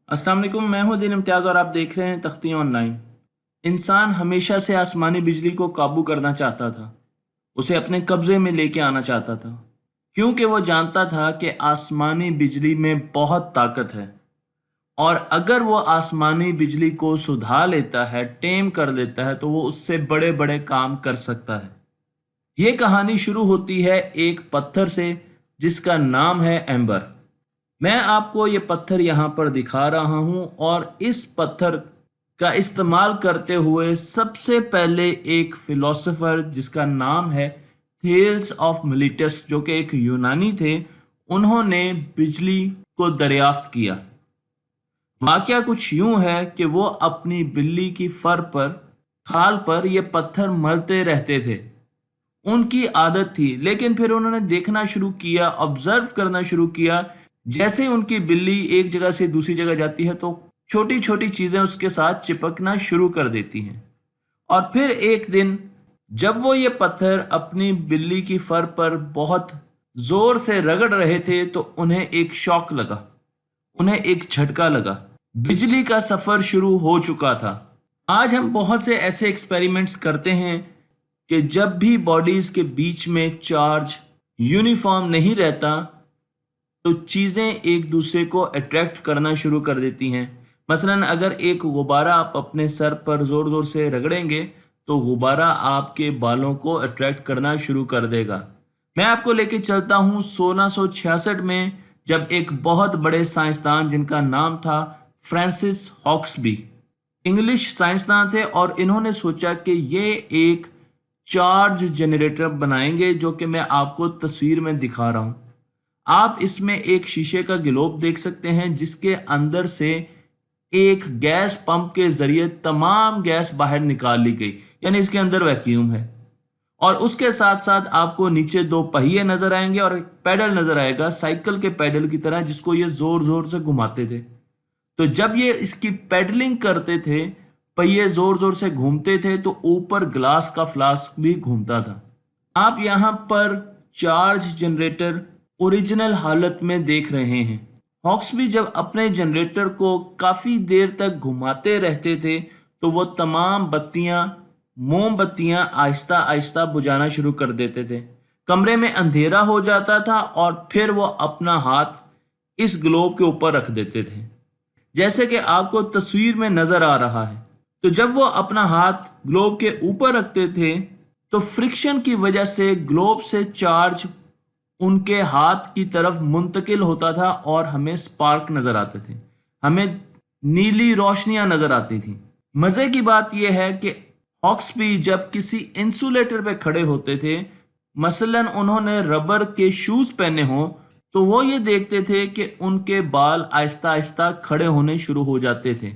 अस्सलाम वालेकुम। मैं हूं दीन इम्तियाज़ और आप देख रहे हैं तख्ती ऑनलाइन। इंसान हमेशा से आसमानी बिजली को काबू करना चाहता था, उसे अपने कब्जे में लेके आना चाहता था, क्योंकि वो जानता था कि आसमानी बिजली में बहुत ताकत है और अगर वो आसमानी बिजली को सुधा लेता है, टेम कर लेता है, तो वो उससे बड़े बड़े काम कर सकता है। ये कहानी शुरू होती है एक पत्थर से जिसका नाम है एम्बर। मैं आपको ये पत्थर यहाँ पर दिखा रहा हूँ और इस पत्थर का इस्तेमाल करते हुए सबसे पहले एक फिलोसोफर जिसका नाम है थेल्स ऑफ मिलिटस, जो कि एक यूनानी थे, उन्होंने बिजली को दरियाफ्त किया। वाकया कुछ यूं है कि वो अपनी बिल्ली की फर पर, खाल पर ये पत्थर मलते रहते थे। उनकी आदत थी, लेकिन फिर उन्होंने देखना शुरू किया, ऑब्जर्व करना शुरू किया। जैसे ही उनकी बिल्ली एक जगह से दूसरी जगह जाती है तो छोटी छोटी चीजें उसके साथ चिपकना शुरू कर देती हैं। और फिर एक दिन जब वो ये पत्थर अपनी बिल्ली की फर पर बहुत जोर से रगड़ रहे थे तो उन्हें एक शॉक लगा, उन्हें एक झटका लगा। बिजली का सफर शुरू हो चुका था। आज हम बहुत से ऐसे एक्सपेरिमेंट्स करते हैं कि जब भी बॉडीज के बीच में चार्ज यूनिफॉर्म नहीं रहता तो चीज़ें एक दूसरे को अट्रैक्ट करना शुरू कर देती हैं। मसलन अगर एक गुब्बारा आप अपने सर पर ज़ोर ज़ोर से रगड़ेंगे तो गुब्बारा आपके बालों को अट्रैक्ट करना शुरू कर देगा। मैं आपको लेके चलता हूँ 1666 में, जब एक बहुत बड़े साइंसदान जिनका नाम था फ्रांसिस हॉक्सबी, इंग्लिश साइंसदान थे, और इन्होंने सोचा कि ये एक चार्ज जनरेटर बनाएंगे, जो कि मैं आपको तस्वीर में दिखा रहा हूं। आप इसमें एक शीशे का ग्लोब देख सकते हैं जिसके अंदर से एक गैस पंप के जरिए तमाम गैस बाहर निकाल ली गई, यानी इसके अंदर वैक्यूम है। और उसके साथ साथ आपको नीचे दो पहिए नजर आएंगे और एक पैडल नजर आएगा, साइकिल के पैडल की तरह, जिसको ये जोर जोर से घुमाते थे। तो जब ये इसकी पेडलिंग करते थे, पहिए जोर जोर से घूमते थे, तो ऊपर ग्लास का फ्लास्क भी घूमता था। आप यहां पर चार्ज जनरेटर ओरिजिनल हालत में देख रहे हैं। हॉक्सबी जब अपने जनरेटर को काफी देर तक घुमाते रहते थे तो वो तमाम बत्तियां, मोमबत्तियां आहिस्ता आहिस्ता बुझाना शुरू कर देते थे। कमरे में अंधेरा हो जाता था और फिर वो अपना हाथ इस ग्लोब के ऊपर रख देते थे, जैसे कि आपको तस्वीर में नजर आ रहा है। तो जब वो अपना हाथ ग्लोब के ऊपर रखते थे तो फ्रिक्शन की वजह से ग्लोब से चार्ज उनके हाथ की तरफ मुंतकिल होता था और हमें स्पार्क नजर आते थे, हमें नीली रोशनियां नजर आती थी। मजे की बात यह है कि हॉक्सबी जब किसी इंसुलेटर पे खड़े होते थे, मसलन उन्होंने रबर के शूज पहने हों, तो वो ये देखते थे कि उनके बाल आहिस्ता आहिस्ता खड़े होने शुरू हो जाते थे।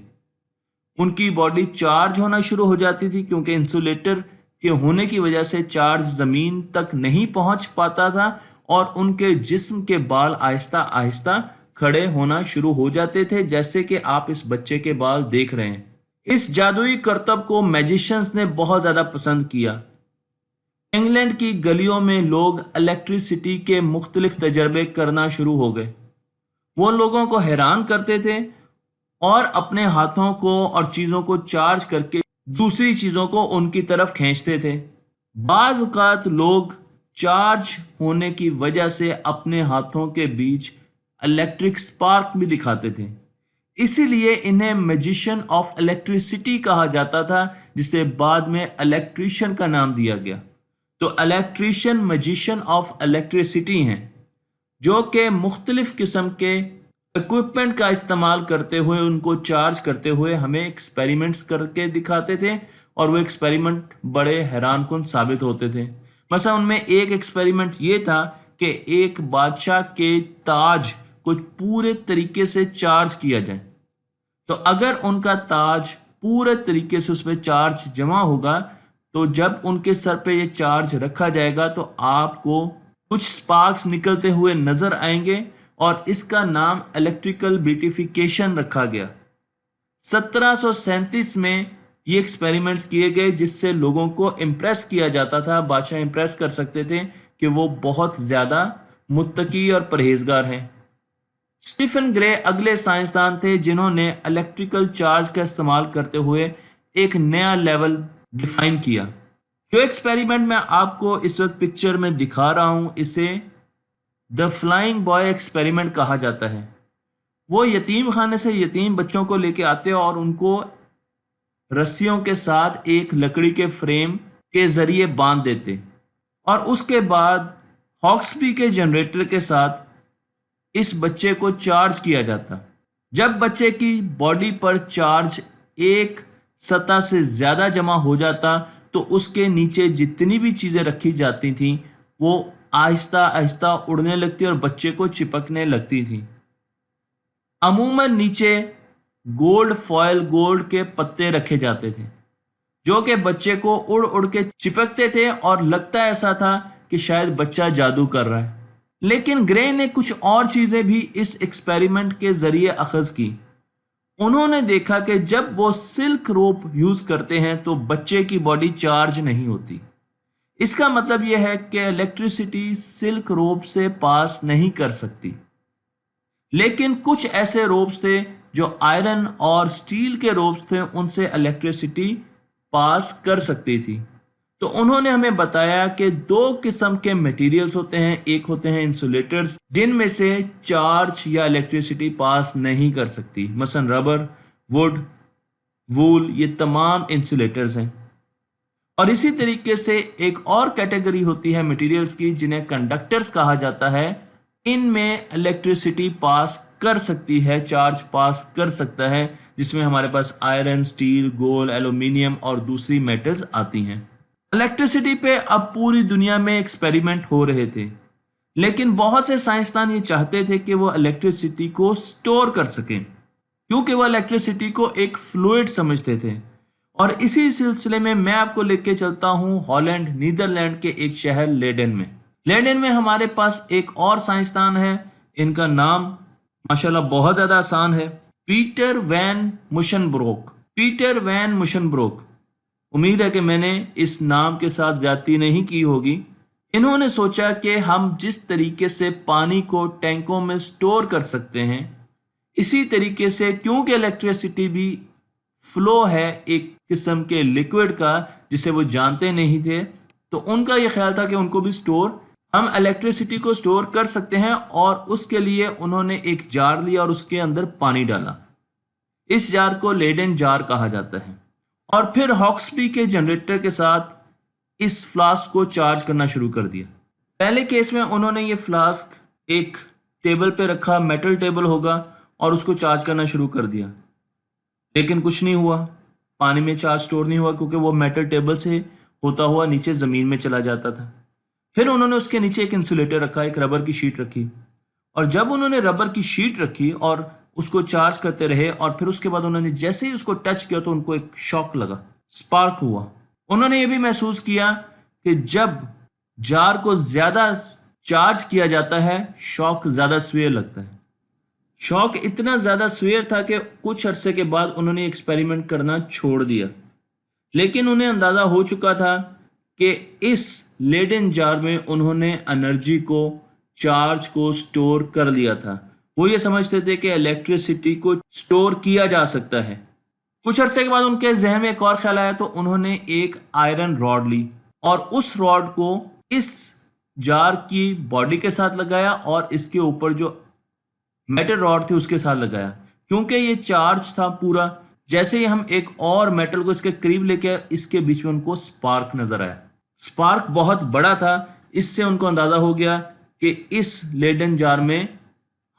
उनकी बॉडी चार्ज होना शुरू हो जाती थी, क्योंकि इंसुलेटर के होने की वजह से चार्ज जमीन तक नहीं पहुंच पाता था और उनके जिस्म के बाल आहिस्ता आहिस्ता खड़े होना शुरू हो जाते थे, जैसे कि आप इस बच्चे के बाल देख रहे हैं। इस जादुई करतब को मैजिशियंस ने बहुत ज्यादा पसंद किया। इंग्लैंड की गलियों में लोग इलेक्ट्रिसिटी के मुख्तलिफ तजर्बे करना शुरू हो गए। वो लोगों को हैरान करते थे और अपने हाथों को और चीजों को चार्ज करके दूसरी चीजों को उनकी तरफ खींचते थे। बाज औक़ात लोग चार्ज होने की वजह से अपने हाथों के बीच इलेक्ट्रिक स्पार्क भी दिखाते थे। इसीलिए इन्हें मैजिशियन ऑफ इलेक्ट्रिसिटी कहा जाता था, जिसे बाद में इलेक्ट्रिशियन का नाम दिया गया। तो इलेक्ट्रिशियन मैजिशियन ऑफ इलेक्ट्रिसिटी हैं, जो कि मुख्तलिफ किस्म के इक्विपमेंट का इस्तेमाल करते हुए, उनको चार्ज करते हुए हमें एक्सपेरिमेंट्स करके दिखाते थे, और वो एक्सपेरिमेंट बड़े हैरानकुन साबित होते थे। मसला उनमें एक एक्सपेरिमेंट ये था कि एक बादशाह के ताज को पूरे तरीके से चार्ज किया जाए। तो अगर उनका ताज पूरे तरीके से उसमें चार्ज जमा होगा, तो जब उनके सर पे ये चार्ज रखा जाएगा तो आपको कुछ स्पार्क्स निकलते हुए नजर आएंगे, और इसका नाम इलेक्ट्रिकल ब्यूटिफिकेशन रखा गया। 1737 में ये एक्सपेरिमेंट्स किए गए, जिससे लोगों को इम्प्रेस किया जाता था। बादशाह इम्प्रेस कर सकते थे कि वो बहुत ज़्यादा मुत्तकी और परहेजगार हैं। स्टीफन ग्रे अगले साइंसदान थे जिन्होंने इलेक्ट्रिकल चार्ज का इस्तेमाल करते हुए एक नया लेवल डिफाइन किया। जो एक्सपेरिमेंट मैं आपको इस वक्त पिक्चर में दिखा रहा हूं, इसे द फ्लाइंग बॉय एक्सपेरिमेंट कहा जाता है। वो यतीम खाने से यतीम बच्चों को लेके आते और उनको रस्सियों के साथ एक लकड़ी के फ्रेम के जरिए बांध देते और उसके बाद हॉक्सबी के जनरेटर के साथ इस बच्चे को चार्ज किया जाता। जब बच्चे की बॉडी पर चार्ज एक सतह से ज़्यादा जमा हो जाता तो उसके नीचे जितनी भी चीज़ें रखी जाती थीं वो आहिस्ता आहिस्ता उड़ने लगती और बच्चे को चिपकने लगती थी। अमूमन नीचे गोल्ड फॉयल गोल्ड के पत्ते रखे जाते थे जो कि बच्चे को उड़ उड़ के चिपकते थे और लगता ऐसा था कि शायद बच्चा जादू कर रहा है। लेकिन ग्रे ने कुछ और चीज़ें भी इस एक्सपेरिमेंट के ज़रिए अखज़ की। उन्होंने देखा कि जब वो सिल्क रोप यूज़ करते हैं तो बच्चे की बॉडी चार्ज नहीं होती। इसका मतलब यह है कि इलेक्ट्रिसिटी सिल्क रोप से पास नहीं कर सकती। लेकिन कुछ ऐसे रोप्स थे जो आयरन और स्टील के रोप्स थे, उनसे इलेक्ट्रिसिटी पास कर सकती थी। तो उन्होंने हमें बताया कि दो किस्म के मटेरियल्स होते हैं। एक होते हैं इंसुलेटर्स जिनमें से चार्ज या इलेक्ट्रिसिटी पास नहीं कर सकती, मसलन रबर, वुड, वूल, ये तमाम इंसुलेटर्स हैं। और इसी तरीके से एक और कैटेगरी होती है मटेरियल्स की जिन्हें कंडक्टर्स कहा जाता है। इनमें इलेक्ट्रिसिटी पास कर सकती है, चार्ज पास कर सकता है, जिसमें हमारे पास आयरन, स्टील, गोल्ड, एल्यूमिनियम और दूसरी मेटल्स आती हैं। इलेक्ट्रिसिटी पे अब पूरी दुनिया में एक्सपेरिमेंट हो रहे थे, लेकिन बहुत से साइंसदान ये चाहते थे कि वो इलेक्ट्रिसिटी को स्टोर कर सकें, क्योंकि वो इलेक्ट्रिसिटी को एक फ्लूइड समझते थे। और इसी सिलसिले में मैं आपको लेके चलता हूँ हॉलैंड, नीदरलैंड के एक शहर लेडेन में। लेडेन में हमारे पास एक और साइंसदान है, इनका नाम माशाल्लाह बहुत ज़्यादा आसान है, पीटर वैन मुशनब्रोक। पीटर वैन मुशनब्रोक, उम्मीद है कि मैंने इस नाम के साथ ज्यादती नहीं की होगी। इन्होंने सोचा कि हम जिस तरीके से पानी को टैंकों में स्टोर कर सकते हैं, इसी तरीके से, क्योंकि इलेक्ट्रिसिटी भी फ्लो है एक किस्म के लिक्विड का जिसे वो जानते नहीं थे, तो उनका ये ख्याल था कि उनको भी हम इलेक्ट्रिसिटी को स्टोर कर सकते हैं। और उसके लिए उन्होंने एक जार लिया और उसके अंदर पानी डाला। इस जार को लेडेन जार कहा जाता है। और फिर हॉक्सबी के जनरेटर के साथ इस फ्लास्क को चार्ज करना शुरू कर दिया। पहले केस में उन्होंने ये फ्लास्क एक टेबल पे रखा, मेटल टेबल होगा, और उसको चार्ज करना शुरू कर दिया। लेकिन कुछ नहीं हुआ, पानी में चार्ज स्टोर नहीं हुआ, क्योंकि वो मेटल टेबल से होता हुआ नीचे ज़मीन में चला जाता था। फिर उन्होंने उसके नीचे एक इंसुलेटर रखा, एक रबर की शीट रखी। और जब उन्होंने रबर की शीट रखी और उसको चार्ज करते रहे, और फिर उसके बाद उन्होंने जैसे ही उसको टच किया तो उनको एक शॉक लगा, स्पार्क हुआ। उन्होंने ये भी महसूस किया कि जब जार को ज़्यादा चार्ज किया जाता है, शॉक ज़्यादा स्वेयर लगता है। शॉक इतना ज़्यादा स्वेयर था कि कुछ अरसे के बाद उन्होंने एक्सपेरिमेंट करना छोड़ दिया। लेकिन उन्हें अंदाज़ा हो चुका था कि इस लेडेन जार में उन्होंने एनर्जी को, चार्ज को स्टोर कर लिया था। वो ये समझते थे कि इलेक्ट्रिसिटी को स्टोर किया जा सकता है। कुछ अरसे के बाद उनके जहन में एक और ख्याल आया, तो उन्होंने एक आयरन रॉड ली और उस रॉड को इस जार की बॉडी के साथ लगाया और इसके ऊपर जो मेटल रॉड थी उसके साथ लगाया। क्योंकि ये चार्ज था पूरा, जैसे ही हम एक और मेटल को इसके करीब लेके आए, इसके बीच में उनको स्पार्क नजर आया। स्पार्क बहुत बड़ा था, इससे उनको अंदाजा हो गया कि इस लेडन जार में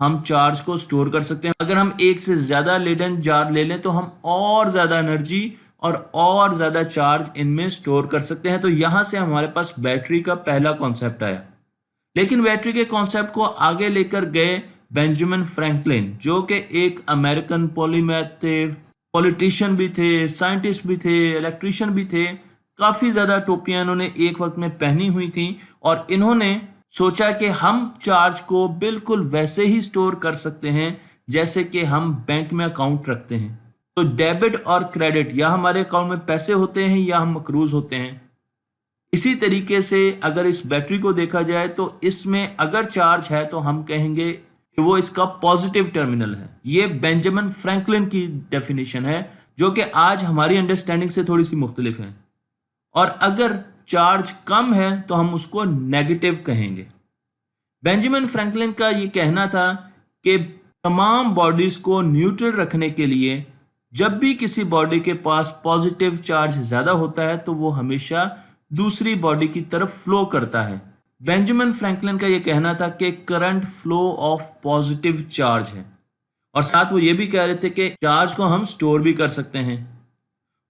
हम चार्ज को स्टोर कर सकते हैं। अगर हम एक से ज़्यादा लेडन जार ले लें तो हम और ज़्यादा एनर्जी और ज़्यादा चार्ज इनमें स्टोर कर सकते हैं। तो यहाँ से हमारे पास बैटरी का पहला कॉन्सेप्ट आया। लेकिन बैटरी के कॉन्सेप्ट को आगे लेकर गए बेंजामिन फ्रैंकलिन, जो कि एक अमेरिकन पॉलीमैथ थे, पॉलिटिशियन भी थे, साइंटिस्ट भी थे, इलेक्ट्रिशियन भी थे। काफ़ी ज़्यादा टोपियाँ इन्होंने एक वक्त में पहनी हुई थी और इन्होंने सोचा कि हम चार्ज को बिल्कुल वैसे ही स्टोर कर सकते हैं जैसे कि हम बैंक में अकाउंट रखते हैं। तो डेबिट और क्रेडिट, या हमारे अकाउंट में पैसे होते हैं या हम मकरूज होते हैं। इसी तरीके से अगर इस बैटरी को देखा जाए तो इसमें अगर चार्ज है तो हम कहेंगे कि वो इसका पॉजिटिव टर्मिनल है। ये बेंजामिन फ्रैंकलिन की डेफिनेशन है, जो कि आज हमारी अंडरस्टैंडिंग से थोड़ी सी मुख्तलिफ है। और अगर चार्ज कम है तो हम उसको नेगेटिव कहेंगे। बेंजामिन फ्रैंकलिन का ये कहना था कि तमाम बॉडीज को न्यूट्रल रखने के लिए जब भी किसी बॉडी के पास पॉजिटिव चार्ज ज़्यादा होता है तो वो हमेशा दूसरी बॉडी की तरफ फ्लो करता है। बेंजामिन फ्रैंकलिन का ये कहना था कि current flow of positive charge है, और साथ वो ये भी कह रहे थे कि चार्ज को हम स्टोर भी कर सकते हैं।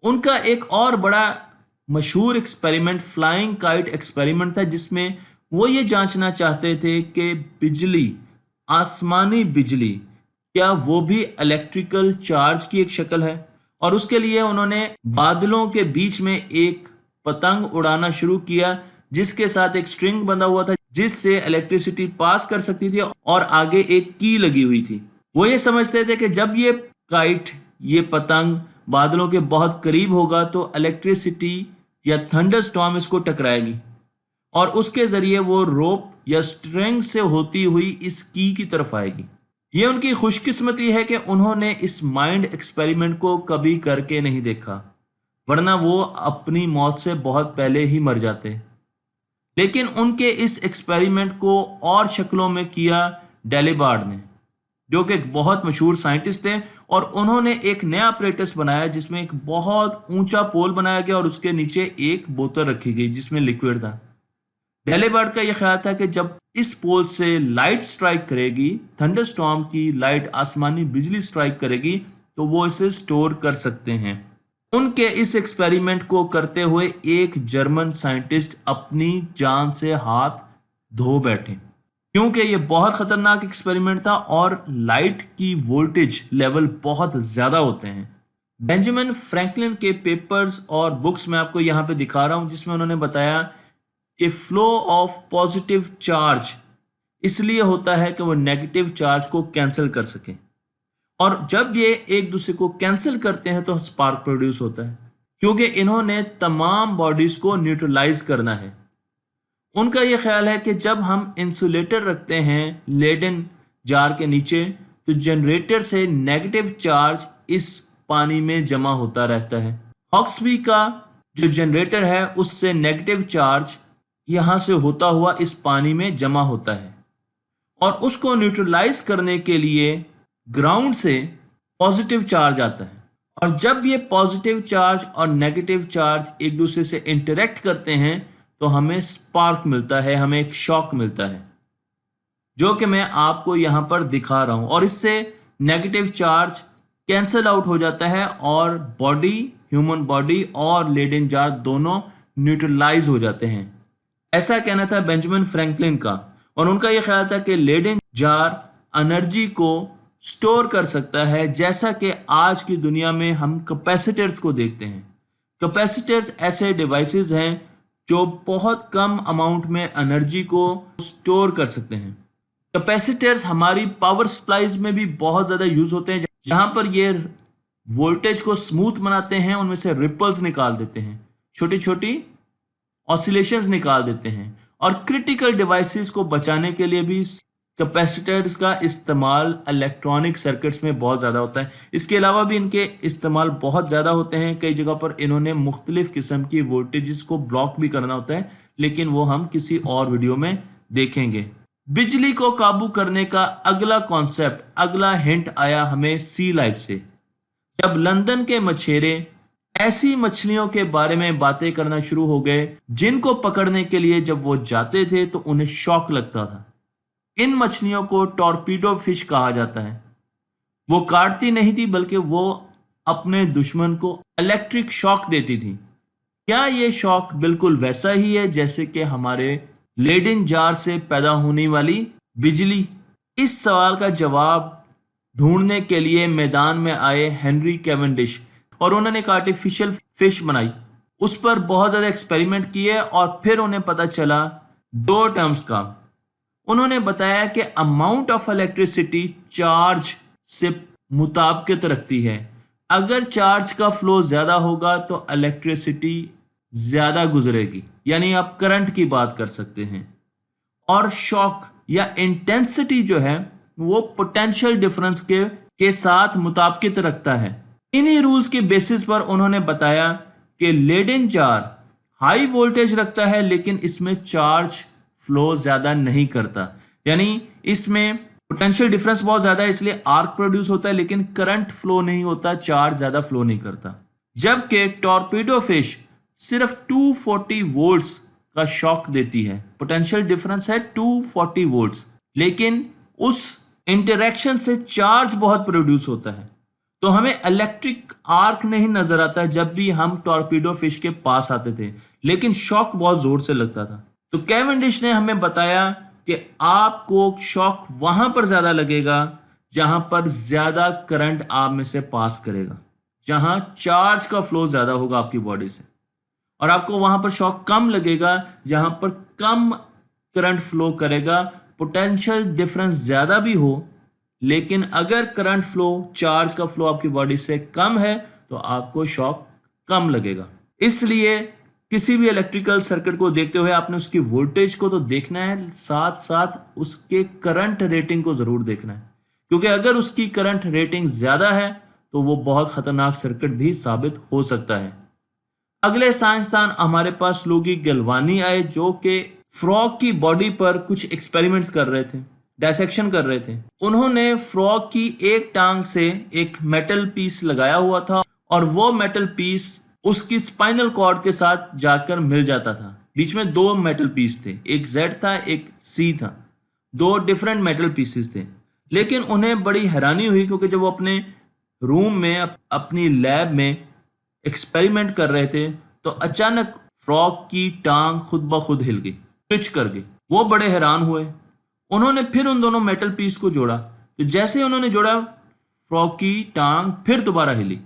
उनका एक और बड़ा मशहूर एक्सपेरिमेंट फ्लाइंग काइट एक्सपेरिमेंट था, जिसमें वो ये जांचना चाहते थे कि बिजली, आसमानी बिजली, क्या वो भी इलेक्ट्रिकल चार्ज की एक शक्ल है। और उसके लिए उन्होंने बादलों के बीच में एक पतंग उड़ाना शुरू किया, जिसके साथ एक स्ट्रिंग बंधा हुआ था जिससे इलेक्ट्रिसिटी पास कर सकती थी, और आगे एक की लगी हुई थी। वो ये समझते थे कि जब ये काइट, ये पतंग बादलों के बहुत करीब होगा तो इलेक्ट्रिसिटी या थंडरस्टॉर्म इसको टकराएगी, और उसके जरिए वो रोप या स्ट्रिंग से होती हुई इस की तरफ आएगी। ये उनकी खुशकिस्मती है कि उन्होंने इस माइंड एक्सपेरिमेंट को कभी करके नहीं देखा, वरना वो अपनी मौत से बहुत पहले ही मर जाते। लेकिन उनके इस एक्सपेरिमेंट को और शक्लों में किया डेलिबार्ड ने, जो कि एक बहुत मशहूर साइंटिस्ट थे, और उन्होंने एक नया apparatus बनाया जिसमें एक बहुत ऊंचा पोल बनाया गया और उसके नीचे एक बोतल रखी गई जिसमें लिक्विड था। डेलिबार्ड का यह ख्याल था कि जब इस पोल से लाइट स्ट्राइक करेगी, थंडरस्टॉर्म की लाइट, आसमानी बिजली स्ट्राइक करेगी, तो वो इसे स्टोर कर सकते हैं। उनके इस एक्सपेरिमेंट को करते हुए एक जर्मन साइंटिस्ट अपनी जान से हाथ धो बैठे, क्योंकि ये बहुत खतरनाक एक्सपेरिमेंट था और लाइट की वोल्टेज लेवल बहुत ज़्यादा होते हैं। बेंजामिन फ्रैंकलिन के पेपर्स और बुक्स मैं आपको यहाँ पे दिखा रहा हूँ, जिसमें उन्होंने बताया कि फ्लो ऑफ पॉजिटिव चार्ज इसलिए होता है कि वो नेगेटिव चार्ज को कैंसिल कर सके, और जब ये एक दूसरे को कैंसिल करते हैं तो स्पार्क प्रोड्यूस होता है, क्योंकि इन्होंने तमाम बॉडीज को न्यूट्रलाइज करना है। उनका यह ख्याल है कि जब हम इंसुलेटर रखते हैं लेडन जार के नीचे, तो जनरेटर से नेगेटिव चार्ज इस पानी में जमा होता रहता है। हॉक्सबी का जो जनरेटर है उससे नेगेटिव चार्ज यहाँ से होता हुआ इस पानी में जमा होता है, और उसको न्यूट्रलाइज करने के लिए ग्राउंड से पॉजिटिव चार्ज आता है, और जब ये पॉजिटिव चार्ज और नेगेटिव चार्ज एक दूसरे से इंटरेक्ट करते हैं तो हमें स्पार्क मिलता है, हमें एक शॉक मिलता है, जो कि मैं आपको यहाँ पर दिखा रहा हूँ। और इससे नेगेटिव चार्ज कैंसल आउट हो जाता है और बॉडी, ह्यूमन बॉडी और लेडन जार दोनों न्यूट्रलाइज हो जाते हैं। ऐसा कहना था बेंजामिन फ्रैंकलिन का, और उनका यह ख्याल था कि लेडन जार एनर्जी को स्टोर कर सकता है, जैसा कि आज की दुनिया में हम कैपेसिटर्स को देखते हैं। कैपेसिटर्स ऐसे डिवाइसेस हैं जो बहुत कम अमाउंट में एनर्जी को स्टोर कर सकते हैं। कैपेसिटर्स हमारी पावर सप्लाईज में भी बहुत ज़्यादा यूज़ होते हैं, जहाँ पर ये वोल्टेज को स्मूथ बनाते हैं, उनमें से रिपल्स निकाल देते हैं, छोटी छोटी ऑसिलेशंस निकाल देते हैं, और क्रिटिकल डिवाइसेस को बचाने के लिए भी कैपेसिटर्स का इस्तेमाल इलेक्ट्रॉनिक सर्किट्स में बहुत ज़्यादा होता है। इसके अलावा भी इनके इस्तेमाल बहुत ज़्यादा होते हैं। कई जगह पर इन्होंने मुख्तलिफ किस्म की वोल्टेजेस को ब्लॉक भी करना होता है, लेकिन वो हम किसी और वीडियो में देखेंगे। बिजली को काबू करने का अगला कॉन्सेप्ट, अगला हिंट आया हमें सी लाइफ से, जब लंदन के मछेरे ऐसी मछलियों के बारे में बातें करना शुरू हो गए जिनको पकड़ने के लिए जब वो जाते थे तो उन्हें शॉक लगता था। इन मछलियों को टॉर्पीडो फिश कहा जाता है। वो काटती नहीं थी, बल्कि वो अपने दुश्मन को इलेक्ट्रिक शॉक देती थी। क्या ये शॉक बिल्कुल वैसा ही है जैसे कि हमारे लेडन जार से पैदा होने वाली बिजली? इस सवाल का जवाब ढूंढने के लिए मैदान में आए हेनरी कैवेंडिश, और उन्होंने एक आर्टिफिशियल फिश बनाई, उस पर बहुत ज़्यादा एक्सपेरिमेंट किए, और फिर उन्हें पता चला दो टर्म्स का। उन्होंने बताया कि अमाउंट ऑफ इलेक्ट्रिसिटी चार्ज से मुताबिकत रखती है। अगर चार्ज का फ्लो ज़्यादा होगा तो इलेक्ट्रिसिटी ज़्यादा गुजरेगी, यानी आप करंट की बात कर सकते हैं। और शॉक या इंटेंसिटी जो है वो पोटेंशियल डिफरेंस के साथ मुताबिकत रखता है। इन्हीं रूल्स के बेसिस पर उन्होंने बताया कि लेडेन जार हाई वोल्टेज रखता है लेकिन इसमें चार्ज फ्लो ज्यादा नहीं करता, यानी इसमें पोटेंशियल डिफरेंस बहुत ज्यादा है इसलिए आर्क प्रोड्यूस होता है लेकिन करंट फ्लो नहीं होता, चार्ज ज्यादा फ्लो नहीं करता। जबकि टॉर्पेडो फिश सिर्फ 240 वोल्ट्स का शॉक देती है, पोटेंशियल डिफरेंस है 240 वोल्ट्स, लेकिन उस इंटरेक्शन से चार्ज बहुत प्रोड्यूस होता है, तो हमें इलेक्ट्रिक आर्क नहीं नजर आता जब भी हम टॉर्पेडो फिश के पास आते थे, लेकिन शॉक बहुत जोर से लगता था। तो कैवेंडिश ने हमें बताया कि आपको शॉक वहां पर ज्यादा लगेगा जहां पर ज्यादा करंट आप में से पास करेगा, जहां चार्ज का फ्लो ज्यादा होगा आपकी बॉडी से, और आपको वहां पर शॉक कम लगेगा जहां पर कम करंट फ्लो करेगा, पोटेंशियल डिफरेंस ज्यादा भी हो, लेकिन अगर करंट फ्लो, चार्ज का फ्लो आपकी बॉडी से कम है तो आपको शॉक कम लगेगा। इसलिए किसी भी इलेक्ट्रिकल सर्किट को देखते हुए आपने उसकी वोल्टेज को तो देखना है, साथ साथ उसके करंट रेटिंग को जरूर देखना है, क्योंकि अगर उसकी करंट रेटिंग ज्यादा है तो वो बहुत खतरनाक सर्किट भी साबित हो सकता है। अगले साइंसदान हमारे पास लुगी गैल्वानी आए, जो कि फ्रॉग की बॉडी पर कुछ एक्सपेरिमेंट्स कर रहे थे, डायसेक्शन कर रहे थे। उन्होंने फ्रॉग की एक टांग से एक मेटल पीस लगाया हुआ था और वो मेटल पीस उसकी स्पाइनल कॉर्ड के साथ जाकर मिल जाता था। बीच में दो मेटल पीस थे, एक जेड था एक सी था, दो डिफरेंट मेटल पीसेस थे। लेकिन उन्हें बड़ी हैरानी हुई क्योंकि जब वो अपने रूम में अपनी लैब में एक्सपेरिमेंट कर रहे थे तो अचानक फ्रॉग की टांग खुद ब खुद हिल गई, ट्विच कर गई। वो बड़े हैरान हुए। उन्होंने फिर उन दोनों मेटल पीस को जोड़ा, तो जैसे ही उन्होंने जोड़ा फ्रॉग की टांग फिर दोबारा हिली।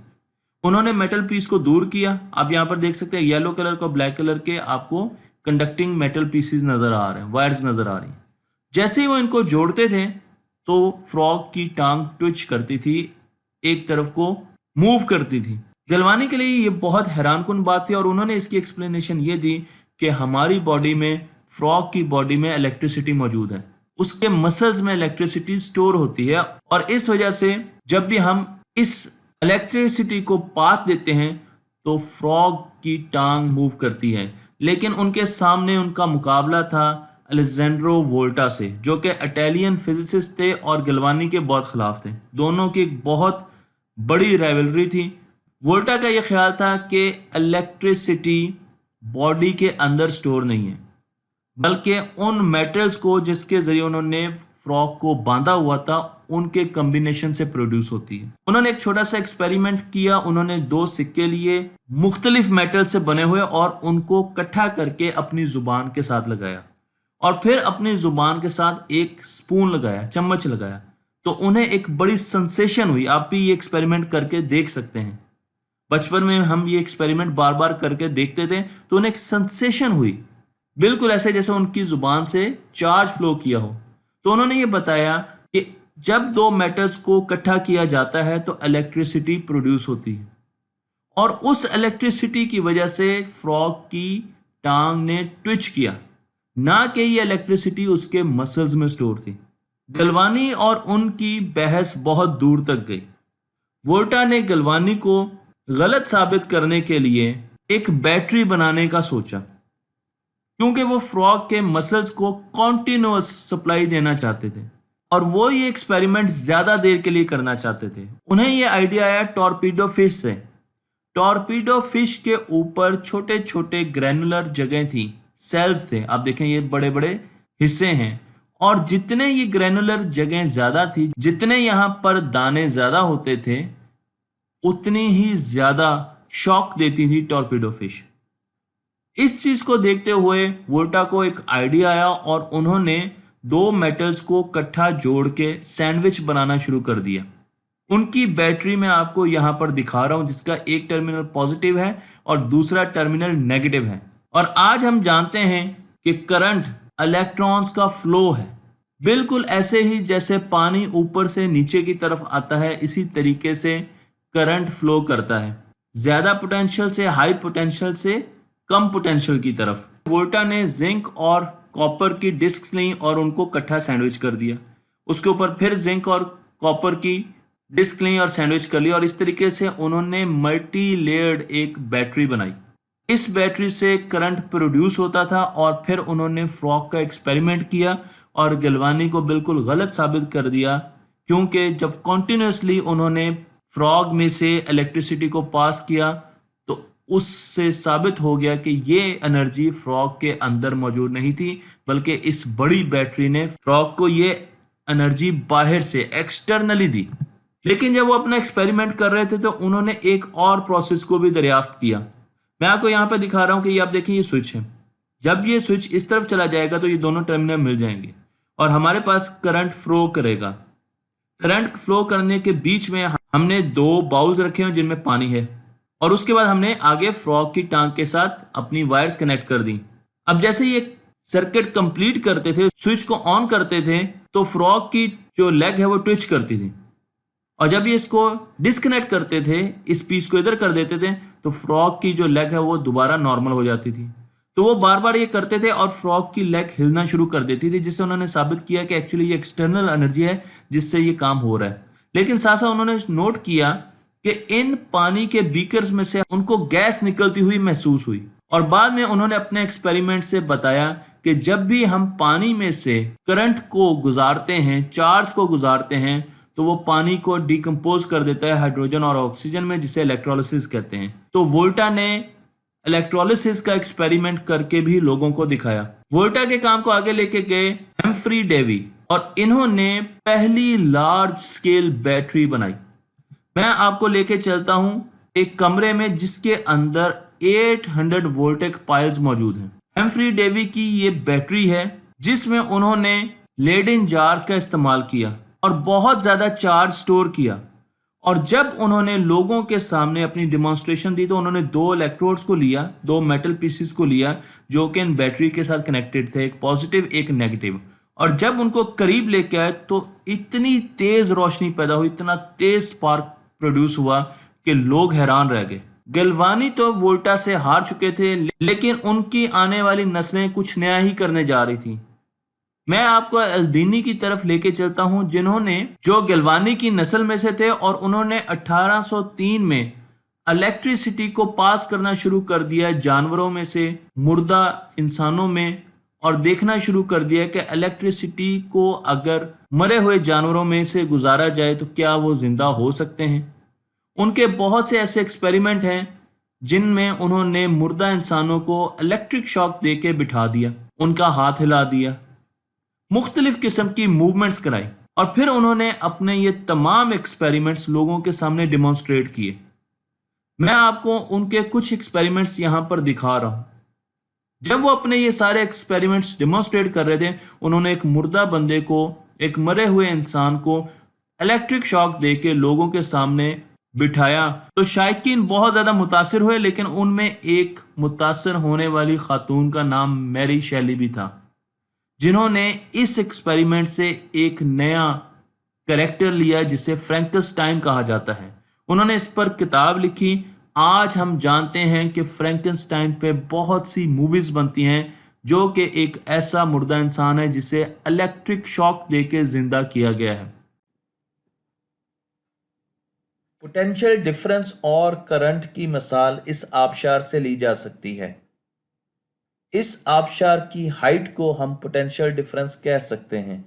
उन्होंने मेटल पीस को दूर किया, आप यहां पर देख सकते हैं येलो कलर का ब्लैक कलर के आपको कंडक्टिंग मेटल पीसेस नजर आ रहे हैं, वायर्स नजर आ रही हैं। जैसे ही वो इनको जोड़ते थे तो फ्रॉग की टांग ट्विच करती थी, एक तरफ को मूव करती थी। गलवानी के लिए ये बहुत हैरानकुन बात थी और उन्होंने इसकी एक्सप्लेनेशन ये दी कि हमारी बॉडी में, फ्रॉग की बॉडी में इलेक्ट्रिसिटी मौजूद है, उसके मसल्स में इलेक्ट्रिसिटी स्टोर होती है और इस वजह से जब भी हम इस इलेक्ट्रिसिटी को पाथ देते हैं तो फ्रॉग की टांग मूव करती है। लेकिन उनके सामने उनका मुकाबला था अलेजेंड्रो वोल्टा से, जो कि इटालियन फिजिसिस्ट थे और गलवानी के बहुत खिलाफ थे। दोनों की एक बहुत बड़ी राइवलरी थी। वोल्टा का यह ख्याल था कि इलेक्ट्रिसिटी बॉडी के अंदर स्टोर नहीं है, बल्कि उन मेटल्स को जिसके जरिए उन्होंने फ्रॉग को बांधा हुआ था उनके कॉम्बिनेशन से प्रोड्यूस होती है। उन्होंने एक छोटा सा एक्सपेरिमेंट किया। उन्होंने दो सिक्के लिए मुख्तलिफ मेटल से बने हुए और उनको इकट्ठा करके अपनी जुबान के साथ लगाया और फिर अपनी जुबान के साथ एक स्पून लगाया, चम्मच लगाया, तो उन्हें एक बड़ी सेंसेशन हुई। आप भी ये एक्सपेरिमेंट करके देख सकते हैं। बचपन में हम ये एक्सपेरिमेंट बार बार करके देखते थे तो उन्हें एक सेंसेशन हुई, बिल्कुल ऐसे जैसे उनकी जुबान से चार्ज फ्लो किया हो। तो उन्होंने ये बताया कि जब दो मेटल्स को इकट्ठा किया जाता है तो इलेक्ट्रिसिटी प्रोड्यूस होती है और उस इलेक्ट्रिसिटी की वजह से फ्रॉग की टांग ने ट्विच किया, ना कि ये इलेक्ट्रिसिटी उसके मसल्स में स्टोर थी। गलवानी और उनकी बहस बहुत दूर तक गई। वोल्टा ने गलवानी को गलत साबित करने के लिए एक बैटरी बनाने का सोचा, क्योंकि वो फ्रॉग के मसल्स को कॉन्टिन्यूअस सप्लाई देना चाहते थे और वो ये एक्सपेरिमेंट ज्यादा देर के लिए करना चाहते थे। उन्हें ये आइडिया आया टॉर्पीडो फिश से। टॉर्पीडो फिश के ऊपर छोटे छोटे ग्रैनुलर जगह थी, सेल्स थे। आप देखें ये बड़े बड़े हिस्से हैं और जितने ये ग्रैनुलर जगह ज्यादा थी, जितने यहाँ पर दाने ज्यादा होते थे, उतनी ही ज्यादा शॉक देती थी टॉर्पीडो फिश। इस चीज को देखते हुए वोल्टा को एक आइडिया आया और उन्होंने दो मेटल्स को इकट्ठा जोड़ के सैंडविच बनाना शुरू कर दिया। उनकी बैटरी मैं आपको यहां पर दिखा रहा हूं, जिसका एक टर्मिनल पॉजिटिव है और दूसरा टर्मिनल नेगेटिव है। और आज हम जानते हैं कि करंट इलेक्ट्रॉन्स का फ्लो है, बिल्कुल ऐसे ही जैसे पानी ऊपर से नीचे की तरफ आता है, इसी तरीके से करंट फ्लो करता है, ज्यादा पोटेंशियल से हाई पोटेंशियल से कम पोटेंशियल की तरफ। वोल्टा ने जिंक और कॉपर की डिस्क्स ली और उनको इकट्ठा सैंडविच कर दिया। उसके ऊपर फिर जिंक और कॉपर की डिस्क ली और सैंडविच कर ली, और इस तरीके से उन्होंने मल्टी लेयर्ड एक बैटरी बनाई। इस बैटरी से करंट प्रोड्यूस होता था, और फिर उन्होंने फ्रॉग का एक्सपेरिमेंट किया और गलवानी को बिल्कुल गलत साबित कर दिया, क्योंकि जब कॉन्टिन्यूसली उन्होंने फ्रॉग में से इलेक्ट्रिसिटी को पास किया तो उससे साबित हो गया कि ये एनर्जी फ्रॉग के अंदर मौजूद नहीं थी, बल्कि इस बड़ी बैटरी ने फ्रॉग को ये एनर्जी बाहर से एक्सटर्नली दी। लेकिन जब वो अपना एक्सपेरिमेंट कर रहे थे तो उन्होंने एक और प्रोसेस को भी दरियाफ्त किया। मैं आपको यहाँ पे दिखा रहा हूँ कि ये आप देखिए, ये स्विच है। जब ये स्विच इस तरफ चला जाएगा तो ये दोनों टर्मिनल मिल जाएंगे और हमारे पास करंट फ्लो करेगा। करंट फ्लो करने के बीच में हमने दो बाउल्स रखे हैं जिनमें पानी है, और उसके बाद हमने आगे फ्रॉग की टांग के साथ अपनी वायर्स कनेक्ट कर दी। अब जैसे ये सर्किट कंप्लीट करते थे, स्विच को ऑन करते थे, तो फ्रॉग की जो लेग है वो ट्विच करती थी, और जब ये इसको डिस्कनेक्ट करते थे, इस पीस को इधर कर देते थे, तो फ्रॉग की जो लेग है वो दोबारा नॉर्मल हो जाती थी। तो वो बार बार ये करते थे और फ्रॉग की लेग हिलना शुरू कर देती थी, जिससे उन्होंने साबित किया कि एक्चुअली ये एक्सटर्नल एनर्जी है जिससे ये काम हो रहा है। लेकिन साथ साथ उन्होंने नोट किया कि इन पानी के बीकर्स में से उनको गैस निकलती हुई महसूस हुई, और बाद में उन्होंने अपने एक्सपेरिमेंट से बताया कि जब भी हम पानी में से करंट को गुजारते हैं, चार्ज को गुजारते हैं, तो वो पानी को डिकम्पोज कर देता है हाइड्रोजन और ऑक्सीजन में, जिसे इलेक्ट्रोलिसिस कहते हैं। तो वोल्टा ने इलेक्ट्रोलिसिस का एक्सपेरिमेंट करके भी लोगों को दिखाया। वोल्टा के काम को आगे लेके गए हम्फ्री डेवी, और इन्होंने पहली लार्ज स्केल बैटरी बनाई। मैं आपको लेके चलता हूं एक कमरे में जिसके अंदर 800 वोल्टेक पाइल्स मौजूद हैं। हम्फ्री डेवी की ये बैटरी है जिसमें उन्होंने लेड-इन जार्स का इस्तेमाल किया और बहुत ज्यादा चार्ज स्टोर किया, और जब उन्होंने लोगों के सामने अपनी डिमॉन्स्ट्रेशन दी तो उन्होंने दो इलेक्ट्रोड्स को लिया, दो मेटल पीसेस को लिया जो कि इन बैटरी के साथ कनेक्टेड थे, एक पॉजिटिव एक नेगेटिव, और जब उनको करीब लेके आए तो इतनी तेज रोशनी पैदा हुई, इतना तेज स्पार्क प्रोड्यूस हुआ कि लोग हैरान रह गए। गलवानी तो वोल्टा से हार चुके थे, लेकिन उनकी आने वाली नस्लें कुछ नया ही करने जा रही थी। मैं आपको अल्दीनी की तरफ लेके चलता हूं, जो गलवानी की नस्ल में से थे, और उन्होंने 1803 में इलेक्ट्रिसिटी को पास करना शुरू कर दिया जानवरों में से मुर्दा इंसानों में, और देखना शुरू कर दिया कि इलेक्ट्रिसिटी को अगर मरे हुए जानवरों में से गुजारा जाए तो क्या वो जिंदा हो सकते हैं। उनके बहुत से ऐसे एक्सपेरिमेंट हैं जिनमें उन्होंने मुर्दा इंसानों को इलेक्ट्रिक शॉक दे के बिठा दिया, उनका हाथ हिला दिया, मुख्तलिफ किस्म की मूवमेंट्स कराई, और फिर उन्होंने अपने ये तमाम एक्सपेरिमेंट्स लोगों के सामने डिमॉन्स्ट्रेट किए। मैं आपको उनके कुछ एक्सपेरिमेंट्स यहां पर दिखा रहा हूं। जब वो अपने ये सारे एक्सपेरिमेंट्स डिमॉन्स्ट्रेट कर रहे थे, उन्होंने एक मुर्दा बंदे को, एक मरे हुए इंसान को इलेक्ट्रिक शॉक दे के लोगों के सामने बिठाया, तो शायकीन बहुत ज्यादा मुतासिर हुए, लेकिन उनमें एक मुतासिर होने वाली खातून का नाम मैरी शेली भी था, जिन्होंने इस एक्सपेरिमेंट से एक नया कैरेक्टर लिया जिसे फ्रैंकनस्टाइन कहा जाता है। उन्होंने इस पर किताब लिखी। आज हम जानते हैं कि फ्रैंकनस्टाइन पे बहुत सी मूवीज बनती हैं, जो कि एक ऐसा मुर्दा इंसान है जिसे इलेक्ट्रिक शॉक देके जिंदा किया गया है। पोटेंशियल डिफरेंस और करंट की मिसाल इस आबशार से ली जा सकती है। इस आबशार की हाइट को हम पोटेंशियल डिफरेंस कह सकते हैं,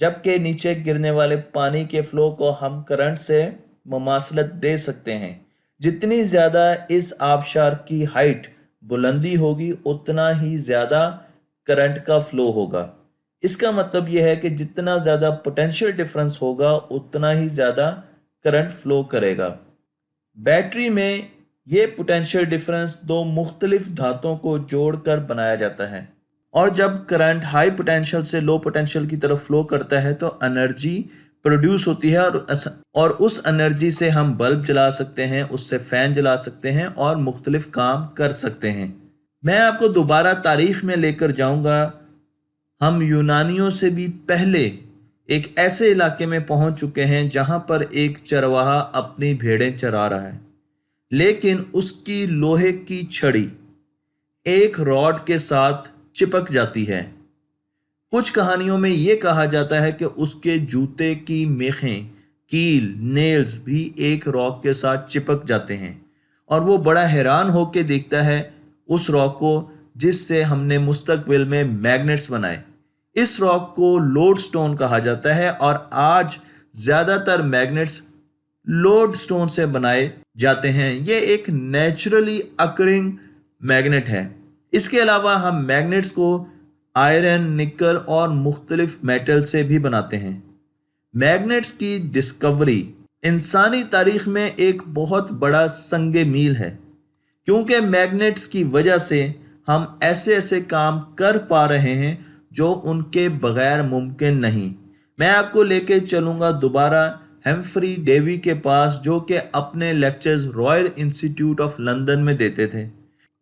जबकि नीचे गिरने वाले पानी के फ्लो को हम करंट से मुमासलत दे सकते हैं। जितनी ज़्यादा इस आबशार की हाइट बुलंदी होगी, उतना ही ज़्यादा करंट का फ्लो होगा। इसका मतलब यह है कि जितना ज़्यादा पोटेंशियल डिफरेंस होगा, उतना ही ज़्यादा करंट फ्लो करेगा। बैटरी में ये पोटेंशियल डिफरेंस दो मुख्तलिफ धातुओं को जोड़कर बनाया जाता है, और जब करंट हाई पोटेंशियल से लो पोटेंशियल की तरफ फ्लो करता है तो एनर्जी प्रोड्यूस होती है, और उस एनर्जी से हम बल्ब जला सकते हैं, उससे फैन जला सकते हैं और मुख्तलिफ काम कर सकते हैं। मैं आपको दोबारा तारीख में लेकर जाऊंगा। हम यूनानियों से भी पहले एक ऐसे इलाके में पहुंच चुके हैं जहां पर एक चरवाहा अपनी भेड़ें चरा रहा है, लेकिन उसकी लोहे की छड़ी एक रॉड के साथ चिपक जाती है। कुछ कहानियों में ये कहा जाता है कि उसके जूते की मेखें, कील, नेल्स भी एक रॉक के साथ चिपक जाते हैं और वो बड़ा हैरान होकर देखता है उस रॉक को जिससे हमने मुस्तकबिल में मैग्नेट्स बनाए। इस रॉक को लोडस्टोन कहा जाता है और आज ज़्यादातर मैग्नेट्स लोडस्टोन से बनाए जाते हैं। ये एक नेचुरली अकरिंग मैग्नेट है। इसके अलावा हम मैग्नेट्स को आयरन, निकल और मुख्तलिफ मेटल से भी बनाते हैं। मैग्नेट्स की डिस्कवरी इंसानी तारीख में एक बहुत बड़ा संगे मील है, क्योंकि मैग्नेट्स की वजह से हम ऐसे ऐसे काम कर पा रहे हैं जो उनके बगैर मुमकिन नहीं। मैं आपको लेके चलूँगा दोबारा हेम्फ्री डेवी के पास, जो कि अपने lectures royal institute of London में देते थे।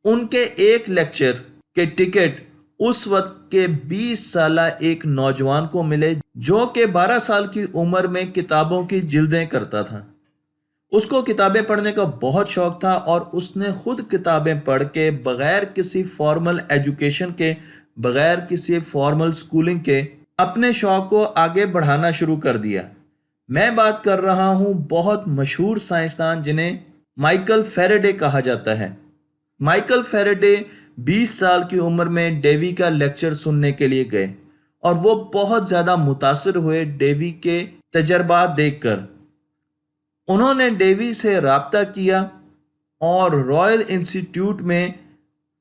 उनके एक लेक्चर के टिकट उस वक्त के 20 साला एक नौजवान को मिले जो कि 12 साल की उम्र में किताबों की जिल्दें करता था। उसको किताबें पढ़ने का बहुत शौक था और उसने खुद किताबें पढ़ के बगैर किसी फॉर्मल एजुकेशन के, बगैर किसी फॉर्मल स्कूलिंग के अपने शौक को आगे बढ़ाना शुरू कर दिया। मैं बात कर रहा हूँ बहुत मशहूर साइंसदान जिन्हें माइकल फैराडे कहा जाता है। माइकल फैराडे 20 साल की उम्र में डेवी का लेक्चर सुनने के लिए गए और वो बहुत ज़्यादा मुतासिर हुए डेवी के तजर्बात देखकर। उन्होंने डेवी से राब्ता किया और रॉयल इंस्टीट्यूट में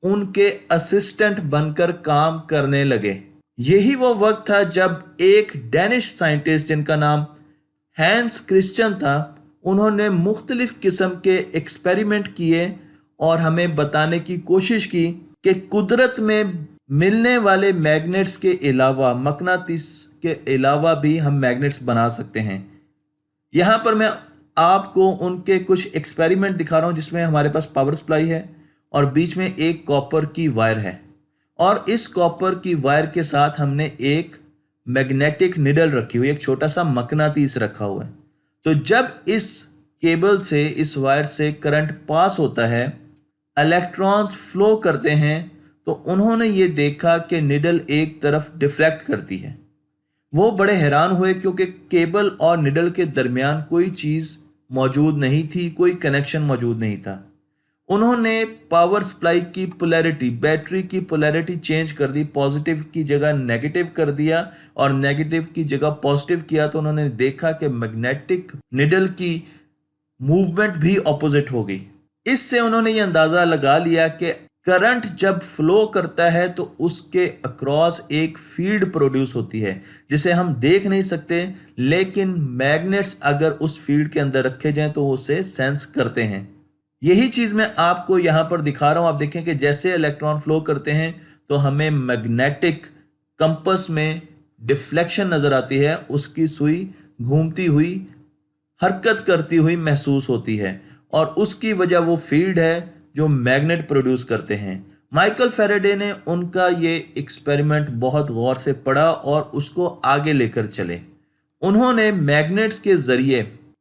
उनके असिस्टेंट बनकर काम करने लगे। यही वो वक्त था जब एक डेनिश साइंटिस्ट जिनका नाम हैंस क्रिश्चियन था, उन्होंने मुख्तलिफ किस्म के एक्सपेरिमेंट किए और हमें बताने की कोशिश की कि कुदरत में मिलने वाले मैग्नेट्स के अलावा, मकनातीस के अलावा भी हम मैग्नेट्स बना सकते हैं। यहाँ पर मैं आपको उनके कुछ एक्सपेरिमेंट दिखा रहा हूँ जिसमें हमारे पास पावर सप्लाई है और बीच में एक कॉपर की वायर है और इस कॉपर की वायर के साथ हमने एक मैग्नेटिक निडल रखी हुई, एक छोटा सा मकनातीस रखा हुआ है। तो जब इस केबल से, इस वायर से करंट पास होता है, इलेक्ट्रॉन्स फ्लो करते हैं, तो उन्होंने ये देखा कि निडल एक तरफ डिफ्लेक्ट करती है। वो बड़े हैरान हुए क्योंकि केबल और निडल के दरमियान कोई चीज़ मौजूद नहीं थी, कोई कनेक्शन मौजूद नहीं था। उन्होंने पावर सप्लाई की पोलैरिटी, बैटरी की पोलैरिटी चेंज कर दी, पॉजिटिव की जगह नेगेटिव कर दिया और नेगेटिव की जगह पॉजिटिव किया, तो उन्होंने देखा कि मैग्नेटिक निडल की मूवमेंट भी ऑपोजिट हो गई। इससे उन्होंने ये अंदाज़ा लगा लिया कि करंट जब फ्लो करता है तो उसके अक्रॉस एक फील्ड प्रोड्यूस होती है जिसे हम देख नहीं सकते, लेकिन मैग्नेट्स अगर उस फील्ड के अंदर रखे जाएं तो उसे सेंस करते हैं। यही चीज़ मैं आपको यहाँ पर दिखा रहा हूँ। आप देखें कि जैसे इलेक्ट्रॉन फ्लो करते हैं तो हमें मैग्नेटिक कंपस में डिफ्लेक्शन नज़र आती है, उसकी सुई घूमती हुई, हरकत करती हुई महसूस होती है और उसकी वजह वो फील्ड है जो मैग्नेट प्रोड्यूस करते हैं। माइकल फैराडे ने उनका ये एक्सपेरिमेंट बहुत गौर से पढ़ा और उसको आगे लेकर चले। उन्होंने मैग्नेट्स के ज़रिए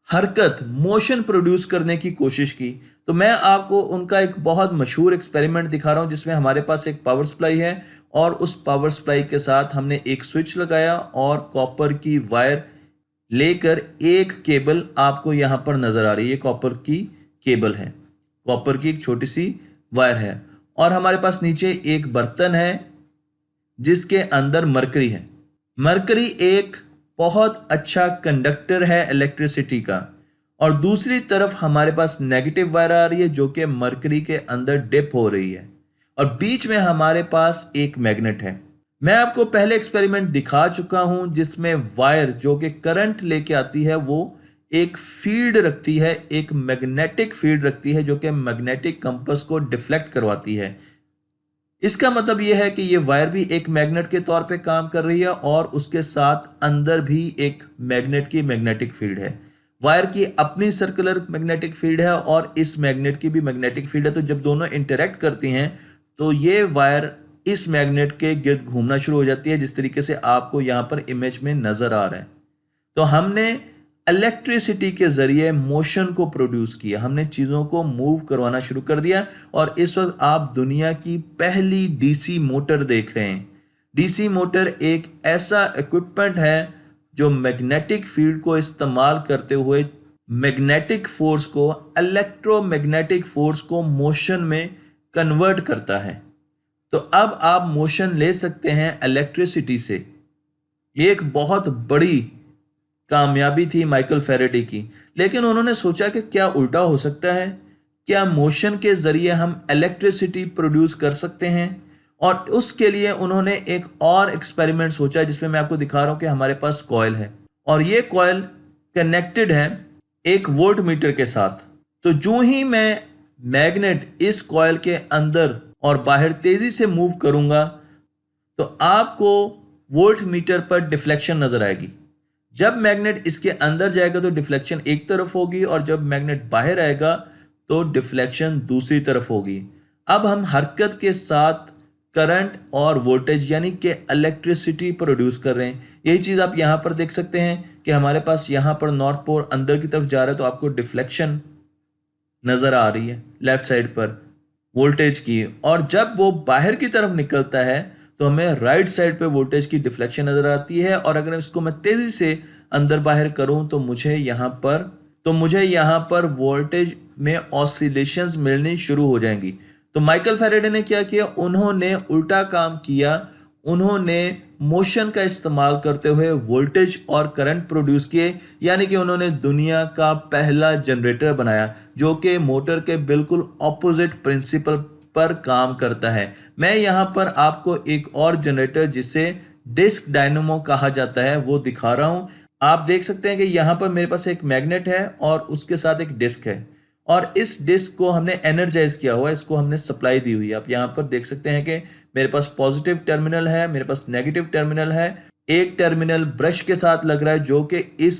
हरकत, मोशन प्रोड्यूस करने की कोशिश की। तो मैं आपको उनका एक बहुत मशहूर एक्सपेरिमेंट दिखा रहा हूँ जिसमें हमारे पास एक पावर सप्लाई है और उस पावर सप्लाई के साथ हमने एक स्विच लगाया और कॉपर की वायर लेकर एक केबल आपको यहाँ पर नज़र आ रही है। ये कॉपर की केबल है, कॉपर की एक छोटी सी वायर है और हमारे पास नीचे एक बर्तन है जिसके अंदर मरकरी है। मरकरी एक बहुत अच्छा कंडक्टर है इलेक्ट्रिसिटी का और दूसरी तरफ हमारे पास नेगेटिव वायर आ रही है जो कि मरकरी के अंदर डिप हो रही है और बीच में हमारे पास एक मैग्नेट है। मैं आपको पहले एक्सपेरिमेंट दिखा चुका हूं जिसमें वायर जो कि करंट लेके आती है वो एक फील्ड रखती है, एक मैग्नेटिक फील्ड रखती है जो कि मैग्नेटिक कंपस को डिफ्लेक्ट करवाती है। इसका मतलब यह है कि ये वायर भी एक मैग्नेट के तौर पे काम कर रही है और उसके साथ अंदर भी एक मैग्नेट की मैग्नेटिक फील्ड है। वायर की अपनी सर्कुलर मैग्नेटिक फील्ड है और इस मैग्नेट की भी मैग्नेटिक फील्ड है। तो जब दोनों इंटरेक्ट करती हैं तो ये वायर इस मैग्नेट के गिर्द घूमना शुरू हो जाती है, जिस तरीके से आपको यहाँ पर इमेज में नज़र आ रहा है। तो हमने इलेक्ट्रिसिटी के ज़रिए मोशन को प्रोड्यूस किया, हमने चीज़ों को मूव करवाना शुरू कर दिया और इस वक्त आप दुनिया की पहली डीसी मोटर देख रहे हैं। डीसी मोटर एक ऐसा इक्विपमेंट है जो मैग्नेटिक फील्ड को इस्तेमाल करते हुए मैग्नेटिक फोर्स को इलेक्ट्रोमैग्नेटिक फोर्स को मोशन में कन्वर्ट करता है। तो अब आप मोशन ले सकते हैं इलेक्ट्रिसिटी से। ये एक बहुत बड़ी कामयाबी थी माइकल फैराडे की, लेकिन उन्होंने सोचा कि क्या उल्टा हो सकता है, क्या मोशन के जरिए हम इलेक्ट्रिसिटी प्रोड्यूस कर सकते हैं। और उसके लिए उन्होंने एक और एक्सपेरिमेंट सोचा जिसमें मैं आपको दिखा रहा हूं कि हमारे पास कॉइल है और ये कॉइल कनेक्टेड है एक वोल्ट मीटर के साथ। तो जो ही मैं मैग्नेट इस कॉइल के अंदर और बाहर तेजी से मूव करूंगा तो आपको वोल्ट मीटर पर डिफ्लेक्शन नजर आएगी। जब मैग्नेट इसके अंदर जाएगा तो डिफ्लेक्शन एक तरफ होगी और जब मैग्नेट बाहर आएगा तो डिफ्लेक्शन दूसरी तरफ होगी। अब हम हरकत के साथ करंट और वोल्टेज यानी कि इलेक्ट्रिसिटी प्रोड्यूस कर रहे हैं। यही चीज़ आप यहाँ पर देख सकते हैं कि हमारे पास यहाँ पर नॉर्थ पोल अंदर की तरफ जा रहा है तो आपको डिफ्लेक्शन नज़र आ रही है लेफ्ट साइड पर वोल्टेज की, और जब वो बाहर की तरफ निकलता है तो हमें राइट साइड पे वोल्टेज की डिफ्लेक्शन नज़र आती है। और अगर इसको मैं तेज़ी से अंदर बाहर करूं तो मुझे यहाँ पर वोल्टेज में ऑसिलेशंस मिलनी शुरू हो जाएंगी। तो माइकल फैराडे ने क्या किया, उन्होंने उल्टा काम किया। उन्होंने मोशन का इस्तेमाल करते हुए वोल्टेज और करंट प्रोड्यूस किए, यानी कि उन्होंने दुनिया का पहला जनरेटर बनाया जो कि मोटर के बिल्कुल ऑपोजिट प्रिंसिपल पर काम करता है। मैं यहाँ पर आपको एक और जनरेटर जिसे डिस्क डायनेमो कहा जाता है वो दिखा रहा हूँ। आप देख सकते हैं कि यहाँ पर मेरे पास एक मैग्नेट है और उसके साथ एक डिस्क है और इस डिस्क को हमने एनर्जाइज किया हुआ है, इसको हमने सप्लाई दी हुई है। आप यहाँ पर देख सकते हैं कि मेरे पास पॉजिटिव टर्मिनल है, मेरे पास नेगेटिव टर्मिनल है। एक टर्मिनल ब्रश के साथ लग रहा है जो कि इस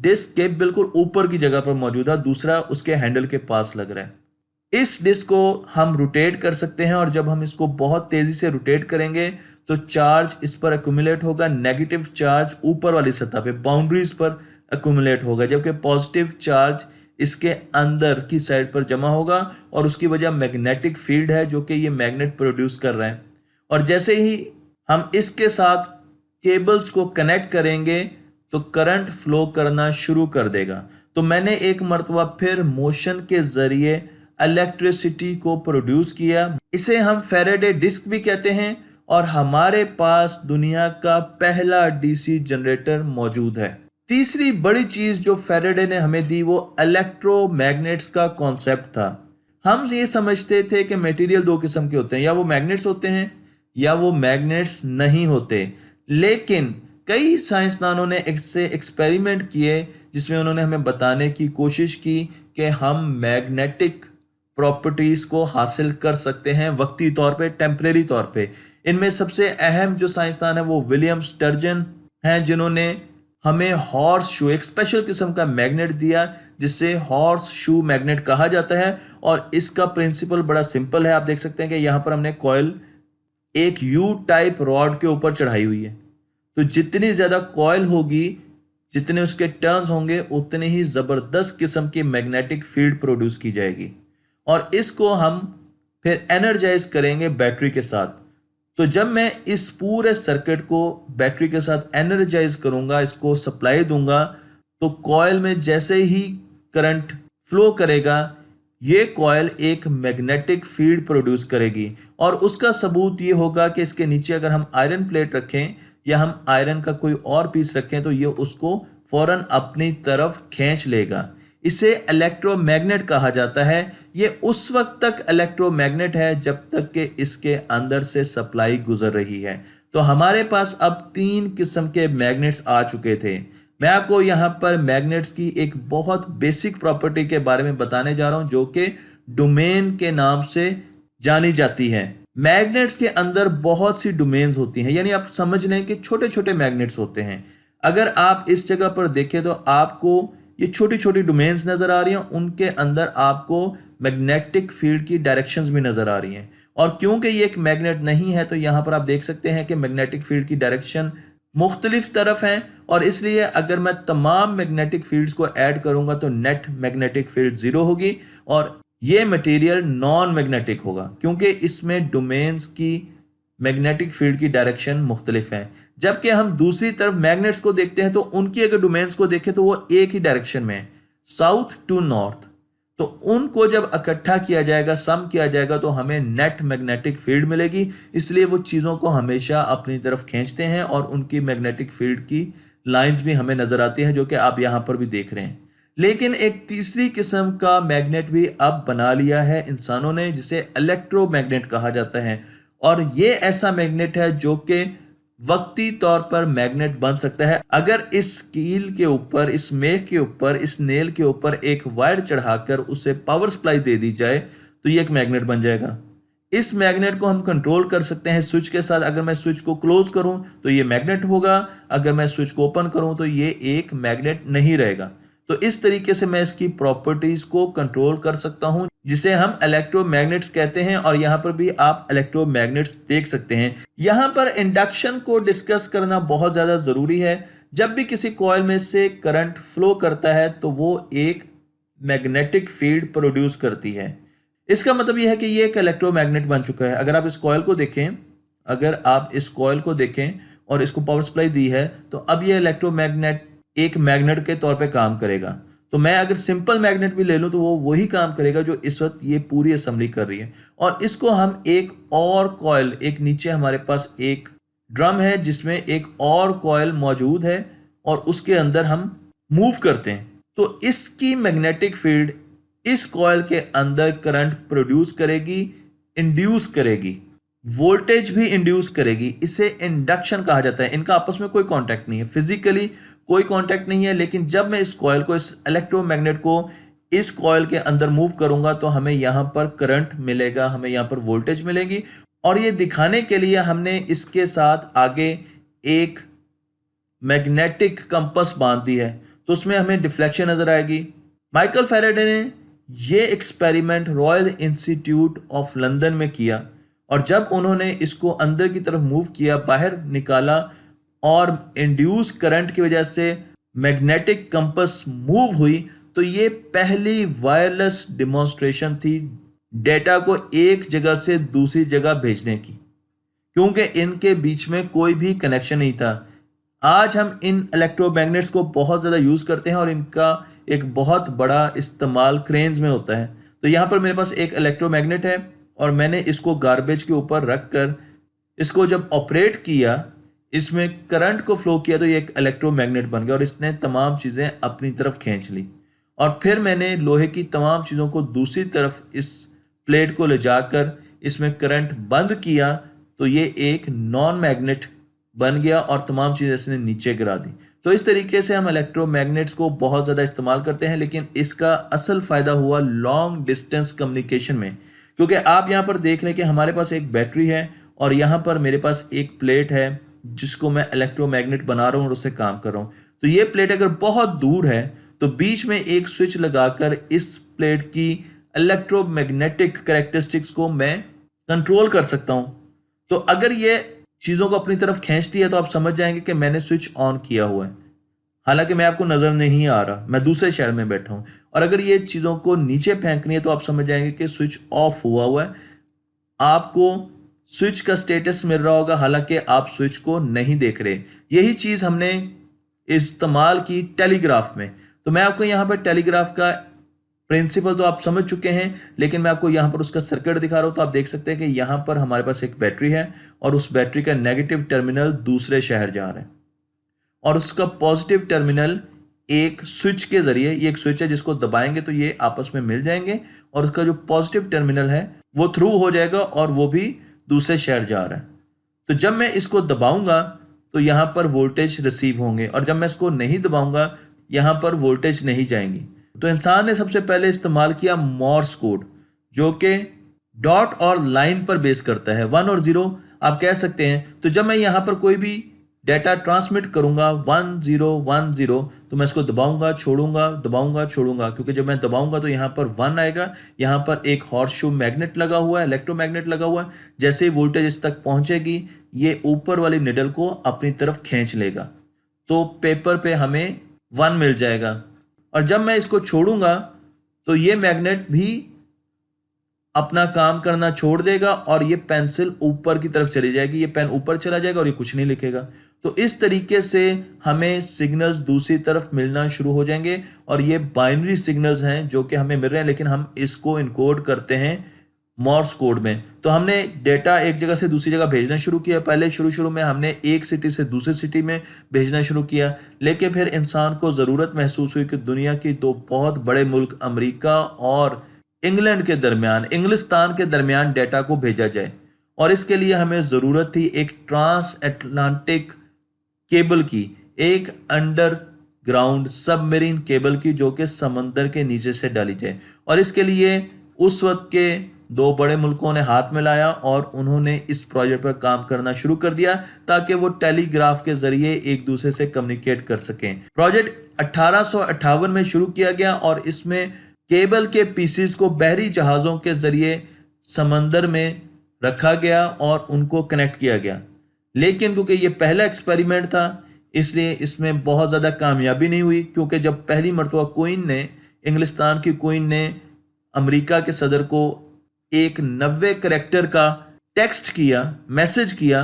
डिस्क के बिल्कुल ऊपर की जगह पर मौजूद है, दूसरा उसके हैंडल के पास लग रहा है। इस डिस्क को हम रोटेट कर सकते हैं और जब हम इसको बहुत तेजी से रोटेट करेंगे तो चार्ज इस पर एक्यूमुलेट होगा। नेगेटिव चार्ज ऊपर वाली सतह पे बाउंड्रीज पर एक्यूमुलेट होगा, जबकि पॉजिटिव चार्ज इसके अंदर की साइड पर जमा होगा और उसकी वजह मैग्नेटिक फील्ड है जो कि ये मैग्नेट प्रोड्यूस कर रहा है। और जैसे ही हम इसके साथ केबल्स को कनेक्ट करेंगे तो करंट फ्लो करना शुरू कर देगा। तो मैंने एक मर्तबा फिर मोशन के जरिए इलेक्ट्रिसिटी को प्रोड्यूस किया। इसे हम फैराडे डिस्क भी कहते हैं और हमारे पास दुनिया का पहला डीसी जनरेटर मौजूद है। तीसरी बड़ी चीज जो फैराडे ने हमें दी वो इलेक्ट्रोमैग्नेट्स का कॉन्सेप्ट था। हम ये समझते थे कि मटेरियल दो किस्म के होते हैं, या वो मैग्नेट्स होते हैं या वो मैग्नेट्स नहीं होते। लेकिन कई साइंसदानों ने इससे एक्सपेरिमेंट किए जिसमें उन्होंने हमें बताने की कोशिश की कि हम मैग्नेटिक प्रॉपर्टीज को हासिल कर सकते हैं वक्ती तौर पे, टेम्परेरी तौर पे। इनमें सबसे अहम जो साइंसदान है वो विलियम स्टर्जन हैं, जिन्होंने हमें हॉर्स शू एक स्पेशल किस्म का मैग्नेट दिया जिसे हॉर्स शू मैग्नेट कहा जाता है। और इसका प्रिंसिपल बड़ा सिंपल है। आप देख सकते हैं कि यहाँ पर हमने कॉइल एक यू टाइप रॉड के ऊपर चढ़ाई हुई है। तो जितनी ज़्यादा कॉइल होगी, जितने उसके टर्न्स होंगे, उतने ही ज़बरदस्त किस्म की मैग्नेटिक फील्ड प्रोड्यूस की जाएगी और इसको हम फिर एनर्जाइज करेंगे बैटरी के साथ। तो जब मैं इस पूरे सर्किट को बैटरी के साथ एनर्जाइज करूंगा, इसको सप्लाई दूंगा, तो कॉइल में जैसे ही करंट फ्लो करेगा ये कॉइल एक मैग्नेटिक फील्ड प्रोड्यूस करेगी। और उसका सबूत ये होगा कि इसके नीचे अगर हम आयरन प्लेट रखें या हम आयरन का कोई और पीस रखें तो ये उसको फौरन अपनी तरफ खींच लेगा। इसे इलेक्ट्रोमैग्नेट कहा जाता है। ये उस वक्त तक इलेक्ट्रोमैग्नेट है जब तक कि इसके अंदर से सप्लाई गुजर रही है। तो हमारे पास अब 3 किस्म के मैग्नेट्स आ चुके थे। मैं आपको यहाँ पर मैग्नेट्स की एक बहुत बेसिक प्रॉपर्टी के बारे में बताने जा रहा हूँ जो कि डोमेन के नाम से जानी जाती है। मैग्नेट्स के अंदर बहुत सी डोमेन्स होती हैं, यानी आप समझ लें कि छोटे छोटे मैग्नेट्स होते हैं। अगर आप इस जगह पर देखें तो आपको ये छोटी छोटी डोमेन्स नजर आ रही हैं, उनके अंदर आपको मैग्नेटिक फील्ड की डायरेक्शंस भी नजर आ रही हैं। और क्योंकि ये एक मैग्नेट नहीं है तो यहाँ पर आप देख सकते हैं कि मैग्नेटिक फील्ड की डायरेक्शन मुख्तलिफ तरफ हैं और इसलिए अगर मैं तमाम मैग्नेटिक फील्ड्स को ऐड करूंगा तो नेट मैग्नेटिक फील्ड 0 होगी और ये मटेरियल नॉन मैग्नेटिक होगा क्योंकि इसमें डोमेन्स की मैग्नेटिक फील्ड की डायरेक्शन मुख्तलिफ है। जबकि हम दूसरी तरफ मैग्नेट्स को देखते हैं तो उनकी अगर डोमेन्स को देखें तो वो एक ही डायरेक्शन में है, साउथ टू नॉर्थ। तो उनको जब इकट्ठा किया जाएगा, सम किया जाएगा, तो हमें नेट मैग्नेटिक फील्ड मिलेगी। इसलिए वो चीज़ों को हमेशा अपनी तरफ खींचते हैं और उनकी मैग्नेटिक फील्ड की लाइंस भी हमें नजर आती हैं, जो कि आप यहाँ पर भी देख रहे हैं। लेकिन एक तीसरी किस्म का मैग्नेट भी अब बना लिया है इंसानों ने, जिसे इलेक्ट्रोमैग्नेट कहा जाता है। और ये ऐसा मैग्नेट है जो कि वक्ती तौर पर मैग्नेट बन सकता है। अगर इस कील के ऊपर, इस मेख के ऊपर, इस नेल के ऊपर एक वायर चढ़ाकर उसे पावर सप्लाई दे दी जाए तो ये एक मैग्नेट बन जाएगा। इस मैग्नेट को हम कंट्रोल कर सकते हैं स्विच के साथ। अगर मैं स्विच को क्लोज करूं तो ये मैग्नेट होगा, अगर मैं स्विच को ओपन करूं तो ये एक मैग्नेट नहीं रहेगा। तो इस तरीके से मैं इसकी प्रॉपर्टीज को कंट्रोल कर सकता हूं, जिसे हम इलेक्ट्रोमैग्नेट्स कहते हैं। और यहां पर भी आप इलेक्ट्रोमैग्नेट्स देख सकते हैं। यहां पर इंडक्शन को डिस्कस करना बहुत ज्यादा जरूरी है। जब भी किसी कॉइल में से करंट फ्लो करता है तो वो एक मैग्नेटिक फील्ड प्रोड्यूस करती है। इसका मतलब यह है कि ये एक इलेक्ट्रोमैग्नेट बन चुका है। अगर आप इस कॉइल को देखें, अगर आप इस कॉइल को देखें और इसको पावर सप्लाई दी है, तो अब ये इलेक्ट्रोमैग्नेट एक मैग्नेट के तौर पे काम करेगा। तो मैं अगर सिंपल मैग्नेट भी ले लूं तो वो वही काम करेगा जो इस वक्त ये पूरी असेंबली कर रही है। और इसको हम एक और कॉइल, एक नीचे हमारे पास एक ड्रम है जिसमें एक और कॉइल मौजूद है और उसके अंदर हम मूव करते हैं, तो इसकी मैग्नेटिक फील्ड इस कॉइल के अंदर करंट प्रोड्यूस करेगी, इंड्यूस करेगी, वोल्टेज भी इंड्यूस करेगी। इसे इंडक्शन कहा जाता है। इनका आपस में कोई कांटेक्ट नहीं है, फिजिकली कोई कांटेक्ट नहीं है। लेकिन जब मैं इस कॉइल को, इस इलेक्ट्रोमैग्नेट को इस कॉइल के अंदर मूव करूंगा तो हमें यहां पर करंट मिलेगा, हमें यहां पर वोल्टेज मिलेगी। और ये दिखाने के लिए हमने इसके साथ आगे एक मैग्नेटिक कंपास बांध दी है, तो उसमें हमें डिफ्लेक्शन नजर आएगी। माइकल फैराडे ने ये experiment royal institute of London में किया और जब उन्होंने इसको अंदर की तरफ मूव किया, बाहर निकाला और इंड्यूस करंट की वजह से मैग्नेटिक कंपास मूव हुई, तो ये पहली वायरलेस डिमॉन्स्ट्रेशन थी डेटा को एक जगह से दूसरी जगह भेजने की, क्योंकि इनके बीच में कोई भी कनेक्शन नहीं था। आज हम इन इलेक्ट्रोमैग्नेट्स को बहुत ज़्यादा यूज़ करते हैं और इनका एक बहुत बड़ा इस्तेमाल क्रेन्स में होता है। तो यहाँ पर मेरे पास एक इलेक्ट्रोमैग्नेट है और मैंने इसको गार्बेज के ऊपर रख कर इसको जब ऑपरेट किया, इसमें करंट को फ्लो किया, तो ये एक इलेक्ट्रोमैग्नेट बन गया और इसने तमाम चीज़ें अपनी तरफ खींच ली। और फिर मैंने लोहे की तमाम चीज़ों को दूसरी तरफ इस प्लेट को ले जाकर इसमें करंट बंद किया, तो ये एक नॉन मैग्नेट बन गया और तमाम चीज़ें इसने नीचे गिरा दी। तो इस तरीके से हम इलेक्ट्रोमैग्नेट्स को बहुत ज़्यादा इस्तेमाल करते हैं, लेकिन इसका असल फ़ायदा हुआ लॉन्ग डिस्टेंस कम्युनिकेशन में, क्योंकि आप यहाँ पर देख लें कि हमारे पास एक बैटरी है और यहाँ पर मेरे पास एक प्लेट है जिसको मैं इलेक्ट्रोमैग्नेट बना रहा हूँ और उससे काम कर रहा हूँ। तो ये प्लेट अगर बहुत दूर है तो बीच में एक स्विच लगाकर इस प्लेट की इलेक्ट्रोमैग्नेटिक कैरेक्टरिस्टिक्स को मैं कंट्रोल कर सकता हूँ। तो अगर ये चीज़ों को अपनी तरफ खींचती है तो आप समझ जाएंगे कि मैंने स्विच ऑन किया हुआ है, हालांकि मैं आपको नज़र नहीं आ रहा, मैं दूसरे शहर में बैठा हूँ। और अगर ये चीज़ों को नीचे फेंकनी है तो आप समझ जाएंगे कि स्विच ऑफ हुआ है। आपको स्विच का स्टेटस मिल रहा होगा, हालांकि आप स्विच को नहीं देख रहे। यही चीज़ हमने इस्तेमाल की टेलीग्राफ में। तो मैं आपको यहाँ पर टेलीग्राफ का प्रिंसिपल तो आप समझ चुके हैं, लेकिन मैं आपको यहाँ पर उसका सर्किट दिखा रहा हूँ। तो आप देख सकते हैं कि यहाँ पर हमारे पास एक बैटरी है और उस बैटरी का नेगेटिव टर्मिनल दूसरे शहर जा रहा है और उसका पॉजिटिव टर्मिनल एक स्विच के जरिए, ये एक स्विच है जिसको दबाएंगे तो ये आपस में मिल जाएंगे और उसका जो पॉजिटिव टर्मिनल है वो थ्रू हो जाएगा और वो भी दूसरे शहर जा रहा है। तो जब मैं इसको दबाऊंगा तो यहाँ पर वोल्टेज रिसीव होंगे और जब मैं इसको नहीं दबाऊंगा यहाँ पर वोल्टेज नहीं जाएंगी। तो इंसान ने सबसे पहले इस्तेमाल किया मॉर्स कोड, जो कि डॉट और लाइन पर बेस करता है, 1 और 0 आप कह सकते हैं। तो जब मैं यहाँ पर कोई भी डेटा ट्रांसमिट करूंगा 1010, तो मैं इसको दबाऊंगा छोड़ूंगा, दबाऊंगा छोड़ूंगा, क्योंकि जब मैं दबाऊंगा तो यहाँ पर 1 आएगा। यहाँ पर एक हॉर्सशू मैग्नेट लगा हुआ है, इलेक्ट्रोमैग्नेट लगा हुआ है। जैसे ही वोल्टेज इस तक पहुंचेगी ये ऊपर वाली निडल को अपनी तरफ खींच लेगा, तो पेपर पे हमें 1 मिल जाएगा। और जब मैं इसको छोड़ूंगा तो ये मैग्नेट भी अपना काम करना छोड़ देगा और ये पेंसिल ऊपर की तरफ चली जाएगी, ये पेन ऊपर चला जाएगा और ये कुछ नहीं लिखेगा। तो इस तरीके से हमें सिग्नल्स दूसरी तरफ मिलना शुरू हो जाएंगे और ये बाइनरी सिग्नल्स हैं जो कि हमें मिल रहे हैं, लेकिन हम इसको इनकोड करते हैं मॉर्स कोड में। तो हमने डेटा एक जगह से दूसरी जगह भेजना शुरू किया। पहले शुरू में हमने एक सिटी से दूसरी सिटी में भेजना शुरू किया, लेकिन फिर इंसान को ज़रूरत महसूस हुई कि दुनिया की दो बहुत बड़े मुल्क अमेरिका और इंग्लैंड के दरमियान, इंग्लिस्तान के दरमियान डेटा को भेजा जाए, और इसके लिए हमें ज़रूरत थी एक ट्रांस अटलांटिक केबल की, एक अंडरग्राउंड सबमरीन केबल की, जो कि समंदर के नीचे से डाली जाए। और इसके लिए उस वक्त के दो बड़े मुल्कों ने हाथ मिलाया और उन्होंने इस प्रोजेक्ट पर काम करना शुरू कर दिया ताकि वो टेलीग्राफ के जरिए एक दूसरे से कम्युनिकेट कर सकें। प्रोजेक्ट 1858 में शुरू किया गया और इसमें केबल के पीसीस को बहरी जहाज़ों के जरिए समंदर में रखा गया और उनको कनेक्ट किया गया। लेकिन क्योंकि ये पहला एक्सपेरिमेंट था, इसलिए इसमें बहुत ज़्यादा कामयाबी नहीं हुई, क्योंकि जब पहली मरतबा क्वीन ने, इंग्लिस्तान की क्वीन ने अमेरिका के सदर को एक 90 करैक्टर का टेक्स्ट किया, मैसेज किया,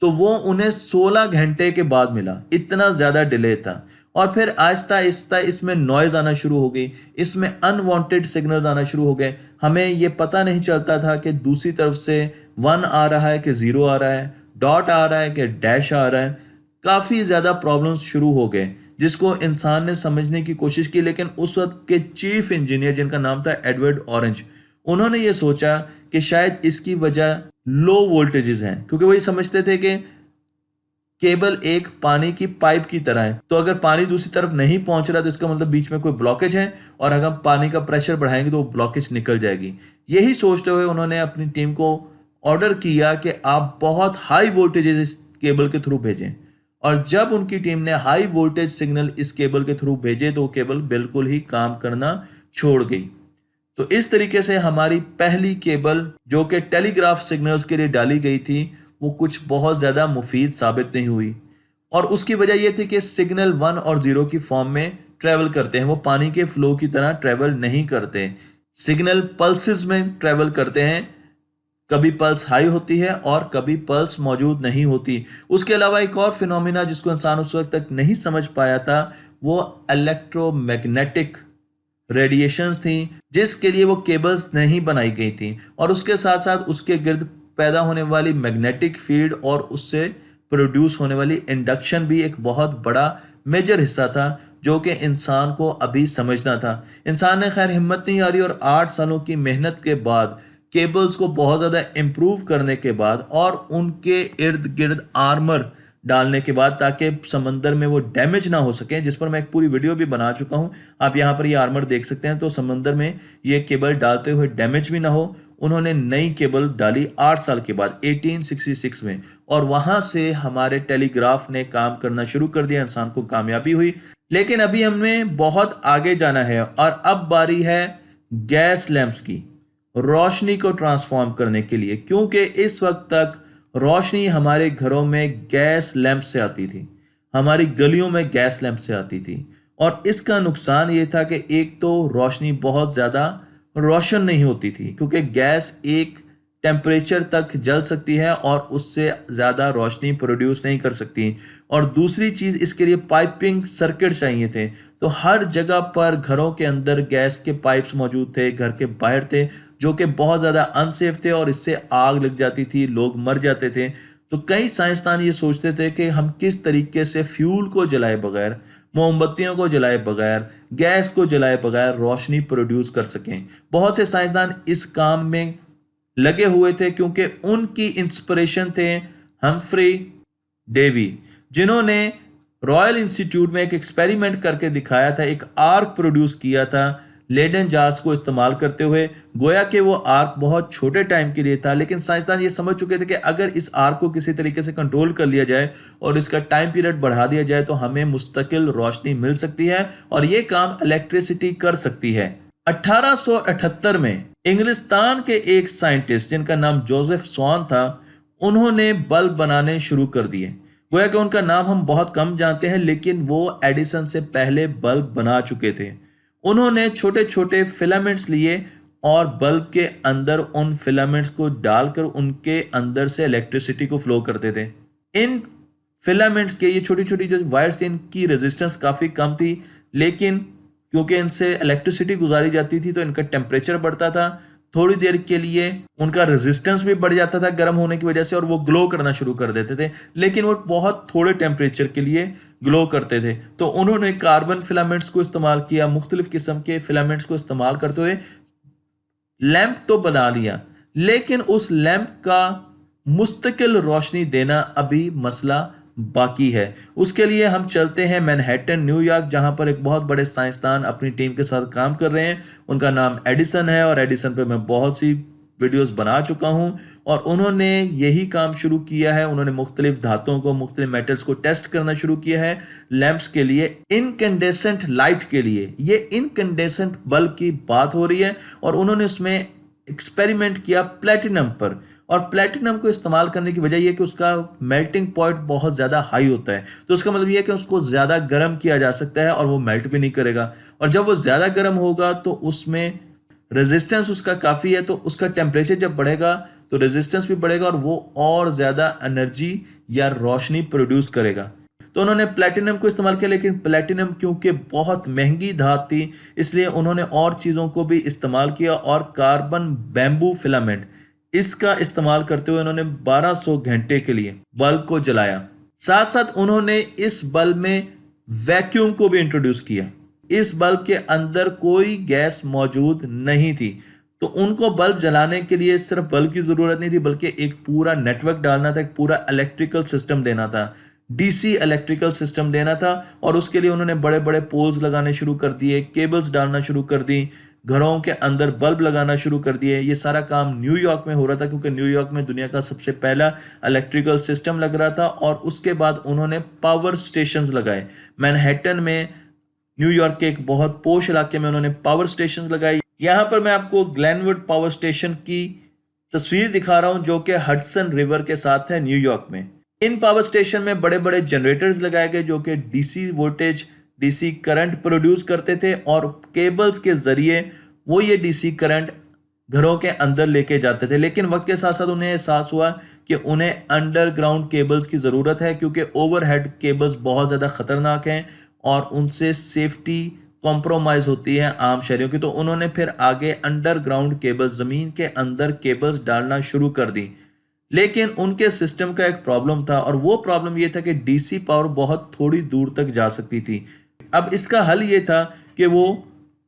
तो वो उन्हें 16 घंटे के बाद मिला। इतना ज़्यादा डिले था। और फिर आहिस्ता आहिस्ता इसमें नॉइज़ आना शुरू हो गई, इसमें अनवांटेड सिग्नल्स आना शुरू हो गए। हमें ये पता नहीं चलता था कि दूसरी तरफ से 1 आ रहा है कि 0 आ रहा है, डॉट आ रहा है कि डैश आ रहा है। काफ़ी ज़्यादा प्रॉब्लम्स शुरू हो गए, जिसको इंसान ने समझने की कोशिश की। लेकिन उस वक्त के चीफ इंजीनियर, जिनका नाम था एडवर्ड ऑरेंज, उन्होंने ये सोचा कि शायद इसकी वजह लो वोल्टेजेस हैं, क्योंकि वो ये समझते थे कि केबल एक पानी की पाइप की तरह है, तो अगर पानी दूसरी तरफ नहीं पहुंच रहा तो इसका मतलब बीच में कोई ब्लॉकेज है, और अगर हम पानी का प्रेशर बढ़ाएंगे तो वो ब्लॉकेज निकल जाएगी। यही सोचते हुए उन्होंने अपनी टीम को ऑर्डर किया कि आप बहुत हाई वोल्टेजेस इस केबल के थ्रू भेजें। और जब उनकी टीम ने हाई वोल्टेज सिग्नल इस केबल के थ्रू भेजे तो केबल बिल्कुल ही काम करना छोड़ गई। तो इस तरीके से हमारी पहली केबल, जो कि टेलीग्राफ सिग्नल्स के लिए डाली गई थी, वो कुछ बहुत ज़्यादा मुफीद साबित नहीं हुई। और उसकी वजह यह थी कि सिग्नल 1 और 0 की फॉर्म में ट्रैवल करते हैं, वो पानी के फ्लो की तरह ट्रैवल नहीं करते। सिग्नल पल्सेस में ट्रैवल करते हैं, कभी पल्स हाई होती है और कभी पल्स मौजूद नहीं होती। उसके अलावा एक और फिनोमिना जिसको इंसान उस वक्त तक नहीं समझ पाया था, वो इलेक्ट्रोमैग्नेटिक रेडिएशंस थी, जिसके लिए वो केबल्स नहीं बनाई गई थी। और उसके साथ साथ उसके गिर्द पैदा होने वाली मैग्नेटिक फील्ड और उससे प्रोड्यूस होने वाली इंडक्शन भी एक बहुत बड़ा मेजर हिस्सा था, जो कि इंसान को अभी समझना था। इंसान ने खैर हिम्मत नहीं हारी और 8 सालों की मेहनत के बाद, केबल्स को बहुत ज़्यादा इम्प्रूव करने के बाद और उनके इर्द गिर्द आर्मर डालने के बाद, ताकि समंदर में वो डैमेज ना हो सके, जिस पर मैं एक पूरी वीडियो भी बना चुका हूँ। आप यहाँ पर ये आर्मर देख सकते हैं। तो समंदर में ये केबल डालते हुए डैमेज भी ना हो, उन्होंने नई केबल डाली 8 साल के बाद 1866 में, और वहाँ से हमारे टेलीग्राफ ने काम करना शुरू कर दिया। इंसान को कामयाबी हुई। लेकिन अभी हमें बहुत आगे जाना है और अब बारी है गैस लैंप्स की, रोशनी को ट्रांसफॉर्म करने के लिए, क्योंकि इस वक्त तक रोशनी हमारे घरों में गैस लैंप से आती थी, हमारी गलियों में गैस लैंप से आती थी। और इसका नुकसान ये था कि एक तो रोशनी बहुत ज़्यादा रोशन नहीं होती थी, क्योंकि गैस एक टेम्परेचर तक जल सकती है और उससे ज़्यादा रोशनी प्रोड्यूस नहीं कर सकती। और दूसरी चीज़, इसके लिए पाइपिंग सर्किट चाहिए थे। तो हर जगह पर घरों के अंदर गैस के पाइप्स मौजूद थे, घर के बाहर थे, जो कि बहुत ज़्यादा अनसेफ थे और इससे आग लग जाती थी, लोग मर जाते थे। तो कई साइंसदान ये सोचते थे कि हम किस तरीके से फ्यूल को जलाए बगैर, मोमबत्तियों को जलाए बगैर, गैस को जलाए बगैर रोशनी प्रोड्यूस कर सकें। बहुत से साइंसदान इस काम में लगे हुए थे, क्योंकि उनकी इंस्पिरेशन थे हम्फ्री डेवी, जिन्होंने रॉयल इंस्टीट्यूट में एक एक्सपेरिमेंट करके दिखाया था, एक आर्क प्रोड्यूस किया था लेडन जार्स को इस्तेमाल करते हुए। गोया कि वो आर्क बहुत छोटे टाइम के लिए था, लेकिन साइंसदान ये समझ चुके थे कि अगर इस आर्क को किसी तरीके से कंट्रोल कर लिया जाए और इसका टाइम पीरियड बढ़ा दिया जाए तो हमें मुस्तकिल रोशनी मिल सकती है और ये काम इलेक्ट्रिसिटी कर सकती है। 1878 में इंग्लिस्तान के एक साइंटिस्ट जिनका नाम जोसेफ स्वान था, उन्होंने बल्ब बनाने शुरू कर दिए। गोया कि उनका नाम हम बहुत कम जानते हैं, लेकिन वो एडिसन से पहले बल्ब बना चुके थे। उन्होंने छोटे छोटे फिलामेंट्स लिए और बल्ब के अंदर उन फिलामेंट्स को डालकर उनके अंदर से इलेक्ट्रिसिटी को फ्लो करते थे। इन फिलामेंट्स के ये छोटी छोटी जो वायर्स थी इनकी रेजिस्टेंस काफ़ी कम थी, लेकिन क्योंकि इनसे इलेक्ट्रिसिटी गुजारी जाती थी तो इनका टेम्परेचर बढ़ता था। थोड़ी देर के लिए उनका रेजिस्टेंस भी बढ़ जाता था गर्म होने की वजह से और वो ग्लो करना शुरू कर देते थे, लेकिन वो बहुत थोड़े टेम्परेचर के लिए ग्लो करते थे। तो उन्होंने कार्बन फिलामेंट्स को इस्तेमाल किया, मुख्तलिफ किस्म के फिलामेंट्स को इस्तेमाल करते हुए लैंप तो बना लिया, लेकिन उस लैंप का मुस्तकिल रोशनी देना अभी मसला बाकी है। उसके लिए हम चलते हैं मैनहट्टन, न्यूयॉर्क, जहां पर एक बहुत बड़े साइंसदान अपनी टीम के साथ काम कर रहे हैं। उनका नाम एडिसन है और एडिसन पे मैं बहुत सी वीडियोस बना चुका हूं और उन्होंने यही काम शुरू किया है। उन्होंने मुख्तलिफ धातुओं को, मुख्तलिफ मेटल्स को टेस्ट करना शुरू किया है लैंप्स के लिए, इनकैंडेसेंट लाइट के लिए। ये इनकैंडेसेंट बल्ब की बात हो रही है और उन्होंने उसमें एक्सपेरिमेंट किया प्लेटिनम पर। और प्लेटिनम को इस्तेमाल करने की वजह यह कि उसका मेल्टिंग पॉइंट बहुत ज़्यादा हाई होता है, तो उसका मतलब यह है कि उसको ज़्यादा गर्म किया जा सकता है और वो मेल्ट भी नहीं करेगा। और जब वो ज़्यादा गर्म होगा तो उसमें रेजिस्टेंस उसका काफ़ी है, तो उसका टेम्परेचर जब बढ़ेगा तो रेजिस्टेंस भी बढ़ेगा और वो और ज़्यादा एनर्जी या रोशनी प्रोड्यूस करेगा। तो उन्होंने प्लेटिनम को इस्तेमाल किया, लेकिन प्लेटिनम क्योंकि बहुत महंगी धात थी इसलिए उन्होंने और चीज़ों को भी इस्तेमाल किया और कार्बन बैम्बू फिलामेंट इसका इस्तेमाल करते हुए उन्होंने 1200 घंटे के लिए बल्ब को जलाया। साथ साथ उन्होंने इस बल्ब में वैक्यूम को भी इंट्रोड्यूस किया। इस बल्ब के अंदर कोई गैस मौजूद नहीं थी, तो उनको बल्ब जलाने के लिए सिर्फ बल्ब की ज़रूरत नहीं थी बल्कि एक पूरा नेटवर्क डालना था, एक पूरा इलेक्ट्रिकल सिस्टम देना था, डीसी इलेक्ट्रिकल सिस्टम देना था। और उसके लिए उन्होंने बड़े बड़े पोल्स लगाने शुरू कर दिए, केबल्स डालना शुरू कर दी, घरों के अंदर बल्ब लगाना शुरू कर दिए। ये सारा काम न्यूयॉर्क में हो रहा था क्योंकि न्यूयॉर्क में दुनिया का सबसे पहला इलेक्ट्रिकल सिस्टम लग रहा था। और उसके बाद उन्होंने पावर स्टेशंस लगाए। मैनहट्टन में, न्यूयॉर्क के एक बहुत पोश इलाके में उन्होंने पावर स्टेशंस लगाए। यहाँ पर मैं आपको ग्लेनवुड पावर स्टेशन की तस्वीर दिखा रहा हूँ जो कि हडसन रिवर के साथ है न्यूयॉर्क में। इन पावर स्टेशन में बड़े बड़े जनरेटर्स लगाए गए जो कि DC voltage, DC current produce करते थे और केबल्स के जरिए वो ये डीसी करंट घरों के अंदर लेके जाते थे। लेकिन वक्त के साथ साथ उन्हें एहसास हुआ कि उन्हें अंडरग्राउंड केबल्स की ज़रूरत है क्योंकि ओवरहेड केबल्स बहुत ज़्यादा ख़तरनाक हैं और उनसे सेफ्टी कॉम्प्रोमाइज़ होती है आम शहरियों की। तो उन्होंने फिर आगे अंडरग्राउंड केबल्स, ज़मीन के अंदर केबल्स डालना शुरू कर दी। लेकिन उनके सिस्टम का एक प्रॉब्लम था और वो प्रॉब्लम ये था कि डीसी पावर बहुत थोड़ी दूर तक जा सकती थी। अब इसका हल ये था कि वो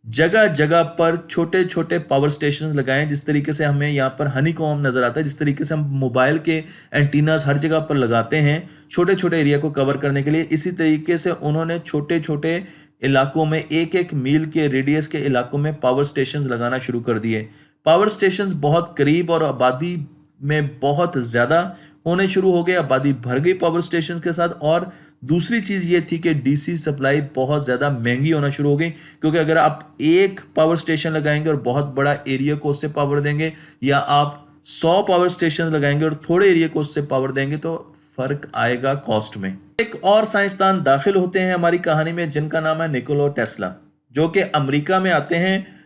जगह जगह पर छोटे छोटे पावर स्टेशन लगाएं, जिस तरीके से हमें यहाँ पर हनीकॉम्ब नज़र आता है, जिस तरीके से हम मोबाइल के एंटीनास हर जगह पर लगाते हैं छोटे छोटे एरिया को कवर करने के लिए। इसी तरीके से उन्होंने छोटे छोटे इलाकों में, एक एक मील के रेडियस के इलाकों में पावर स्टेशन लगाना शुरू कर दिए। पावर स्टेशन बहुत करीब और आबादी में बहुत ज़्यादा होने शुरू हो गए, आबादी भर गई पावर स्टेशन के साथ। और दूसरी चीज़ ये थी कि डीसी सप्लाई बहुत ज़्यादा महंगी होना शुरू हो गई क्योंकि अगर आप एक पावर स्टेशन लगाएंगे और बहुत बड़ा एरिया को उससे पावर देंगे, या आप 100 पावर स्टेशन लगाएंगे और थोड़े एरिया को उससे पावर देंगे, तो फ़र्क आएगा कॉस्ट में। एक और साइंसदान दाखिल होते हैं हमारी कहानी में जिनका नाम है निकोला टेस्ला, जो कि अमेरिका में आते हैं।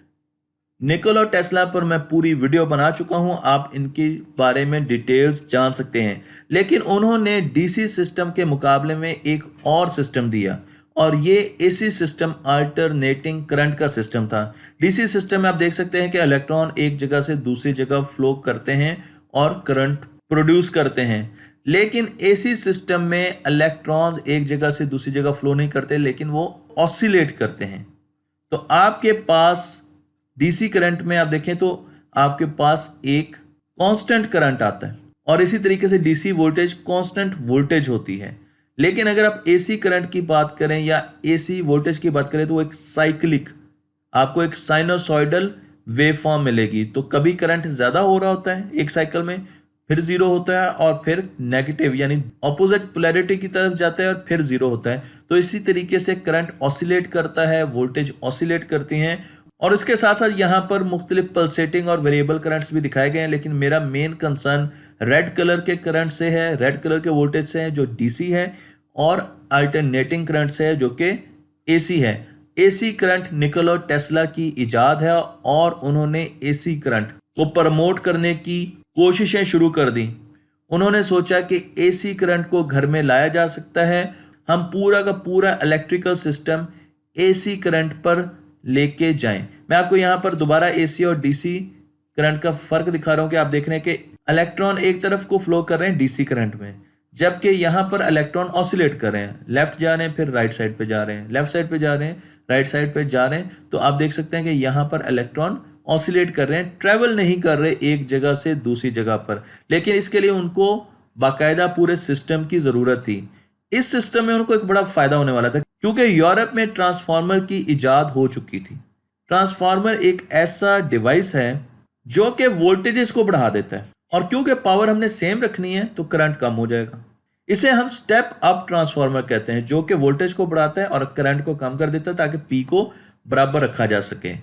निकोला टेस्ला पर मैं पूरी वीडियो बना चुका हूं, आप इनके बारे में डिटेल्स जान सकते हैं। लेकिन उन्होंने डीसी सिस्टम के मुकाबले में एक और सिस्टम दिया और ये एसी सिस्टम, अल्टरनेटिंग करंट का सिस्टम था। डीसी सिस्टम में आप देख सकते हैं कि इलेक्ट्रॉन एक जगह से दूसरी जगह फ्लो करते हैं और करंट प्रोड्यूस करते हैं। लेकिन एसी सिस्टम में इलेक्ट्रॉन्स एक जगह से दूसरी जगह फ्लो नहीं करते, लेकिन वो ऑसिलेट करते हैं। तो आपके पास डीसी करंट में आप देखें तो आपके पास एक कांस्टेंट करंट आता है और इसी तरीके से डीसी वोल्टेज कांस्टेंट वोल्टेज होती है। लेकिन अगर आप एसी करंट की बात करें या एसी वोल्टेज की बात करें तो वो एक साइक्लिक, आपको एक साइनोसॉइडल वेव फॉर्म मिलेगी। तो कभी करंट ज़्यादा हो रहा होता है एक साइकिल में, फिर जीरो होता है और फिर नेगेटिव यानी ऑपोजिट पोलैरिटी की तरफ जाता है और फिर जीरो होता है। तो इसी तरीके से करंट ऑसिलेट करता है, वोल्टेज ऑसिलेट करती हैं। और इसके साथ साथ यहाँ पर मुख्तलिफ पल्सेटिंग और वेरिएबल करंट्स भी दिखाए गए हैं, लेकिन मेरा मेन कंसर्न रेड कलर के करंट से है, रेड कलर के वोल्टेज से है जो डीसी है, और अल्टरनेटिंग करंट से है जो कि एसी है। एसी करंट निकोला टेस्ला की इजाद है और उन्होंने एसी करंट को प्रमोट करने की कोशिशें शुरू कर दी। उन्होंने सोचा कि एसी करंट को घर में लाया जा सकता है, हम पूरा का पूरा इलेक्ट्रिकल सिस्टम एसी करंट पर लेके जाएं। मैं आपको यहाँ पर दोबारा एसी और डीसी करंट का फर्क दिखा रहा हूँ कि आप देख रहे हैं कि इलेक्ट्रॉन एक तरफ को फ्लो कर रहे हैं डीसी करंट में, जबकि यहाँ पर इलेक्ट्रॉन ऑसिलेट कर रहे हैं, लेफ्ट जा रहे हैं फिर राइट साइड पे जा रहे हैं, लेफ्ट साइड पे जा रहे हैं राइट साइड पे जा रहे हैं। तो आप देख सकते हैं कि यहाँ पर इलेक्ट्रॉन ऑसिलेट कर रहे हैं, ट्रेवल नहीं कर रहे एक जगह से दूसरी जगह पर, लेकिन इसके लिए उनको बाकायदा पूरे सिस्टम की जरूरत थी। इस सिस्टम में उनको एक बड़ा फायदा होने वाला था क्योंकि यूरोप में ट्रांसफार्मर की इजाद हो चुकी थी। ट्रांसफार्मर एक ऐसा डिवाइस है जो कि वोल्टेजेस को बढ़ा देता है, और क्योंकि पावर हमने सेम रखनी है तो करंट कम हो जाएगा। इसे हम स्टेप अप ट्रांसफार्मर कहते हैं, जो कि वोल्टेज को बढ़ाता है और करंट को कम कर देता है ताकि पी को बराबर रखा जा सके।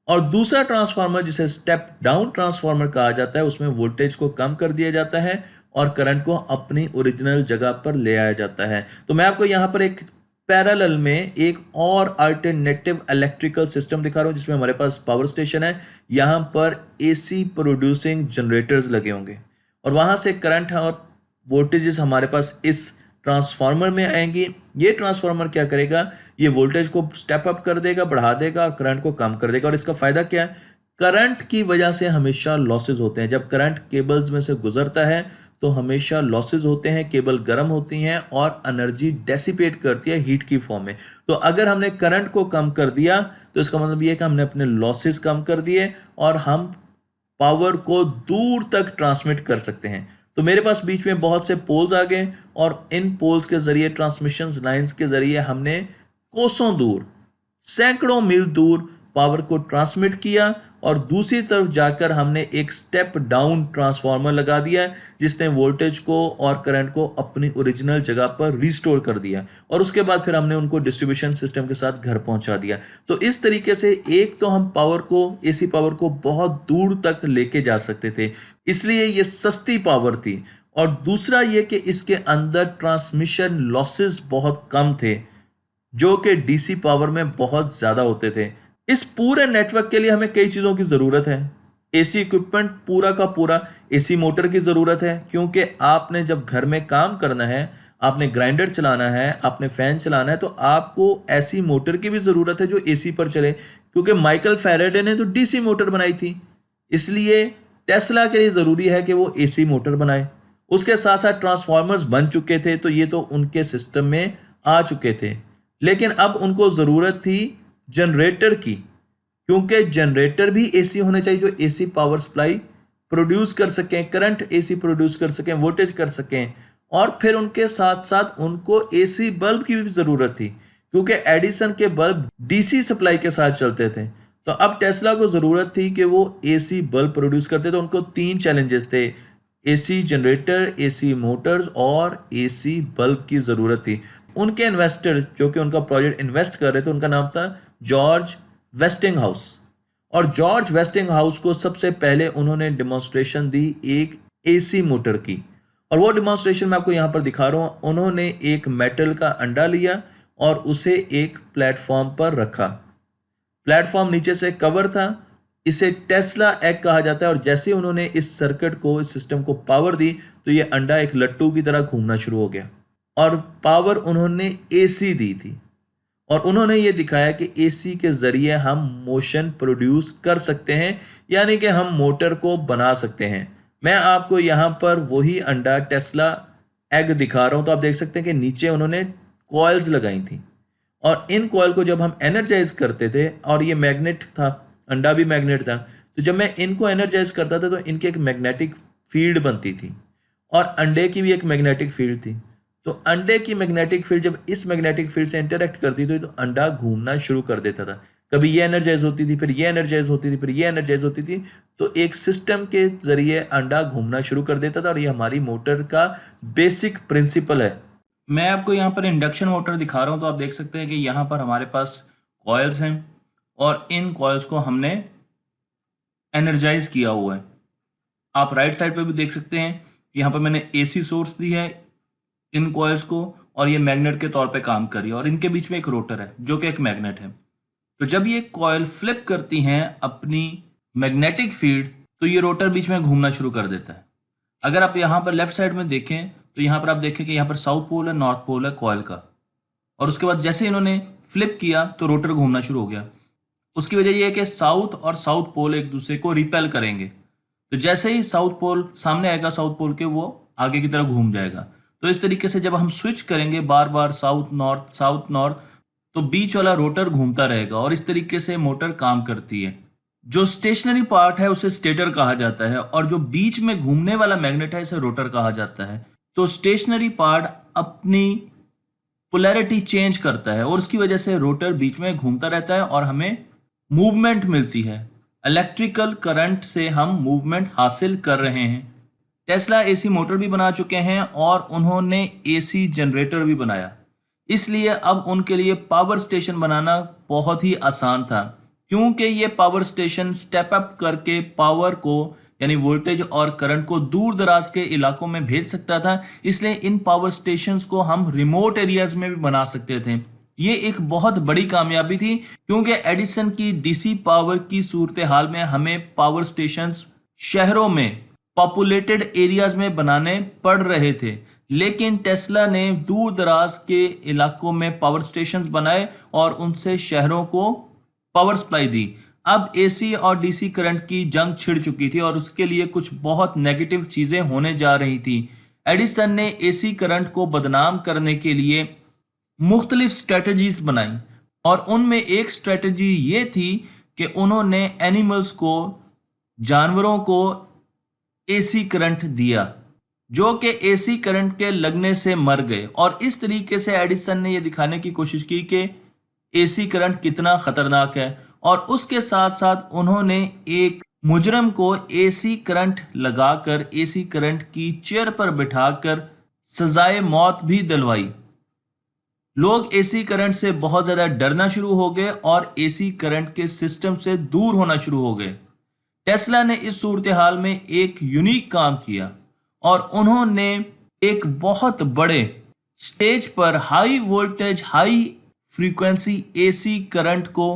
और दूसरा ट्रांसफार्मर जिसे स्टेप डाउन ट्रांसफार्मर कहा जाता है, उसमें वोल्टेज को कम कर दिया जाता है और करंट को अपनी ओरिजिनल जगह पर ले आया जाता है। तो मैं आपको यहाँ पर एक पैरेलल में एक और अल्टरनेटिव इलेक्ट्रिकल सिस्टम दिखा रहा हूं जिसमें हमारे पास पावर स्टेशन है, यहां पर एसी प्रोड्यूसिंग जनरेटर्स लगे होंगे और वहां से करंट और वोल्टेजेस हमारे पास इस ट्रांसफार्मर में आएंगी। ये ट्रांसफार्मर क्या करेगा, ये वोल्टेज को स्टेप अप कर देगा, बढ़ा देगा और करंट को कम कर देगा। और इसका फायदा क्या है, करंट की वजह से हमेशा लॉसेज होते हैं। जब करंट केबल्स में से गुजरता है तो हमेशा लॉसेज होते हैं, केबल गर्म होती हैं और एनर्जी डेसिपेट करती है हीट की फॉर्म में। तो अगर हमने करंट को कम कर दिया तो इसका मतलब ये है कि हमने अपने लॉसेज कम कर दिए और हम पावर को दूर तक ट्रांसमिट कर सकते हैं। तो मेरे पास बीच में बहुत से पोल्स आ गए और इन पोल्स के जरिए, ट्रांसमिशन लाइंस के जरिए हमने कोसों दूर, सैकड़ों मील दूर पावर को ट्रांसमिट किया और दूसरी तरफ जाकर हमने एक स्टेप डाउन ट्रांसफार्मर लगा दिया जिसने वोल्टेज को और करंट को अपनी ओरिजिनल जगह पर रिस्टोर कर दिया और उसके बाद फिर हमने उनको डिस्ट्रीब्यूशन सिस्टम के साथ घर पहुंचा दिया। तो इस तरीके से एक तो हम पावर को, एसी पावर को बहुत दूर तक लेके जा सकते थे, इसलिए ये सस्ती पावर थी। और दूसरा ये कि इसके अंदर ट्रांसमिशन लॉसेस बहुत कम थे जो कि डीसी पावर में बहुत ज्यादा होते थे। इस पूरे नेटवर्क के लिए हमें कई चीजों की जरूरत है। एसी इक्विपमेंट पूरा का पूरा, एसी मोटर की जरूरत है क्योंकि आपने जब घर में काम करना है, आपने ग्राइंडर चलाना है, आपने फैन चलाना है, तो आपको ऐसी मोटर की भी जरूरत है जो एसी पर चले, क्योंकि माइकल फैराडे ने तो डीसी मोटर बनाई थी, इसलिए टेस्ला के लिए जरूरी है कि वो एसी मोटर बनाए। उसके साथ साथ ट्रांसफार्मर्स बन चुके थे तो ये तो उनके सिस्टम में आ चुके थे, लेकिन अब उनको जरूरत थी जनरेटर की, क्योंकि जनरेटर भी एसी होने चाहिए जो एसी पावर सप्लाई प्रोड्यूस कर सकें, करंट एसी प्रोड्यूस कर सकें, वोल्टेज कर सकें। और फिर उनके साथ साथ उनको एसी बल्ब की भी जरूरत थी क्योंकि एडिसन के बल्ब डीसी सप्लाई के साथ चलते थे। तो अब टेस्ला को जरूरत थी कि वो एसी बल्ब प्रोड्यूस करते, तो उनको 3 चैलेंजेस थे, एसी जनरेटर, एसी मोटर्स और एसी बल्ब की जरूरत थी। उनके इन्वेस्टर जो कि उनका प्रोजेक्ट इन्वेस्ट कर रहे थे, उनका नाम था जॉर्ज वेस्टिंगहाउस। और जॉर्ज वेस्टिंगहाउस को सबसे पहले उन्होंने डिमॉन्स्ट्रेशन दी एक एसी मोटर की, और वो डिमॉन्स्ट्रेशन मैं आपको यहां पर दिखा रहा हूं। उन्होंने एक मेटल का अंडा लिया और उसे एक प्लेटफॉर्म पर रखा। प्लेटफॉर्म नीचे से कवर था, इसे टेस्ला एग कहा जाता है। और जैसे ही उन्होंने इस सर्किट को, इस सिस्टम को पावर दी तो ये अंडा एक लट्टू की तरह घूमना शुरू हो गया और पावर उन्होंने एसी दी थी। और उन्होंने ये दिखाया कि एसी के जरिए हम मोशन प्रोड्यूस कर सकते हैं, यानी कि हम मोटर को बना सकते हैं। मैं आपको यहाँ पर वही अंडा टेस्ला एग दिखा रहा हूँ, तो आप देख सकते हैं कि नीचे उन्होंने कॉइल्स लगाई थी और इन कॉइल को जब हम एनर्जाइज करते थे, और ये मैग्नेट था, अंडा भी मैग्नेट था, तो जब मैं इनको एनर्जाइज करता था तो इनकी एक मैग्नेटिक फील्ड बनती थी और अंडे की भी एक मैग्नेटिक फील्ड थी। तो अंडे की मैग्नेटिक फील्ड जब इस मैग्नेटिक फील्ड से इंटरेक्ट करती थी तो अंडा घूमना शुरू कर देता था। कभी ये एनर्जाइज होती थी, फिर ये एनर्जाइज होती थी, फिर ये एनर्जाइज होती थी, तो एक सिस्टम के जरिए अंडा घूमना शुरू कर देता था। और ये हमारी मोटर का बेसिक प्रिंसिपल है। मैं आपको यहाँ पर इंडक्शन मोटर दिखा रहा हूँ, तो आप देख सकते हैं कि यहाँ पर हमारे पास कॉइल्स हैं और इन कॉइल्स को हमने एनर्जाइज किया हुआ है। आप राइट साइड पे भी देख सकते हैं, यहाँ पर मैंने एसी सोर्स दी है इन कॉइल्स को और ये मैग्नेट के तौर पे काम कर रही है, और इनके बीच में एक रोटर है जो कि एक मैग्नेट है। तो जब ये कॉयल फ्लिप करती हैं अपनी मैग्नेटिक फील्ड, तो ये रोटर बीच में घूमना शुरू कर देता है। अगर आप यहाँ पर लेफ्ट साइड में देखें तो यहाँ पर आप देखें कि यहाँ पर साउथ पोल है, नॉर्थ पोल है कॉयल का, और उसके बाद जैसे इन्होंने फ्लिप किया तो रोटर घूमना शुरू हो गया। उसकी वजह यह है कि साउथ और साउथ पोल एक दूसरे को रिपेल करेंगे, तो जैसे ही साउथ पोल सामने आएगा साउथ पोल के, वो आगे की तरफ घूम जाएगा। तो इस तरीके से जब हम स्विच करेंगे बार बार साउथ नॉर्थ, तो बीच वाला रोटर घूमता रहेगा और इस तरीके से मोटर काम करती है। जो स्टेशनरी पार्ट है उसे स्टेटर कहा जाता है और जो बीच में घूमने वाला मैग्नेट है इसे रोटर कहा जाता है। तो स्टेशनरी पार्ट अपनी पोलैरिटी चेंज करता है और उसकी वजह से रोटर बीच में घूमता रहता है और हमें मूवमेंट मिलती है। इलेक्ट्रिकल करंट से हम मूवमेंट हासिल कर रहे हैं। टेस्ला एसी मोटर भी बना चुके हैं और उन्होंने एसी जनरेटर भी बनाया, इसलिए अब उनके लिए पावर स्टेशन बनाना बहुत ही आसान था, क्योंकि ये पावर स्टेशन स्टेप अप करके पावर को यानी वोल्टेज और करंट को दूर दराज के इलाकों में भेज सकता था। इसलिए इन पावर स्टेशंस को हम रिमोट एरियाज में भी बना सकते थे। ये एक बहुत बड़ी कामयाबी थी, क्योंकि एडिसन की डीसी पावर की सूरत हाल में हमें पावर स्टेशंस शहरों में पॉपुलेटेड एरियाज में बनाने पड़ रहे थे, लेकिन टेस्ला ने दूर दराज के इलाकों में पावर स्टेशंस बनाए और उनसे शहरों को पावर सप्लाई दी। अब एसी और डीसी करंट की जंग छिड़ चुकी थी और उसके लिए कुछ बहुत नेगेटिव चीजें होने जा रही थी। एडिसन ने एसी करंट को बदनाम करने के लिए मुख्तलिफ स्ट्रेटजीज बनाई और उनमें एक स्ट्रेटजी ये थी कि उन्होंने एनिमल्स को, जानवरों को एसी करंट दिया जो कि एसी करंट के लगने से मर गए, और इस तरीके से एडिसन ने यह दिखाने की कोशिश की कि एसी करंट कितना खतरनाक है। और उसके साथ साथ उन्होंने एक मुजरम को एसी करंट लगाकर, एसी करंट की चेयर पर बिठाकर सजाए मौत भी दिलवाई। लोग एसी करंट से बहुत ज्यादा डरना शुरू हो गए और एसी करंट के सिस्टम से दूर होना शुरू हो गए। टेस्ला ने इस सूरत हाल में एक यूनिक काम किया और उन्होंने एक बहुत बड़े स्टेज पर high voltage high frequency AC current को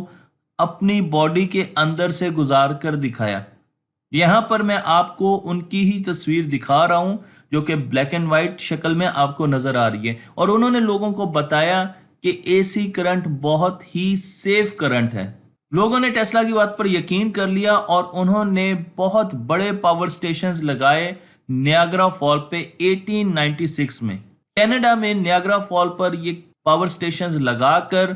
अपनी बॉडी के अंदर से गुजार कर दिखाया। यहां पर मैं आपको उनकी ही तस्वीर दिखा रहा हूं जो कि ब्लैक एंड वाइट शक्ल में आपको नजर आ रही है, और उन्होंने लोगों को बताया कि एसी करंट बहुत ही सेफ करंट है। लोगों ने टेस्ला की बात पर यकीन कर लिया और उन्होंने बहुत बड़े पावर स्टेशंस लगाए नियाग्रा फॉल पे 1896 में। कनाडा में नियाग्रा फॉल पर ये पावर स्टेशंस लगाकर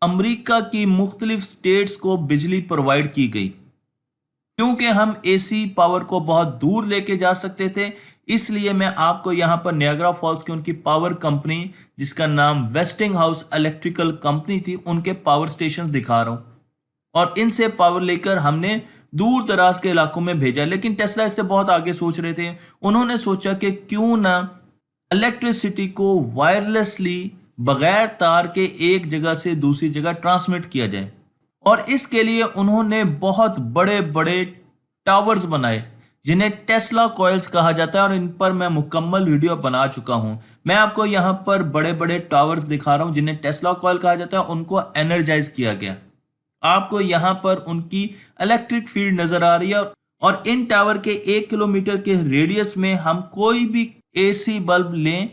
अमेरिका की मुख्तलिफ स्टेट्स को बिजली प्रोवाइड की गई। क्योंकि हम एसी पावर को बहुत दूर लेके जा सकते थे, इसलिए मैं आपको यहां पर नियाग्रा फॉल्स की उनकी पावर कंपनी, जिसका नाम वेस्टिंग हाउस इलेक्ट्रिकल कंपनी थी, उनके पावर स्टेशंस दिखा रहा हूं और इनसे पावर लेकर हमने दूर दराज के इलाकों में भेजा। लेकिन टेस्ला इससे बहुत आगे सोच रहे थे। उन्होंने सोचा कि क्यों ना इलेक्ट्रिसिटी को वायरलेसली बगैर तार के एक जगह से दूसरी जगह ट्रांसमिट किया जाए, और इसके लिए उन्होंने बहुत बड़े बड़े टावर्स बनाए जिन्हें टेस्ला कॉइल्स कहा जाता है, और इन पर मैं मुकम्मल वीडियो बना चुका हूं। मैं आपको यहां पर बड़े बड़े टावर्स दिखा रहा हूं जिन्हें टेस्ला कॉइल कहा जाता है, उनको एनर्जाइज किया गया। आपको यहां पर उनकी इलेक्ट्रिक फील्ड नजर आ रही है, और इन टावर के 1 किलोमीटर के रेडियस में हम कोई भी एसी बल्ब लें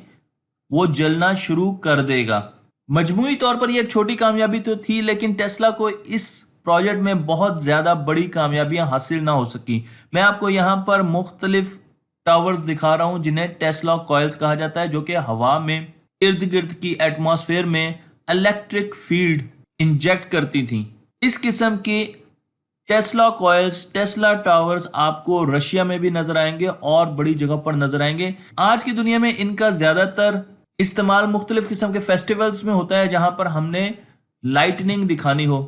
वो जलना शुरू कर देगा। मजमूई तौर पर यह एक छोटी कामयाबी तो थी, लेकिन टेस्ला को इस प्रोजेक्ट में बहुत ज्यादा बड़ी कामयाबियां हासिल ना हो सकी। मैं आपको यहां पर मुख्तलिफ टावर्स दिखा रहा हूं जिन्हें टेस्ला कॉइल्स कहा जाता है, जो कि हवा में इर्द गिर्द की एटमॉस्फेयर में इलेक्ट्रिक फील्ड इंजेक्ट करती थी। इस किस्म की टेस्ला कॉइल्स, टेस्ला टावर्स आपको रशिया में भी नजर आएंगे और बड़ी जगह पर नजर आएंगे। आज की दुनिया में इनका ज्यादातर इस्तेमाल मुख्तलिफ किस्म के फेस्टिवल्स में होता है जहां पर हमने लाइटनिंग दिखानी हो।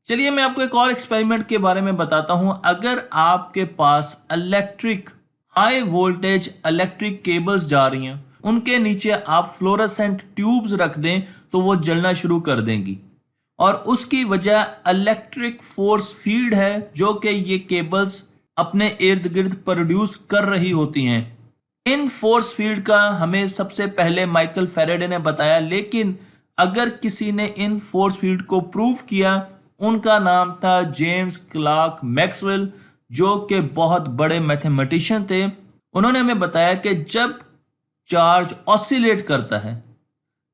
चलिए मैं आपको एक और एक्सपेरिमेंट के बारे में बताता हूं। अगर आपके पास electric high voltage electric cables जा रही हैं, उनके नीचे आप फ्लोरोसेंट ट्यूब्स रख दें तो वो जलना शुरू कर देंगी, और उसकी वजह इलेक्ट्रिक फोर्स फील्ड है जो कि ये केबल्स अपने इर्द गिर्द प्रोड्यूस कर रही होती हैं। इन फोर्स फील्ड का हमें सबसे पहले माइकल फैराडे ने बताया, लेकिन अगर किसी ने इन फोर्स फील्ड को प्रूव किया उनका नाम था जेम्स क्लार्क मैक्सवेल, जो कि बहुत बड़े मैथमेटिशियन थे। उन्होंने हमें बताया कि जब चार्ज ऑसिलेट करता है,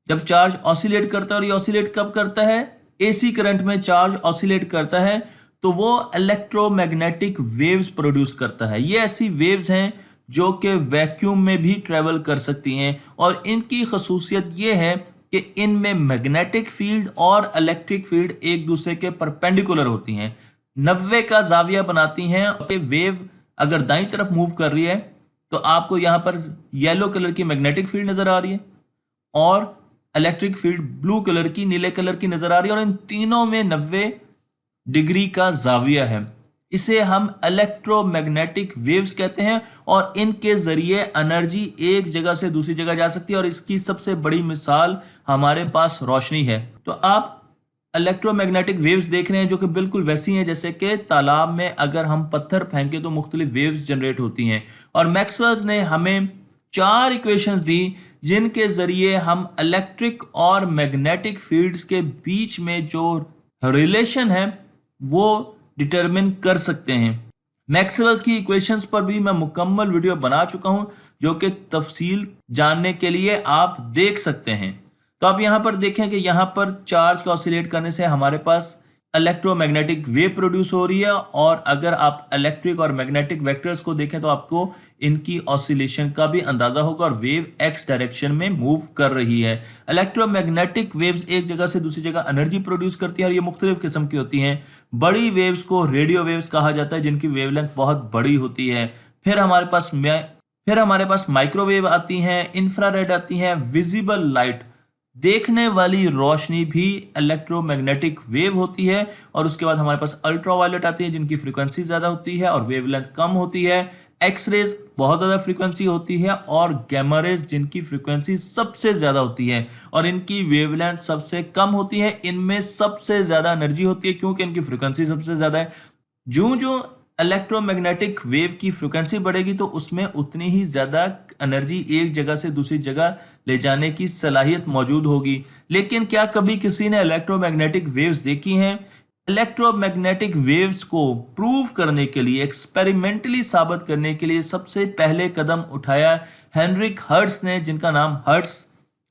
जब चार्ज ऑसिलेट करता है, और ये ऑसिलेट कब करता है, एसी करंट में चार्ज ऑसिलेट करता है, तो वो इलेक्ट्रोमैग्नेटिक वेव्स प्रोड्यूस करता है। ये ऐसी वेव्स हैं जो कि वैक्यूम में भी ट्रेवल कर सकती हैं, और इनकी खसूसियत ये है कि इनमें मैग्नेटिक फील्ड और इलेक्ट्रिक फील्ड एक दूसरे के परपेंडिकुलर होती हैं, 90 का जाविया बनाती हैं। वेव अगर दाईं तरफ मूव कर रही है तो आपको यहाँ पर येलो कलर की मैग्नेटिक फील्ड नजर आ रही है, और इलेक्ट्रिक फील्ड ब्लू कलर की, नीले कलर की नजर आ रही है, और इन तीनों में 90 डिग्री का जाविया है। इसे हम इलेक्ट्रोमैग्नेटिक वेव्स कहते हैं, और इनके जरिए एनर्जी एक जगह से दूसरी जगह जा सकती है, और इसकी सबसे बड़ी मिसाल हमारे पास रोशनी है। तो आप इलेक्ट्रोमैग्नेटिक वेव्स देख रहे हैं जो कि बिल्कुल वैसी हैं जैसे कि तालाब में अगर हम पत्थर फेंकें तो मुख्तलिफ वेव्स जनरेट होती हैं। और मैक्सवेल्स ने हमें 4 इक्वेशंस दी जिनके जरिए हम इलेक्ट्रिक और मैग्नेटिक फील्ड्स के बीच में जो रिलेशन है वो डिटरमिन कर सकते हैं। मैक्सवेल्स की इक्वेशंस पर भी मैं मुकम्मल वीडियो बना चुका हूं, जो कि तफसील जानने के लिए आप देख सकते हैं। तो आप यहां पर देखें कि यहां पर चार्ज का ऑसिलेट करने से हमारे पास इलेक्ट्रोमैग्नेटिक वेव प्रोड्यूस हो रही है, और अगर आप इलेक्ट्रिक और मैग्नेटिक वेक्टर्स को देखें तो आपको इनकी ऑसिलेशन का भी अंदाजा होगा, और वेव एक्स डायरेक्शन में मूव कर रही है। इलेक्ट्रोमैग्नेटिक वेव्स एक जगह से दूसरी जगह एनर्जी प्रोड्यूस करती है, और ये मुख्तलिफ किस्म की होती हैं। बड़ी वेव्स को रेडियो वेव्स कहा जाता है, जिनकी वेवलेंथ बहुत बड़ी होती है। फिर हमारे पास माइक्रोवेव आती हैं, इंफ्रारेड आती हैं, विजिबल लाइट, देखने वाली रोशनी भी इलेक्ट्रोमैग्नेटिक वेव होती है। और उसके बाद हमारे पास अल्ट्रावायलेट आती है जिनकी फ्रीक्वेंसी ज्यादा होती है और वेवलेंथ कम होती है। एक्सरेज बहुत ज्यादा फ्रीक्वेंसी होती है, और गैमा रेज जिनकी फ्रीक्वेंसी सबसे ज्यादा होती है और इनकी वेवलेंथ सबसे कम होती है। इनमें सबसे ज्यादा एनर्जी होती है क्योंकि इनकी फ्रीक्वेंसी सबसे ज्यादा है। जो जो इलेक्ट्रोमैग्नेटिक वेव की फ्रीक्वेंसी बढ़ेगी तो उसमें उतनी ही ज्यादा एनर्जी एक जगह से दूसरी जगह ले जाने की सलाहियत मौजूद होगी। लेकिन क्या कभी किसी ने इलेक्ट्रोमैग्नेटिक वेव्स देखी हैं? इलेक्ट्रोमैग्नेटिक वेव्स को प्रूव करने के लिए, एक्सपेरिमेंटली साबित करने के लिए सबसे पहले कदम उठाया हेनरिक हर्ट्ज ने, जिनका नाम हर्ट्ज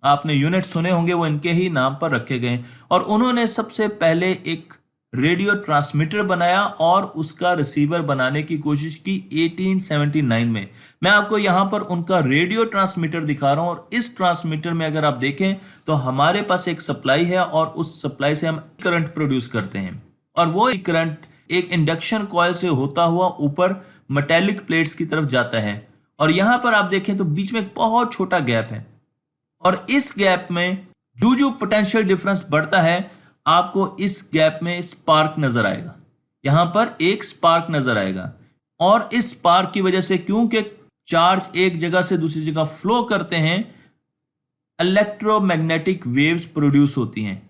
आपने यूनिट सुने होंगे, वो इनके ही नाम पर रखे गए। और उन्होंने सबसे पहले एक रेडियो ट्रांसमीटर बनाया और उसका रिसीवर बनाने की कोशिश की 1879 में। मैं आपको यहां पर उनका रेडियो ट्रांसमीटर दिखा रहा हूं, और इस ट्रांसमीटर में अगर आप देखें तो हमारे पास एक सप्लाई है, और उस सप्लाई से हम करंट प्रोड्यूस करते हैं, और वो करंट एक इंडक्शन कॉइल से होता हुआ ऊपर मेटेलिक प्लेट्स की तरफ जाता है। और यहां पर आप देखें तो बीच में एक बहुत छोटा गैप है, और इस गैप में जो जो पोटेंशियल डिफरेंस बढ़ता है आपको इस गैप में स्पार्क नजर आएगा। यहां पर एक स्पार्क नजर आएगा, और इस स्पार्क की वजह से, क्योंकि चार्ज एक जगह से दूसरी जगह फ्लो करते हैं, इलेक्ट्रोमैग्नेटिक वेव्स प्रोड्यूस होती हैं।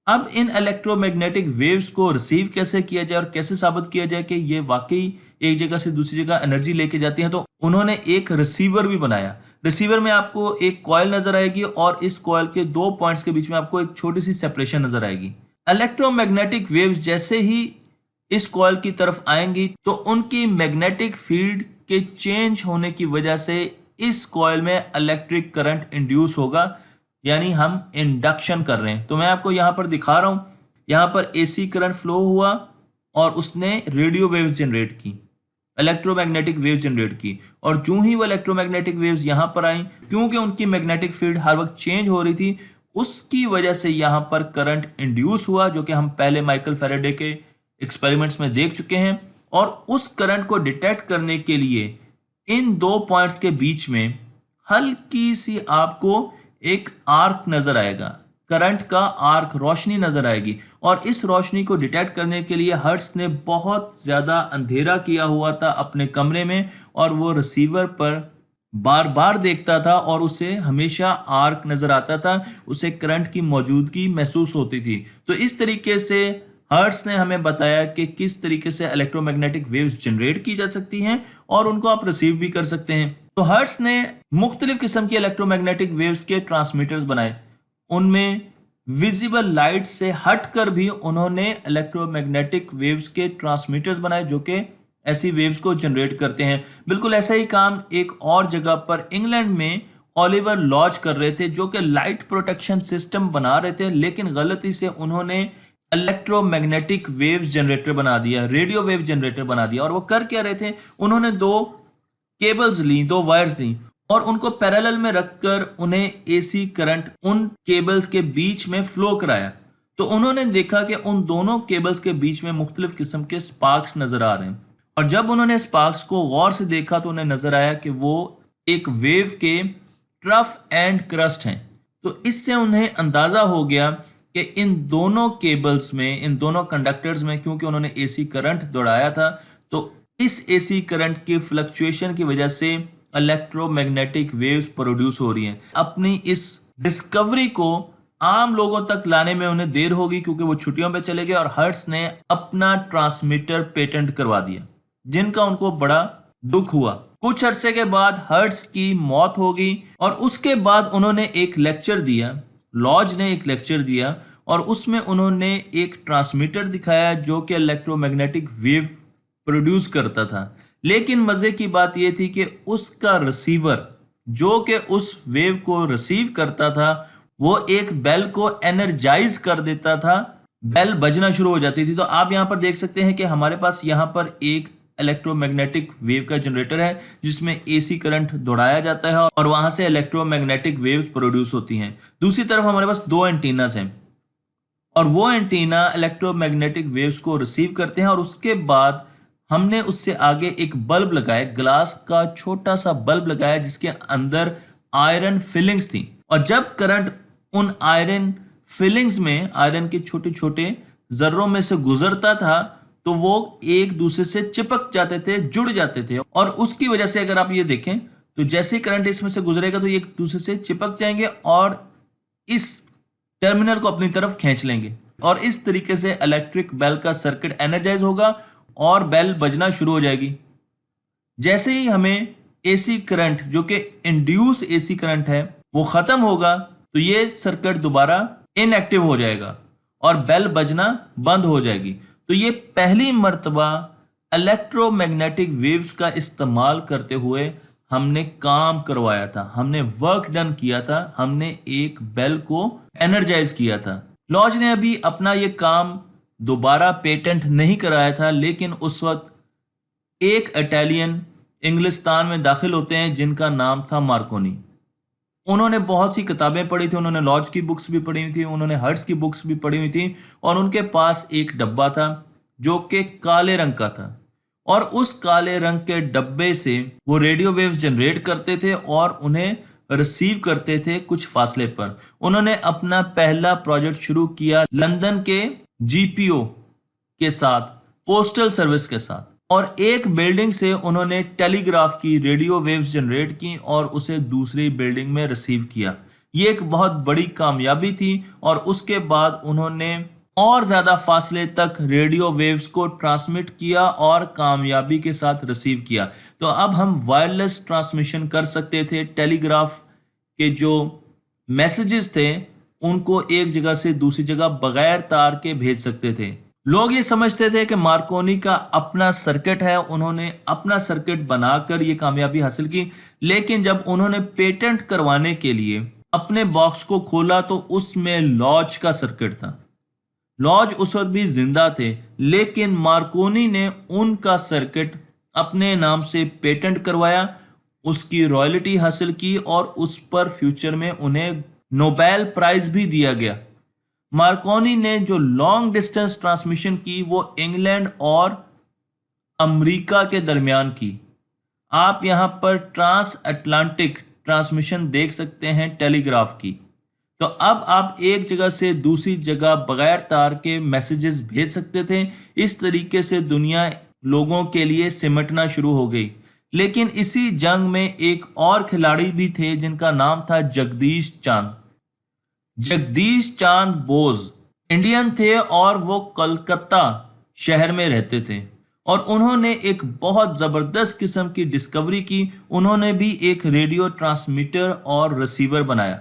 अब इन इलेक्ट्रोमैग्नेटिक वेव्स को रिसीव कैसे किया जाए और कैसे साबित किया जाए कि ये वाकई एक जगह से दूसरी जगह एनर्जी लेके जाती हैं, तो उन्होंने एक रिसीवर भी बनाया। रिसीवर में आपको एक कॉइल नजर आएगी, और इस कॉइल के 2 पॉइंट्स के बीच में आपको एक छोटी सी सेपरेशन नजर आएगी। इलेक्ट्रोमैग्नेटिक वेव्स जैसे ही इस कॉइल की तरफ आएंगी तो उनकी मैग्नेटिक फील्ड के चेंज होने की वजह से इस कॉइल में इलेक्ट्रिक करंट इंड्यूस होगा, यानी हम इंडक्शन कर रहे हैं। तो मैं आपको यहां पर दिखा रहा हूं, यहां पर एसी करंट फ्लो हुआ और उसने रेडियो वेव्स जनरेट की, इलेक्ट्रोमैग्नेटिक वेव जनरेट की। और जो ही वो इलेक्ट्रोमैग्नेटिक वेव्स यहां पर आई, क्योंकि उनकी मैग्नेटिक फील्ड हर वक्त चेंज हो रही थी, उसकी वजह से यहां पर करंट इंड्यूस हुआ, जो कि हम पहले माइकल फैराडे के एक्सपेरिमेंट्स में देख चुके हैं। और उस करंट को डिटेक्ट करने के लिए इन 2 पॉइंट्स के बीच में हल्की सी आपको एक आर्क नजर आएगा, करंट का आर्क, रोशनी नजर आएगी। और इस रोशनी को डिटेक्ट करने के लिए हर्ट्ज ने बहुत ज्यादा अंधेरा किया हुआ था अपने कमरे में, और वो रिसीवर पर बार बार देखता था और उसे हमेशा आर्क नजर आता था, उसे करंट की मौजूदगी महसूस होती थी। तो इस तरीके से हर्ट्ज ने हमें बताया कि किस तरीके से इलेक्ट्रोमैग्नेटिक वेव्स जनरेट की जा सकती हैं और उनको आप रिसीव भी कर सकते हैं। तो हर्ट्ज ने मुख्तलिफ किस्म के इलेक्ट्रोमैग्नेटिक वेव्स के ट्रांसमीटर्स बनाए, उनमें विजिबल लाइट से हटकर भी उन्होंने इलेक्ट्रोमैग्नेटिक वेव्स के ट्रांसमीटर्स बनाए जो कि ऐसी वेव्स को जनरेट करते हैं। बिल्कुल ऐसा ही काम एक और जगह पर इंग्लैंड में ओलिवर लॉज कर रहे थे, जो कि लाइट प्रोटेक्शन सिस्टम बना रहे थे, लेकिन गलती से उन्होंने इलेक्ट्रोमैग्नेटिक वेव्स जनरेटर बना दिया, रेडियो वेव जनरेटर बना दिया। और वो कर क्या रहे थे, उन्होंने दो केबल्स ली, दो वायर्स ली और उनको पैरेलल में रखकर उन्हें एसी करंट उन केबल्स के बीच में फ्लो कराया। तो उन्होंने देखा कि उन दोनों केबल्स के बीच में मुख्तलिफ किस्म के स्पार्क्स नजर आ रहे हैं। और जब उन्होंने स्पार्क्स को गौर से देखा तो उन्हें नजर आया कि वो एक वेव के ट्रफ एंड क्रस्ट हैं। तो इससे उन्हें अंदाजा हो गया कि इन दोनों केबल्स में, इन दोनों कंडक्टर्स में, क्योंकि उन्होंने एसी करंट दौड़ाया था, तो इस एसी करंट की फ्लक्चुएशन की वजह से इलेक्ट्रोमैग्नेटिक वेव्स प्रोड्यूस हो रही हैं। अपनी इस डिस्कवरी को आम लोगों तक लाने में उन्हें देर होगी क्योंकि वो छुट्टियों पे चले गए और हर्ट्ज ने अपना ट्रांसमीटर पेटेंट करवा दिया, जिनका उनको बड़ा दुख हुआ। कुछ अरसे के बाद हर्ट्ज की मौत होगी और उसके बाद उन्होंने एक लेक्चर दिया, लॉज ने एक लेक्चर दिया और उसमें उन्होंने एक ट्रांसमीटर दिखाया जो कि इलेक्ट्रोमैग्नेटिक वेव प्रोड्यूस करता था। लेकिन मजे की बात यह थी कि उसका रिसीवर जो कि उस वेव को रिसीव करता था वो एक बेल को एनर्जाइज कर देता था, बेल बजना शुरू हो जाती थी। तो आप यहां पर देख सकते हैं कि हमारे पास यहां पर एक इलेक्ट्रोमैग्नेटिक वेव का जनरेटर है जिसमें एसी करंट दौड़ाया जाता है और वहां से इलेक्ट्रोमैग्नेटिक वेव्स प्रोड्यूस होती हैं। दूसरी तरफ हमारे पास दो एंटीनास हैं और वो एंटीना इलेक्ट्रोमैग्नेटिक वेव्स को रिसीव करते हैं और उसके बाद हमने उससे आगे एक बल्ब लगाया, ग्लास का छोटा सा बल्ब लगाया जिसके अंदर आयरन फिलिंग्स थी। और जब करंट उन आयरन फिलिंग्स में, आयरन के छोटे छोटे जर्रों में से गुजरता था तो वो एक दूसरे से चिपक जाते थे, जुड़ जाते थे। और उसकी वजह से अगर आप ये देखें तो जैसे करंट इसमें से गुजरेगा तो ये एक दूसरे से चिपक जाएंगे और इस टर्मिनल को अपनी तरफ खींच लेंगे और इस तरीके से इलेक्ट्रिक बेल का सर्किट एनर्जाइज होगा और बेल बजना शुरू हो जाएगी। जैसे ही हमें एसी करंट जो कि इंड्यूस एसी करंट है वो खत्म होगा तो ये सर्किट दोबारा इनएक्टिव हो जाएगा और बेल बजना बंद हो जाएगी। तो ये पहली मर्तबा इलेक्ट्रोमैग्नेटिक वेव्स का इस्तेमाल करते हुए हमने काम करवाया था, हमने वर्क डन किया था, हमने एक बेल को एनर्जाइज किया था। लॉज ने अभी अपना ये काम दोबारा पेटेंट नहीं कराया था, लेकिन उस वक्त एक इटालियन इंग्लिस्तान में दाखिल होते हैं जिनका नाम था मार्कोनी। उन्होंने बहुत सी किताबें पढ़ी थी, उन्होंने लॉज की बुक्स भी पढ़ी हुई थी, उन्होंने हर्ट्ज की बुक्स भी पढ़ी हुई थी और उनके पास एक डब्बा था जो कि काले रंग का था और उस काले रंग के डब्बे से वो रेडियो वेव्स जनरेट करते थे और उन्हें रिसीव करते थे कुछ फासले पर। उन्होंने अपना पहला प्रोजेक्ट शुरू किया लंदन के जीपीओ के साथ, पोस्टल सर्विस के साथ, और एक बिल्डिंग से उन्होंने टेलीग्राफ की रेडियो वेव्स जनरेट की और उसे दूसरी बिल्डिंग में रिसीव किया। ये एक बहुत बड़ी कामयाबी थी और उसके बाद उन्होंने और ज्यादा फासले तक रेडियो वेव्स को ट्रांसमिट किया और कामयाबी के साथ रिसीव किया। तो अब हम वायरलेस ट्रांसमिशन कर सकते थे, टेलीग्राफ के जो मैसेजेस थे उनको एक जगह से दूसरी जगह बगैर तार के भेज सकते थे। लोग ये समझते थे कि मार्कोनी का अपना सर्किट है, उन्होंने अपना सर्किट बनाकर ये कामयाबी हासिल की। लेकिन जब उन्होंने पेटेंट करवाने के लिए अपने बॉक्स को खोला तो उसमें लॉज का सर्किट था। लॉज उस वक्त भी जिंदा थे, लेकिन मार्कोनी ने उनका सर्किट अपने नाम से पेटेंट करवाया, उसकी रॉयल्टी हासिल की और उस पर फ्यूचर में उन्हें नोबेल प्राइज भी दिया गया। मार्कोनी ने जो लॉन्ग डिस्टेंस ट्रांसमिशन की वो इंग्लैंड और अमेरिका के दरमियान की। आप यहां पर ट्रांस अटलांटिक ट्रांसमिशन देख सकते हैं टेलीग्राफ की। तो अब आप एक जगह से दूसरी जगह बगैर तार के मैसेजेस भेज सकते थे। इस तरीके से दुनिया लोगों के लिए सिमटना शुरू हो गई। लेकिन इसी जंग में एक और खिलाड़ी भी थे जिनका नाम था जगदीश चांद। जगदीश चांद बोस इंडियन थे और वो कलकत्ता शहर में रहते थे और उन्होंने एक बहुत जबरदस्त किस्म की डिस्कवरी की। उन्होंने भी एक रेडियो ट्रांसमीटर और रिसीवर बनाया।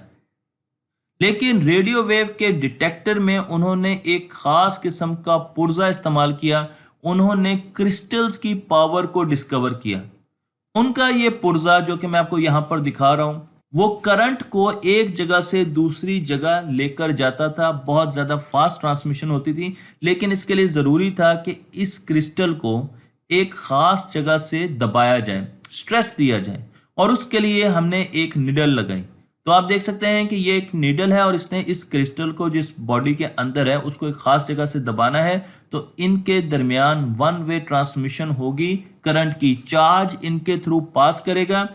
लेकिन रेडियो वेव के डिटेक्टर में उन्होंने एक खास किस्म का पुर्जा इस्तेमाल किया। उन्होंने क्रिस्टल्स की पावर को डिस्कवर किया। उनका ये पुर्जा जो कि मैं आपको यहाँ पर दिखा रहा हूँ, वो करंट को एक जगह से दूसरी जगह लेकर जाता था। बहुत ज़्यादा फास्ट ट्रांसमिशन होती थी, लेकिन इसके लिए ज़रूरी था कि इस क्रिस्टल को एक ख़ास जगह से दबाया जाए, स्ट्रेस दिया जाए, और उसके लिए हमने एक निडल लगाई। तो आप देख सकते हैं कि ये एक नीडल है और इसने इस क्रिस्टल को जिस बॉडी के अंदर है उसको एक खास जगह से दबाना है, तो इनके दरमियान वन वे ट्रांसमिशन होगी। करंट की चार्ज इनके थ्रू पास करेगा,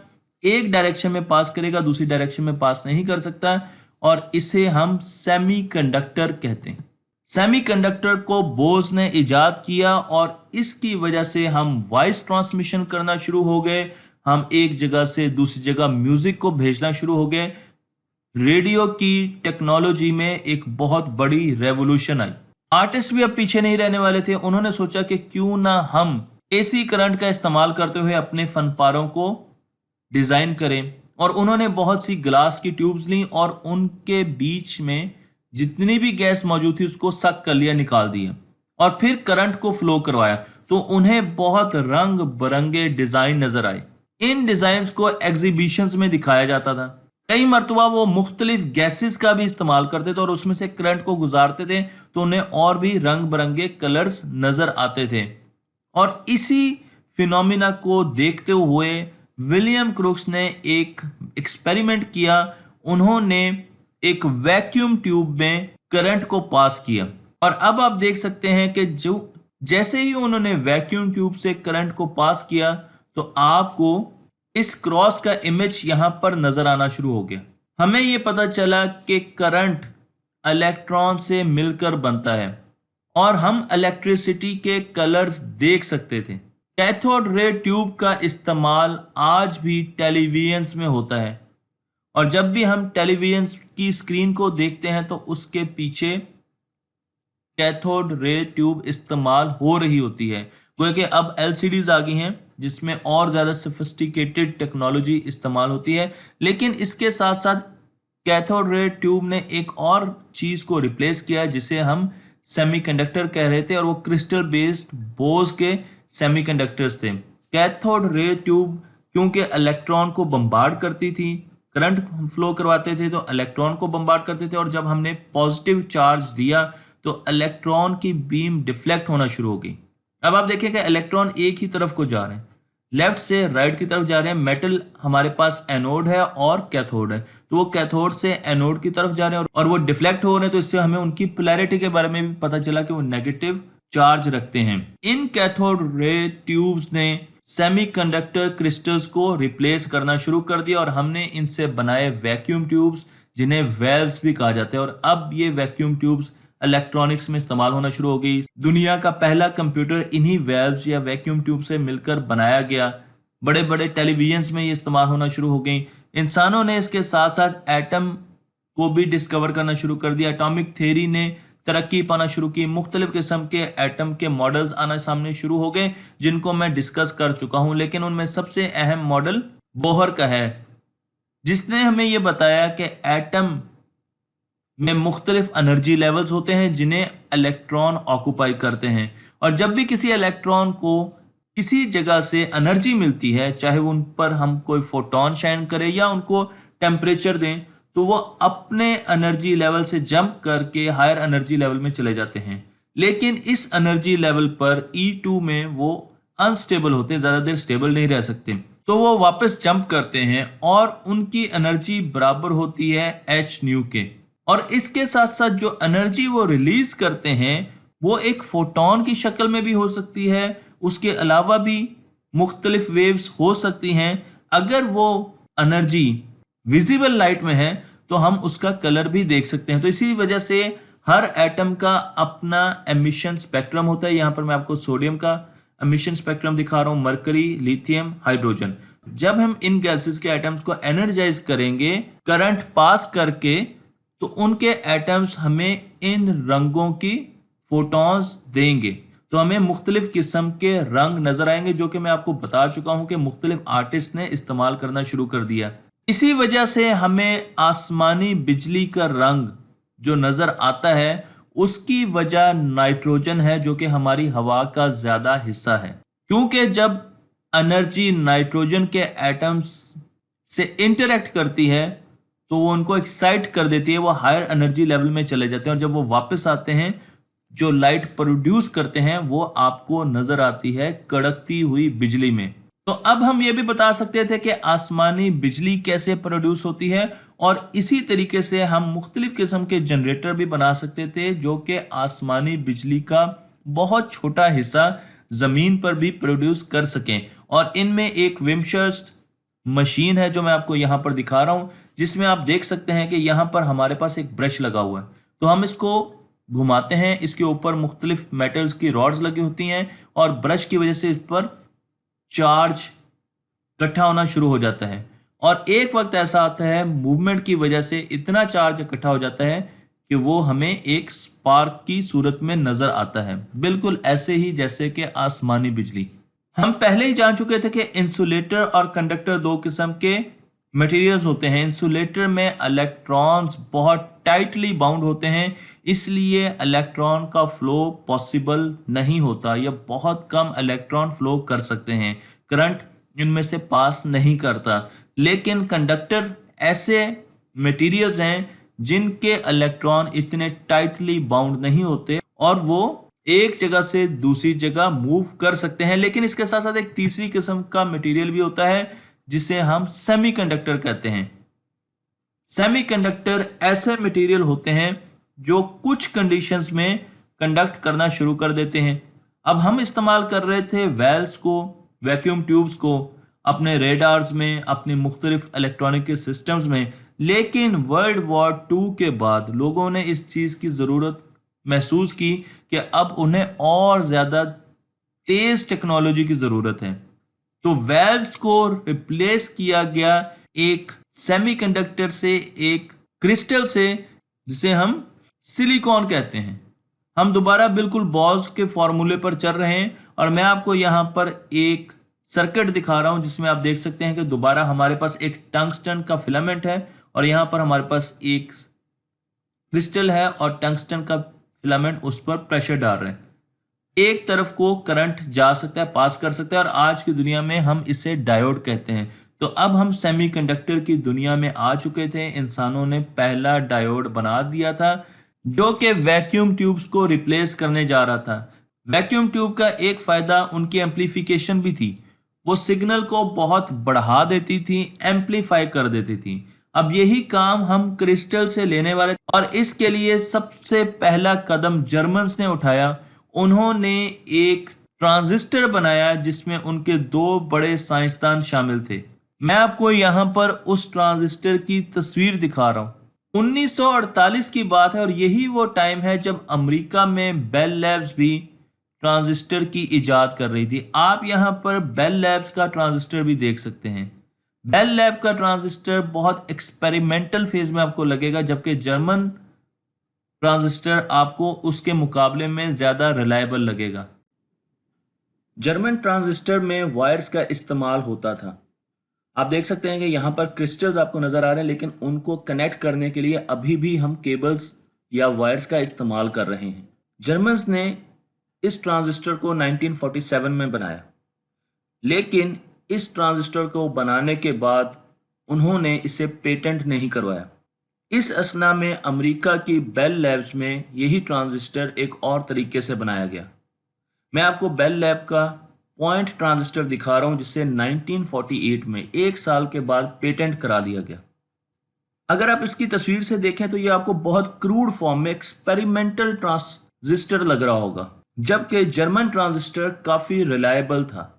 एक डायरेक्शन में पास करेगा, दूसरी डायरेक्शन में पास नहीं कर सकता, और इसे हम सेमीकंडक्टर कहते हैं। सेमीकंडक्टर को बोस ने इजाद किया और इसकी वजह से हम वॉइस ट्रांसमिशन करना शुरू हो गए। हम एक जगह से दूसरी जगह म्यूजिक को भेजना शुरू हो गए। रेडियो की टेक्नोलॉजी में एक बहुत बड़ी रेवोल्यूशन आई। आर्टिस्ट भी अब पीछे नहीं रहने वाले थे। उन्होंने सोचा कि क्यों ना हम एसी करंट का इस्तेमाल करते हुए अपने फनपारों को डिजाइन करें, और उन्होंने बहुत सी ग्लास की ट्यूब्स ली और उनके बीच में जितनी भी गैस मौजूद थी उसको सक कर लिया, निकाल दिया, और फिर करंट को फ्लो करवाया। तो उन्हें बहुत रंग बिरंगे डिजाइन नजर आए। इन डिजाइन्स को एग्जीबिशंस में दिखाया जाता था। कई मरतबा वो मुख्तलिफ गैसेस का भी इस्तेमाल करते थे और उसमें से करंट को गुजारते थे, तो उन्हें और भी रंग बिरंगे कलर्स नजर आते थे। और इसी फिनोमिना को देखते हुए विलियम क्रूक्स ने एक एक्सपेरिमेंट किया। उन्होंने एक वैक्यूम ट्यूब में करंट को पास किया, और अब आप देख सकते हैं कि जैसे ही उन्होंने वैक्यूम ट्यूब से करंट को पास किया तो आपको इस क्रॉस का इमेज यहां पर नजर आना शुरू हो गया। हमें यह पता चला कि करंट इलेक्ट्रॉन से मिलकर बनता है और हम इलेक्ट्रिसिटी के कलर्स देख सकते थे। कैथोड रे ट्यूब का इस्तेमाल आज भी टेलीविजन्स में होता है, और जब भी हम टेलीविजन की स्क्रीन को देखते हैं तो उसके पीछे कैथोड रे ट्यूब इस्तेमाल हो रही होती है। गोया कि अब एलसीडीज आ गई हैं जिसमें और ज़्यादा सोफिस्टिकेटेड टेक्नोलॉजी इस्तेमाल होती है, लेकिन इसके साथ साथ कैथोड रे ट्यूब ने एक और चीज़ को रिप्लेस किया है जिसे हम सेमीकंडक्टर कह रहे थे, और वो क्रिस्टल बेस्ड बोस के सेमीकंडक्टर्स थे। कैथोड रे ट्यूब क्योंकि इलेक्ट्रॉन को बम्बार्ड करती थी, करंट फ्लो करवाते थे तो इलेक्ट्रॉन को बम्बार्ड करते थे, और जब हमने पॉजिटिव चार्ज दिया तो इलेक्ट्रॉन की बीम डिफ्लेक्ट होना शुरू हो गई। अब आप देखें कि इलेक्ट्रॉन एक ही तरफ को जा रहे हैं, लेफ्ट से राइट की तरफ जा रहे हैं। मेटल हमारे पास एनोड है और कैथोड है, तो वो कैथोड से एनोड की तरफ जा रहे हैं और वो डिफ्लेक्ट हो रहे हैं। तो इससे हमें उनकी पोलैरिटी के बारे में भी पता चला कि वो नेगेटिव चार्ज रखते हैं। इन कैथोड रे ट्यूब्स ने सेमीकंडक्टर क्रिस्टल्स को रिप्लेस करना शुरू कर दिया, और हमने इनसे बनाए वैक्यूम ट्यूब्स जिन्हें वेल्व्स भी कहा जाता है, और अब ये वैक्यूम ट्यूब्स इलेक्ट्रॉनिक्स में इस्तेमाल होना शुरू हो गई। दुनिया का पहला कंप्यूटर इन्हीं वेल्व्स या वैक्यूम ट्यूब से मिलकर बनाया गया। बड़े बड़े टेलीविजन्स में ये इस्तेमाल होना शुरू हो गई। इंसानों ने इसके साथ साथ एटम को भी डिस्कवर करना शुरू कर दिया। एटॉमिक थ्योरी ने तरक्की पाना शुरू की। मुख्तलिफ किस्म के एटम के मॉडल्स आना सामने शुरू हो गए जिनको मैं डिस्कस कर चुका हूं, लेकिन उनमें सबसे अहम मॉडल बोहर का है जिसने हमें यह बताया कि एटम में मुख्तलिफ एनर्जी लेवल्स होते हैं जिन्हें इलेक्ट्रॉन ऑक्यूपाई करते हैं, और जब भी किसी इलेक्ट्रॉन को किसी जगह से एनर्जी मिलती है, चाहे उन पर हम कोई फोटोन शाइन करें या उनको टेम्परेचर दें, तो वो अपने एनर्जी लेवल से जंप करके हायर एनर्जी लेवल में चले जाते हैं। लेकिन इस एनर्जी लेवल पर E2 में वो अनस्टेबल होते हैं, ज़्यादा देर स्टेबल नहीं रह सकते, तो वो वापस जंप करते हैं और उनकी एनर्जी बराबर होती है h न्यू के। और इसके साथ साथ जो एनर्जी वो रिलीज करते हैं वो एक फोटोन की शक्ल में भी हो सकती है, उसके अलावा भी मुख्तलिफ वेव्स हो सकती हैं। अगर वो एनर्जी विजिबल लाइट में है तो हम उसका कलर भी देख सकते हैं। तो इसी वजह से हर एटम का अपना एमिशन स्पेक्ट्रम होता है। यहाँ पर मैं आपको सोडियम का एमिशन स्पेक्ट्रम दिखा रहा हूँ, मरकरी, लिथियम, हाइड्रोजन। जब हम इन गैसेस के एटम्स को एनर्जाइज करेंगे करंट पास करके, तो उनके एटम्स हमें इन रंगों की फोटॉन्स देंगे, तो हमें मुख्तलिफ किस्म के रंग नजर आएंगे, जो कि मैं आपको बता चुका हूं कि मुख्तलिफ आर्टिस्ट ने इस्तेमाल करना शुरू कर दिया। इसी वजह से हमें आसमानी बिजली का रंग जो नजर आता है उसकी वजह नाइट्रोजन है, जो कि हमारी हवा का ज्यादा हिस्सा है। क्योंकि जब एनर्जी नाइट्रोजन के एटम्स से इंटरेक्ट करती है तो वो उनको एक्साइट कर देती है, वो हायर एनर्जी लेवल में चले जाते हैं और जब वो वापस आते हैं जो लाइट प्रोड्यूस करते हैं वो आपको नजर आती है कड़कती हुई बिजली में। तो अब हम ये भी बता सकते थे कि आसमानी बिजली कैसे प्रोड्यूस होती है, और इसी तरीके से हम मुख्तलिफ किस्म के जनरेटर भी बना सकते थे जो कि आसमानी बिजली का बहुत छोटा हिस्सा जमीन पर भी प्रोड्यूस कर सकें। और इनमें एक विमशर्स्ट मशीन है जो मैं आपको यहाँ पर दिखा रहा हूँ, जिसमें आप देख सकते हैं कि यहाँ पर हमारे पास एक ब्रश लगा हुआ है। तो हम इसको घुमाते हैं, इसके ऊपर मुख्तलिफ मेटल्स की रॉड्स लगी होती हैं और ब्रश की वजह से इस पर चार्ज इकट्ठा होना शुरू हो जाता है। और एक वक्त ऐसा आता है मूवमेंट की वजह से इतना चार्ज इकट्ठा हो जाता है कि वो हमें एक स्पार्क की सूरत में नजर आता है, बिल्कुल ऐसे ही जैसे कि आसमानी बिजली। हम पहले ही जान चुके थे कि इंसुलेटर और कंडक्टर दो किस्म के मटेरियल्स होते हैं। इंसुलेटर में इलेक्ट्रॉन्स बहुत टाइटली बाउंड होते हैं, इसलिए इलेक्ट्रॉन का फ्लो पॉसिबल नहीं होता या बहुत कम इलेक्ट्रॉन फ्लो कर सकते हैं, करंट इनमें से पास नहीं करता। लेकिन कंडक्टर ऐसे मटेरियल्स हैं जिनके इलेक्ट्रॉन इतने टाइटली बाउंड नहीं होते और वो एक जगह से दूसरी जगह मूव कर सकते हैं। लेकिन इसके साथ साथ एक तीसरी किस्म का मटेरियल भी होता है जिसे हम सेमीकंडक्टर कहते हैं। सेमीकंडक्टर ऐसे मटेरियल होते हैं जो कुछ कंडीशंस में कंडक्ट करना शुरू कर देते हैं। अब हम इस्तेमाल कर रहे थे वेल्स को, वैक्यूम ट्यूब्स को अपने रेडार्स में, अपने मुख्तलिफ इलेक्ट्रॉनिक सिस्टम्स में, लेकिन वर्ल्ड वॉर 2 के बाद लोगों ने इस चीज़ की ज़रूरत महसूस की कि अब उन्हें और ज़्यादा तेज़ टेक्नोलॉजी की ज़रूरत है। तो वेल्व्स को रिप्लेस किया गया एक सेमीकंडक्टर से, एक क्रिस्टल से, जिसे हम सिलिकॉन कहते हैं। हम दोबारा बिल्कुल बॉल्स के फॉर्मूले पर चल रहे हैं और मैं आपको यहाँ पर एक सर्किट दिखा रहा हूँ जिसमें आप देख सकते हैं कि दोबारा हमारे पास एक टंगस्टन का फिलामेंट है और यहाँ पर हमारे पास एक क्रिस्टल है और टंगस्टन का फिलामेंट उस पर प्रेशर डाल रहे हैं। एक तरफ को करंट जा सकता है, पास कर सकता है, और आज की दुनिया में हम इसे डायोड कहते हैं। तो अब हम सेमीकंडक्टर की दुनिया में आ चुके थे। इंसानों ने पहला डायोड बना दिया था जो कि वैक्यूम ट्यूब्स को रिप्लेस करने जा रहा था। वैक्यूम ट्यूब का एक फायदा उनकी एम्पलीफिकेशन भी थी, वो सिग्नल को बहुत बढ़ा देती थी, एम्पलीफाई कर देती थी। अब यही काम हम क्रिस्टल से लेने वाले और इसके लिए सबसे पहला कदम जर्मन्स ने उठाया। उन्होंने एक ट्रांजिस्टर बनाया जिसमें उनके दो बड़े साइंसदान शामिल थे। मैं आपको यहाँ पर उस ट्रांजिस्टर की तस्वीर दिखा रहा हूँ। 1948 की बात है और यही वो टाइम है जब अमेरिका में बेल लैब्स भी ट्रांजिस्टर की इजाद कर रही थी। आप यहाँ पर बेल लैब्स का ट्रांजिस्टर भी देख सकते हैं। बेल लैब का ट्रांजिस्टर बहुत एक्सपेरिमेंटल फेज में आपको लगेगा, जबकि जर्मन ट्रांजिस्टर आपको उसके मुकाबले में ज्यादा रिलायबल लगेगा। जर्मन ट्रांजिस्टर में वायर्स का इस्तेमाल होता था। आप देख सकते हैं कि यहाँ पर क्रिस्टल्स आपको नजर आ रहे हैं, लेकिन उनको कनेक्ट करने के लिए अभी भी हम केबल्स या वायर्स का इस्तेमाल कर रहे हैं। जर्मन्स ने इस ट्रांजिस्टर को 1947 में बनाया, लेकिन इस ट्रांजिस्टर को बनाने के बाद उन्होंने इसे पेटेंट नहीं करवाया। इस असना में अमेरिका की बेल लैब्स में यही ट्रांजिस्टर एक और तरीके से बनाया गया। मैं आपको बेल लैब का पॉइंट ट्रांजिस्टर दिखा रहा हूं जिसे 1948 में, एक साल के बाद, पेटेंट करा दिया गया। अगर आप इसकी तस्वीर से देखें तो ये आपको बहुत क्रूड फॉर्म में एक्सपेरिमेंटल ट्रांजिस्टर लग रहा होगा, जबकि जर्मन ट्रांजिस्टर काफी रिलायबल था।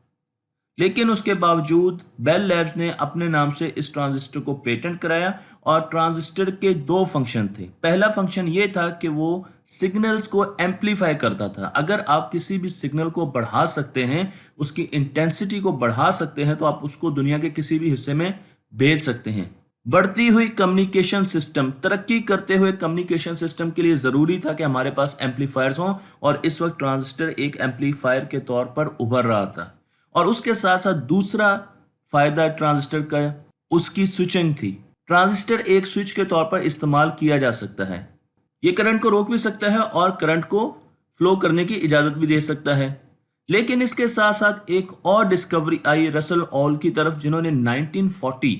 लेकिन उसके बावजूद बेल लैब्स ने अपने नाम से इस ट्रांजिस्टर को पेटेंट कराया और ट्रांजिस्टर के दो फंक्शन थे। पहला फंक्शन ये था कि वो सिग्नल्स को एम्पलीफाई करता था। अगर आप किसी भी सिग्नल को बढ़ा सकते हैं, उसकी इंटेंसिटी को बढ़ा सकते हैं, तो आप उसको दुनिया के किसी भी हिस्से में भेज सकते हैं। बढ़ती हुई कम्युनिकेशन सिस्टम, तरक्की करते हुए कम्युनिकेशन सिस्टम के लिए ज़रूरी था कि हमारे पास एम्पलीफायर्स हों, और इस वक्त ट्रांजिस्टर एक एम्पलीफायर के तौर पर उभर रहा था। और उसके साथ साथ दूसरा फ़ायदा ट्रांजिस्टर का उसकी स्विचिंग थी। ट्रांजिस्टर एक स्विच के तौर पर इस्तेमाल किया जा सकता है। ये करंट को रोक भी सकता है और करंट को फ्लो करने की इजाज़त भी दे सकता है। लेकिन इसके साथ साथ एक और डिस्कवरी आई रसल ऑल की तरफ, जिन्होंने 1940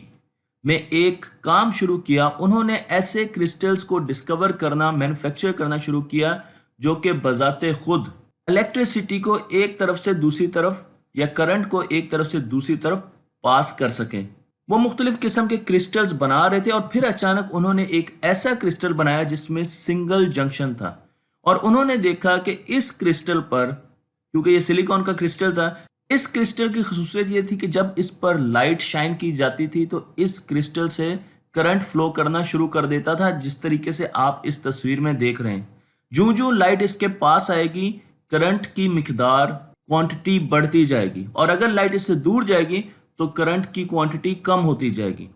में एक काम शुरू किया। उन्होंने ऐसे क्रिस्टल्स को डिस्कवर करना, मैन्युफैक्चर करना शुरू किया जो कि बजाते खुद इलेक्ट्रिसिटी को एक तरफ से दूसरी तरफ या करंट को एक तरफ से दूसरी तरफ पास कर सकें। वो मुख्तलिफ किस्म के क्रिस्टल्स बना रहे थे और फिर अचानक उन्होंने एक ऐसा क्रिस्टल बनाया जिसमें सिंगल जंक्शन था। और उन्होंने देखा कि इस क्रिस्टल पर, क्योंकि ये सिलिकॉन का क्रिस्टल था, इस क्रिस्टल की खसूसियत ये थी कि जब इस पर लाइट शाइन की जाती थी तो इस क्रिस्टल से करंट फ्लो करना शुरू कर देता था, जिस तरीके से आप इस तस्वीर में देख रहे हैं। जूं जूं लाइट इसके पास आएगी, करंट की मिकदार, क्वांटिटी बढ़ती जाएगी, और अगर लाइट इससे दूर जाएगी तो करंट की क्वांटिटी कम होती जाएगी।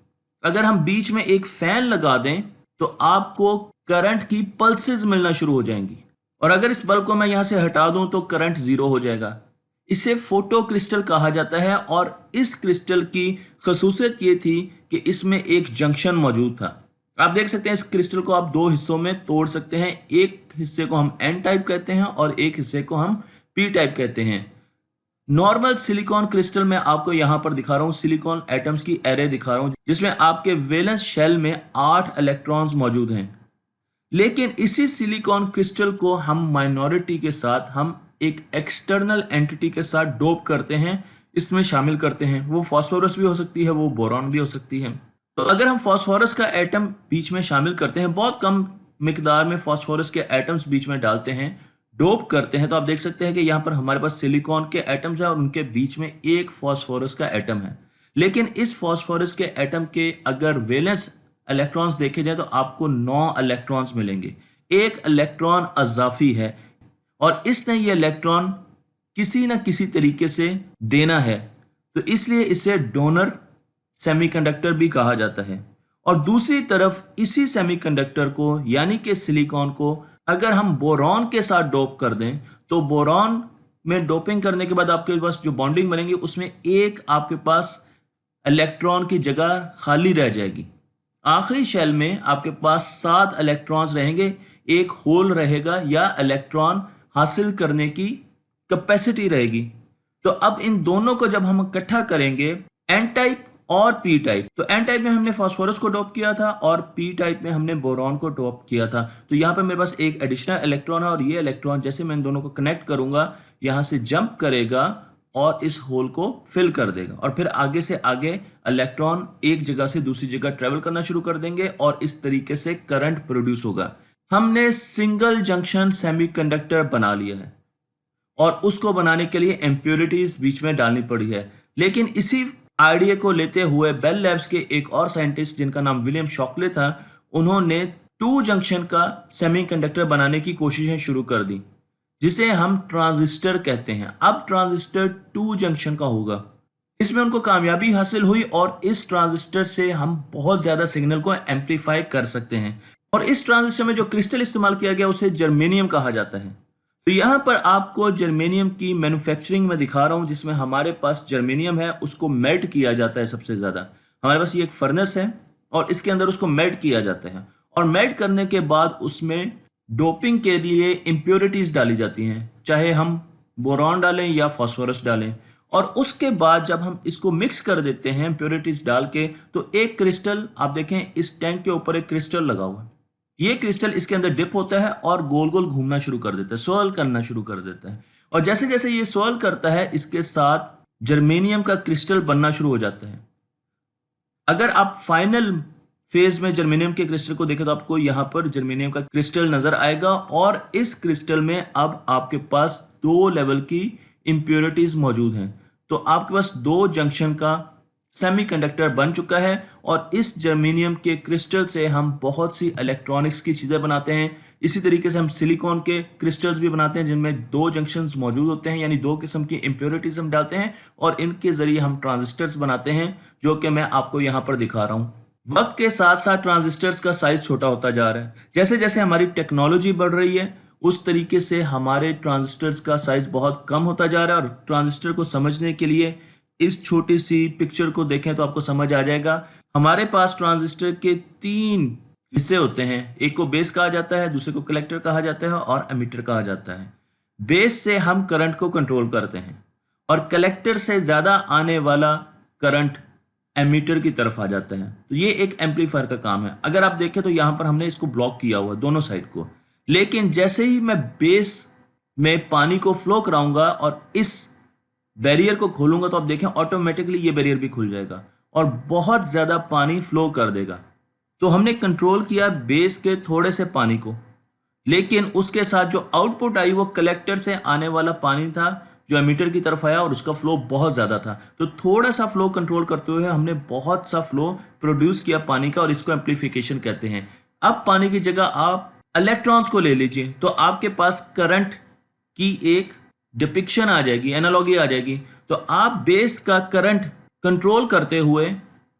अगर हम बीच में एक फैन लगा दें तो आपको करंट की पल्सेस मिलना शुरू हो जाएंगी, और अगर इस बल्ब को मैं यहां से हटा दूं तो करंट जीरो हो जाएगा। इसे फोटो क्रिस्टल कहा जाता है, और इस क्रिस्टल की खसूसियत ये थी कि इसमें एक जंक्शन मौजूद था। आप देख सकते हैं इस क्रिस्टल को आप दो हिस्सों में तोड़ सकते हैं। एक हिस्से को हम एन टाइप कहते हैं और एक हिस्से को हम पी टाइप कहते हैं। नॉर्मल सिलिकॉन क्रिस्टल में आपको यहां पर दिखा रहा हूं, सिलिकॉन एटम्स की एरे दिखा रहा हूं, जिसमें आपके वैलेंस शेल में 8 इलेक्ट्रॉन्स मौजूद हैं। लेकिन इसी सिलिकॉन क्रिस्टल को हम माइनॉरिटी के साथ, हम एक एक्सटर्नल एंटिटी के साथ डोप करते हैं, इसमें शामिल करते हैं। वो फास्फोरस भी हो सकती है, वो बोरॉन भी हो सकती है। तो अगर हम फास्फोरस का एटम बीच में शामिल करते हैं, बहुत कम मिकदार में फास्फोरस के एटम्स बीच में डालते हैं, डोप करते हैं, तो आप देख सकते हैं कि यहाँ पर हमारे पास सिलिकॉन के एटम्स हैं और उनके बीच में एक फास्फोरस का एटम है। लेकिन इस फास्फोरस के एटम के अगर वैलेंस इलेक्ट्रॉन्स देखे जाए तो आपको 9 इलेक्ट्रॉन्स मिलेंगे। एक इलेक्ट्रॉन अजाफी है और इसने ये इलेक्ट्रॉन किसी न किसी तरीके से देना है, तो इसलिए इसे डोनर सेमीकंडक्टर भी कहा जाता है। और दूसरी तरफ इसी सेमीकंडक्टर को, यानी कि सिलिकॉन को, अगर हम बोरॉन के साथ डोप कर दें तो बोरॉन में डोपिंग करने के बाद आपके पास जो बॉन्डिंग बनेंगी उसमें एक आपके पास इलेक्ट्रॉन की जगह खाली रह जाएगी। आखिरी शेल में आपके पास 7 इलेक्ट्रॉन्स रहेंगे, एक होल रहेगा या इलेक्ट्रॉन हासिल करने की कैपेसिटी रहेगी। तो अब इन दोनों को जब हम इकट्ठा करेंगे, एन टाइप और पी टाइप, तो एन टाइप में हमने फास्फोरस को डोप किया था और पी टाइप में हमने बोरॉन को डोप किया था। तो यहाँ पर मेरे पास एक एडिशनल इलेक्ट्रॉन है और ये इलेक्ट्रॉन जैसे मैं इन दोनों को कनेक्ट करूंगा, यहाँ से जंप करेगा और इस होल को फिल कर देगा, और फिर आगे से आगे इलेक्ट्रॉन एक जगह से दूसरी जगह ट्रेवल करना शुरू कर देंगे और इस तरीके से करंट प्रोड्यूस होगा। हमने सिंगल जंक्शन सेमीकंडक्टर बना लिया है और उसको बनाने के लिए इम्प्योरिटीज बीच में डालनी पड़ी है। लेकिन इसी आइडिया को लेते हुए बेल लैब्स के एक और साइंटिस्ट जिनका नाम विलियम शॉकले था, उन्होंने 2 जंक्शन का सेमीकंडक्टर बनाने की कोशिशें शुरू कर दी, जिसे हम ट्रांजिस्टर कहते हैं। अब ट्रांजिस्टर 2 जंक्शन का होगा। इसमें उनको कामयाबी हासिल हुई और इस ट्रांजिस्टर से हम बहुत ज्यादा सिग्नल को एम्पलीफाई कर सकते हैं। और इस ट्रांजिस्टर में जो क्रिस्टल इस्तेमाल किया गया उसे जर्मेनियम कहा जाता है। तो यहाँ पर आपको जर्मेनियम की मैन्युफैक्चरिंग में दिखा रहा हूँ, जिसमें हमारे पास जर्मेनियम है, उसको मेल्ट किया जाता है। सबसे ज़्यादा हमारे पास ये एक फर्नेस है और इसके अंदर उसको मेल्ट किया जाता है, और मेल्ट करने के बाद उसमें डोपिंग के लिए इम्प्योरिटीज़ डाली जाती हैं, चाहे हम बोरॉन डालें या फास्फोरस डालें। और उसके बाद जब हम इसको मिक्स कर देते हैं इम्प्योरिटीज़ डाल के, तो एक क्रिस्टल, आप देखें इस टैंक के ऊपर एक क्रिस्टल लगा हुआ है, ये क्रिस्टल इसके अंदर डिप होता है और गोल गोल घूमना शुरू कर देता है, स्वर्ल करना शुरू कर देता है। और जैसे जैसे ये स्वर्ल करता है, इसके साथ जर्मेनियम का क्रिस्टल बनना शुरू हो जाता है। अगर आप फाइनल फेज में जर्मेनियम के क्रिस्टल को देखें तो आपको यहाँ पर जर्मेनियम का क्रिस्टल नजर आएगा, और इस क्रिस्टल में अब आपके पास 2 लेवल की इम्प्योरिटीज मौजूद हैं। तो आपके पास 2 जंक्शन का सेमीकंडक्टर बन चुका है, और इस जर्मेनियम के क्रिस्टल से हम बहुत सी इलेक्ट्रॉनिक्स की चीज़ें बनाते हैं। इसी तरीके से हम सिलिकॉन के क्रिस्टल्स भी बनाते हैं जिनमें 2 जंक्शंस मौजूद होते हैं, यानी 2 किस्म की इम्प्योरिटीज हम डालते हैं, और इनके जरिए हम ट्रांजिस्टर्स बनाते हैं, जो कि मैं आपको यहाँ पर दिखा रहा हूँ। वक्त के साथ साथ ट्रांजिस्टर्स का साइज छोटा होता जा रहा है। जैसे जैसे हमारी टेक्नोलॉजी बढ़ रही है उस तरीके से हमारे ट्रांजिस्टर्स का साइज बहुत कम होता जा रहा है, और ट्रांजिस्टर को समझने के लिए इस छोटी सी पिक्चर को देखें तो आपको समझ आ जाएगा। हमारे पास ट्रांजिस्टर के 3 हिस्से होते हैं, एक को बेस कहा जाता है, दूसरे को कलेक्टर कहा जाता है और एमिटर कहा जाता है। बेस से हम करंट को कंट्रोल करते हैं और कलेक्टर से ज़्यादा आने वाला करंट एमीटर की तरफ आ जाता है। तो ये एक एम्पलीफायर का काम है। अगर आप देखें तो यहाँ पर हमने इसको ब्लॉक किया हुआ है दोनों साइड को, लेकिन जैसे ही मैं बेस में पानी को फ्लो कराऊंगा और इस बैरियर को खोलूंगा तो आप देखें ऑटोमेटिकली ये बैरियर भी खुल जाएगा और बहुत ज़्यादा पानी फ्लो कर देगा। तो हमने कंट्रोल किया बेस के थोड़े से पानी को, लेकिन उसके साथ जो आउटपुट आई वो कलेक्टर से आने वाला पानी था जो एमीटर की तरफ आया और उसका फ्लो बहुत ज़्यादा था। तो थोड़ा सा फ्लो कंट्रोल करते हुए हमने बहुत सा फ्लो प्रोड्यूस किया पानी का और इसको एम्पलीफिकेशन कहते हैं। अब पानी की जगह आप इलेक्ट्रॉन्स को ले लीजिए तो आपके पास करंट की एक डिपिक्शन आ जाएगी, एनालॉगी आ जाएगी। तो आप बेस का करंट कंट्रोल करते हुए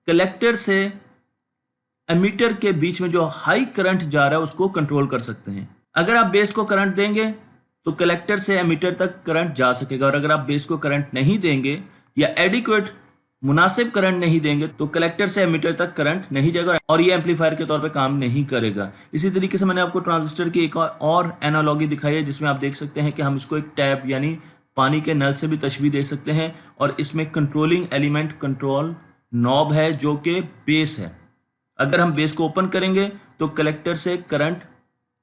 कलेक्टर से एमीटर के बीच में जो हाई करंट जा रहा है उसको कंट्रोल कर सकते हैं। अगर आप बेस को करंट देंगे तो कलेक्टर से एमीटर तक करंट जा सकेगा, और अगर आप बेस को करंट नहीं देंगे या एडिक्वेट मुनासिब करंट नहीं देंगे तो कलेक्टर से एमीटर तक करंट नहीं जाएगा और ये एम्पलीफायर के तौर पे काम नहीं करेगा। इसी तरीके से मैंने आपको ट्रांजिस्टर की एक और एनालॉगी दिखाई है जिसमें आप देख सकते हैं कि हम इसको एक टैप यानी पानी के नल से भी तशबीह दे सकते हैं और इसमें कंट्रोलिंग एलिमेंट कंट्रोल नॉब है जो कि बेस है। अगर हम बेस को ओपन करेंगे तो कलेक्टर से करंट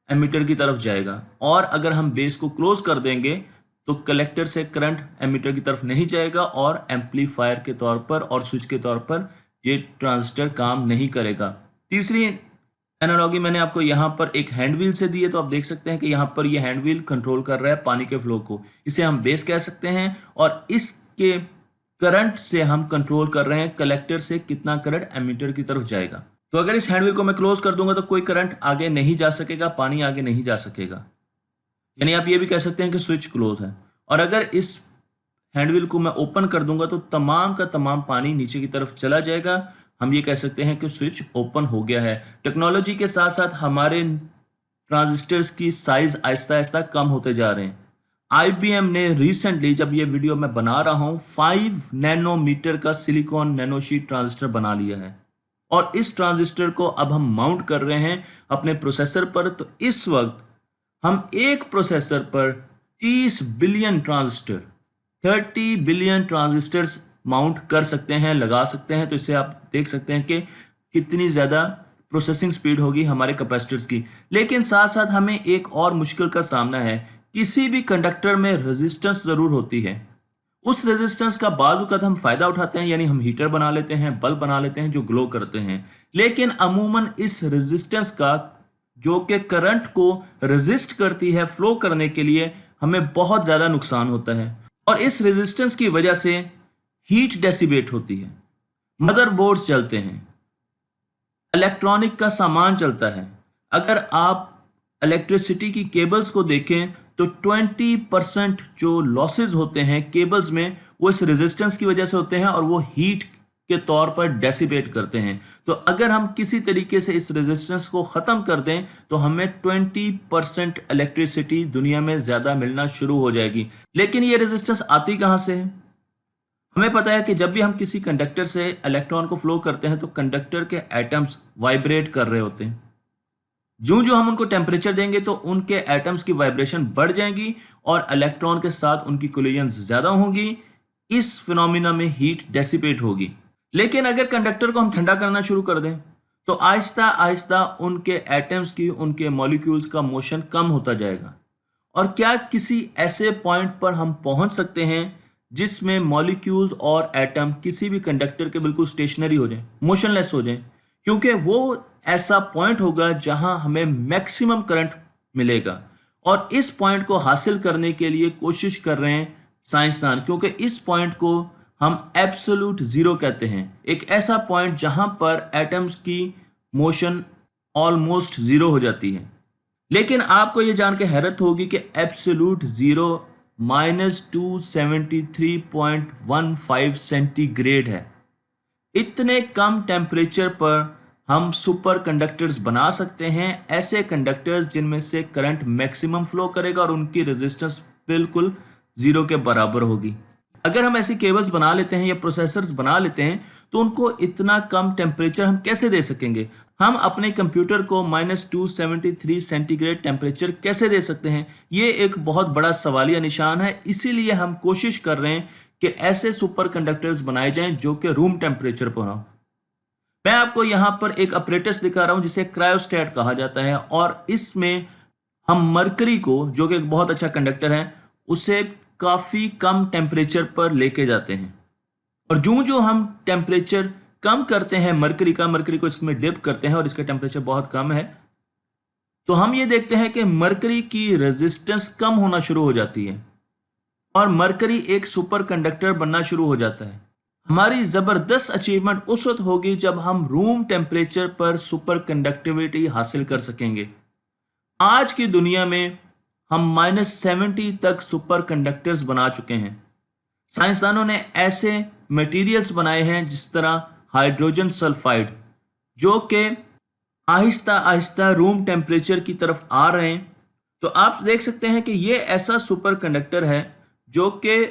एमीटर की तरफ जाएगा, और अगर हम बेस को क्लोज कर देंगे तो कलेक्टर से करंट एमीटर की तरफ नहीं जाएगा और एम्पलीफायर के तौर पर और स्विच के तौर पर ये ट्रांजिस्टर काम नहीं करेगा। तीसरी एनालॉगी मैंने आपको यहाँ पर एक हैंड व्हील से दी है, तो आप देख सकते हैं कि यहाँ पर ये हैंड व्हील कंट्रोल कर रहा है पानी के फ्लो को। इसे हम बेस कह सकते हैं और इसके करंट से हम कंट्रोल कर रहे हैं कलेक्टर से कितना करंट एमीटर की तरफ जाएगा। तो अगर इस हैंड व्हील को मैं क्लोज कर दूंगा तो कोई करंट आगे नहीं जा सकेगा, पानी आगे नहीं जा सकेगा, यानी आप ये भी कह सकते हैं कि स्विच क्लोज है। और अगर इस हैंड व्हील को मैं ओपन कर दूंगा तो तमाम का तमाम पानी नीचे की तरफ चला जाएगा। हम ये कह सकते हैं कि स्विच ओपन हो गया है। टेक्नोलॉजी के साथ साथ हमारे ट्रांजिस्टर्स की साइज आहिस्ता आहिस्ता कम होते जा रहे हैं। IBM ने रिसेंटली, जब ये वीडियो मैं बना रहा हूँ, 5 नैनोमीटर का सिलिकॉन नैनोशीट ट्रांजिस्टर बना लिया है और इस ट्रांजिस्टर को अब हम माउंट कर रहे हैं अपने प्रोसेसर पर। तो इस वक्त हम एक प्रोसेसर पर 30 billion transistor 30 billion transistors mount कर सकते हैं, लगा सकते हैं। तो इससे आप देख सकते हैं कि कितनी ज़्यादा प्रोसेसिंग स्पीड होगी हमारे कैपेसिटर्स की। लेकिन साथ साथ हमें एक और मुश्किल का सामना है। किसी भी कंडक्टर में रेजिस्टेंस ज़रूर होती है। उस रेजिस्टेंस का बाज़ औक़ात हम फ़ायदा उठाते हैं, यानी हम हीटर बना लेते हैं, बल्ब बना लेते हैं जो ग्लो करते हैं। लेकिन अमूमन इस रेजिस्टेंस का, जो कि करंट को रेजिस्ट करती है फ्लो करने के लिए, हमें बहुत ज़्यादा नुकसान होता है और इस रेजिस्टेंस की वजह से हीट डेसिबेट होती है। मदरबोर्ड्स चलते हैं, इलेक्ट्रॉनिक का सामान चलता है। अगर आप इलेक्ट्रिसिटी की केबल्स को देखें तो 20% जो लॉसेज होते हैं केबल्स में वो इस रेजिस्टेंस की वजह से होते हैं और वो हीट के तौर पर डेसिबेट करते हैं। तो अगर हम किसी तरीके से इस रेजिस्टेंस को ख़त्म कर दें तो हमें 20% इलेक्ट्रिसिटी दुनिया में ज़्यादा मिलना शुरू हो जाएगी। लेकिन ये रेजिस्टेंस आती कहाँ से है? हमें पता है कि जब भी हम किसी कंडक्टर से इलेक्ट्रॉन को फ्लो करते हैं तो कंडक्टर के एटम्स वाइब्रेट कर रहे होते हैं। जो हम उनको टेम्परेचर देंगे तो उनके एटम्स की वाइब्रेशन बढ़ जाएंगी और इलेक्ट्रॉन के साथ उनकी कोलिजन्स ज़्यादा होंगी। इस फिनोमिना में हीट डेसिपेट होगी। लेकिन अगर कंडक्टर को हम ठंडा करना शुरू कर दें तो आहिस्ता आहिस्ता उनके एटम्स की, उनके मॉलिक्यूल्स का मोशन कम होता जाएगा। और क्या किसी ऐसे पॉइंट पर हम पहुंच सकते हैं जिसमें मॉलिक्यूल्स और एटम किसी भी कंडक्टर के बिल्कुल स्टेशनरी हो जाएं, मोशनलेस हो जाएं? क्योंकि वो ऐसा पॉइंट होगा जहां हमें मैक्सिमम करंट मिलेगा और इस पॉइंट को हासिल करने के लिए कोशिश कर रहे हैं साइंसदान, क्योंकि इस पॉइंट को हम एब्सोल्यूट ज़ीरो कहते हैं। एक ऐसा पॉइंट जहां पर एटम्स की मोशन ऑलमोस्ट ज़ीरो हो जाती है। लेकिन आपको ये जान के हैरत होगी कि एब्सोल्यूट ज़ीरो -273.15 सेंटीग्रेड है। इतने कम टेम्परेचर पर हम सुपर कंडक्टर्स बना सकते हैं, ऐसे कंडक्टर्स जिनमें से करंट मैक्सिमम फ्लो करेगा और उनकी रेजिस्टेंस बिल्कुल ज़ीरो के बराबर होगी। अगर हम ऐसी केबल्स बना लेते हैं या प्रोसेसर्स बना लेते हैं तो उनको इतना कम टेम्परेचर हम कैसे दे सकेंगे? हम अपने कंप्यूटर को -273 सेंटीग्रेड टेम्परेचर कैसे दे सकते हैं? ये एक बहुत बड़ा सवालिया निशान है। इसीलिए हम कोशिश कर रहे हैं कि ऐसे सुपर कंडक्टर्स बनाए जाएं जो कि रूम टेम्परेचर पर हों। मैं आपको यहाँ पर एक अपरेटस दिखा रहा हूँ जिसे क्रायोस्टेट कहा जाता है, और इसमें हम मरकरी को, जो कि एक बहुत अच्छा कंडक्टर है, उसे काफ़ी कम टेम्परेचर पर लेके जाते हैं। और जो हम टेम्परेचर कम करते हैं मरकरी को इसमें डिप करते हैं और इसका टेम्परेचर बहुत कम है, तो हम ये देखते हैं कि मरकरी की रेजिस्टेंस कम होना शुरू हो जाती है और मरकरी एक सुपर कंडक्टर बनना शुरू हो जाता है। हमारी ज़बरदस्त अचीवमेंट उस वक्त होगी जब हम रूम टेम्परेचर पर सुपर कंडक्टिविटी हासिल कर सकेंगे। आज की दुनिया में हम -70 तक सुपर कंडक्टर्स बना चुके हैं। साइंसदानों ने ऐसे मटेरियल्स बनाए हैं जिस तरह हाइड्रोजन सल्फाइड, जो कि आहिस्ता आहिस्ता रूम टेम्परेचर की तरफ आ रहे हैं। तो आप देख सकते हैं कि ये ऐसा सुपर कंडक्टर है जो कि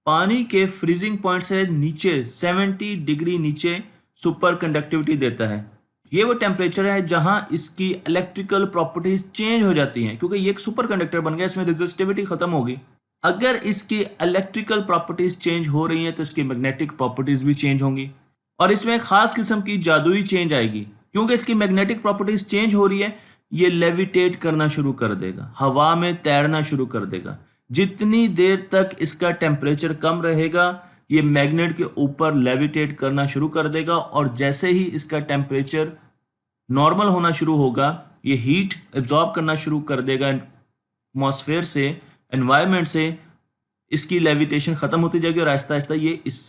पानी के फ्रीजिंग पॉइंट से नीचे 70 डिग्री नीचे सुपर कंडक्टिविटी देता है। ये वो टेम्परेचर है जहां इसकी इलेक्ट्रिकल प्रॉपर्टीज चेंज हो जाती हैं, क्योंकि ये एक सुपर कंडक्टर बन गया, इसमें रेजिस्टिविटी खत्म होगी। अगर इसकी इलेक्ट्रिकल प्रॉपर्टीज चेंज हो रही हैं तो इसकी मैग्नेटिक प्रॉपर्टीज भी चेंज होंगी, और इसमें एक खास किस्म की जादुई चेंज आएगी। क्योंकि इसकी मैग्नेटिक प्रॉपर्टीज चेंज हो रही है, ये लेविटेट करना शुरू कर देगा, हवा में तैरना शुरू कर देगा। जितनी देर तक इसका टेम्परेचर कम रहेगा, ये मैग्नेट के ऊपर लेविटेट करना शुरू कर देगा, और जैसे ही इसका टेम्परेचर नॉर्मल होना शुरू होगा, ये हीट एब्जॉर्ब करना शुरू कर देगा एटमॉस्फेयर से, एनवायरनमेंट से। इसकी लेविटेशन ख़त्म होती जाएगी और आहिस्ता आहिस्ता ये इस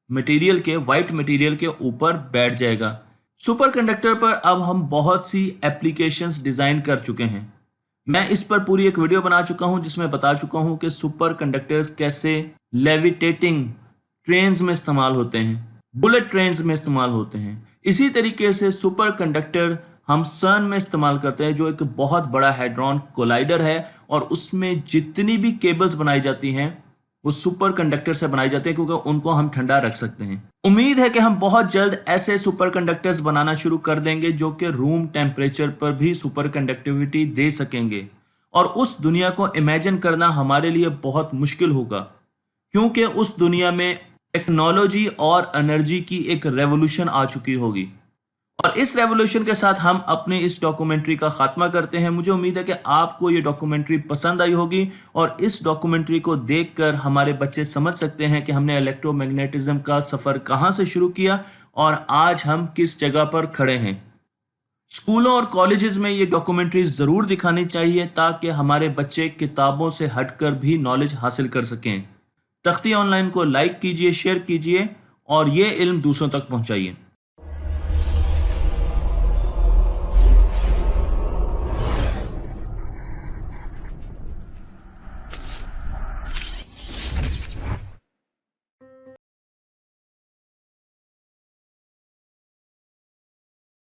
मटेरियल के, वाइट मटेरियल के ऊपर बैठ जाएगा। सुपर कंडक्टर पर अब हम बहुत सी एप्लीकेशंस डिज़ाइन कर चुके हैं। मैं इस पर पूरी एक वीडियो बना चुका हूं जिसमें बता चुका हूं कि सुपर कंडक्टर्स कैसे लेविटेटिंग ट्रेन्स में इस्तेमाल होते हैं, बुलेट ट्रेन्स में इस्तेमाल होते हैं। इसी तरीके से सुपर कंडक्टर हम सन में इस्तेमाल करते हैं, जो एक बहुत बड़ा हैड्रॉन कोलाइडर है, और उसमें जितनी भी केबल्स बनाई जाती हैं वो सुपर कंडक्टर से बनाई जाती है, क्योंकि उनको हम ठंडा रख सकते हैं। उम्मीद है कि हम बहुत जल्द ऐसे सुपर कंडक्टर्स बनाना शुरू कर देंगे जो कि रूम टेम्परेचर पर भी सुपर कंडक्टिविटी दे सकेंगे, और उस दुनिया को इमेजिन करना हमारे लिए बहुत मुश्किल होगा, क्योंकि उस दुनिया में टेक्नोलॉजी और एनर्जी की एक रेवोल्यूशन आ चुकी होगी। और इस रेवोल्यूशन के साथ हम अपनी इस डॉक्यूमेंट्री का खात्मा करते हैं। मुझे उम्मीद है कि आपको ये डॉक्यूमेंट्री पसंद आई होगी, और इस डॉक्यूमेंट्री को देखकर हमारे बच्चे समझ सकते हैं कि हमने इलेक्ट्रोमैग्नेटिज्म का सफ़र कहाँ से शुरू किया और आज हम किस जगह पर खड़े हैं। स्कूलों और कॉलेजेस में ये डॉक्यूमेंट्री ज़रूर दिखानी चाहिए ताकि हमारे बच्चे किताबों से हटकर भी नॉलेज हासिल कर सकें। तख्ती ऑनलाइन को लाइक कीजिए, शेयर कीजिए और ये इल्म दूसरों तक पहुँचाइए।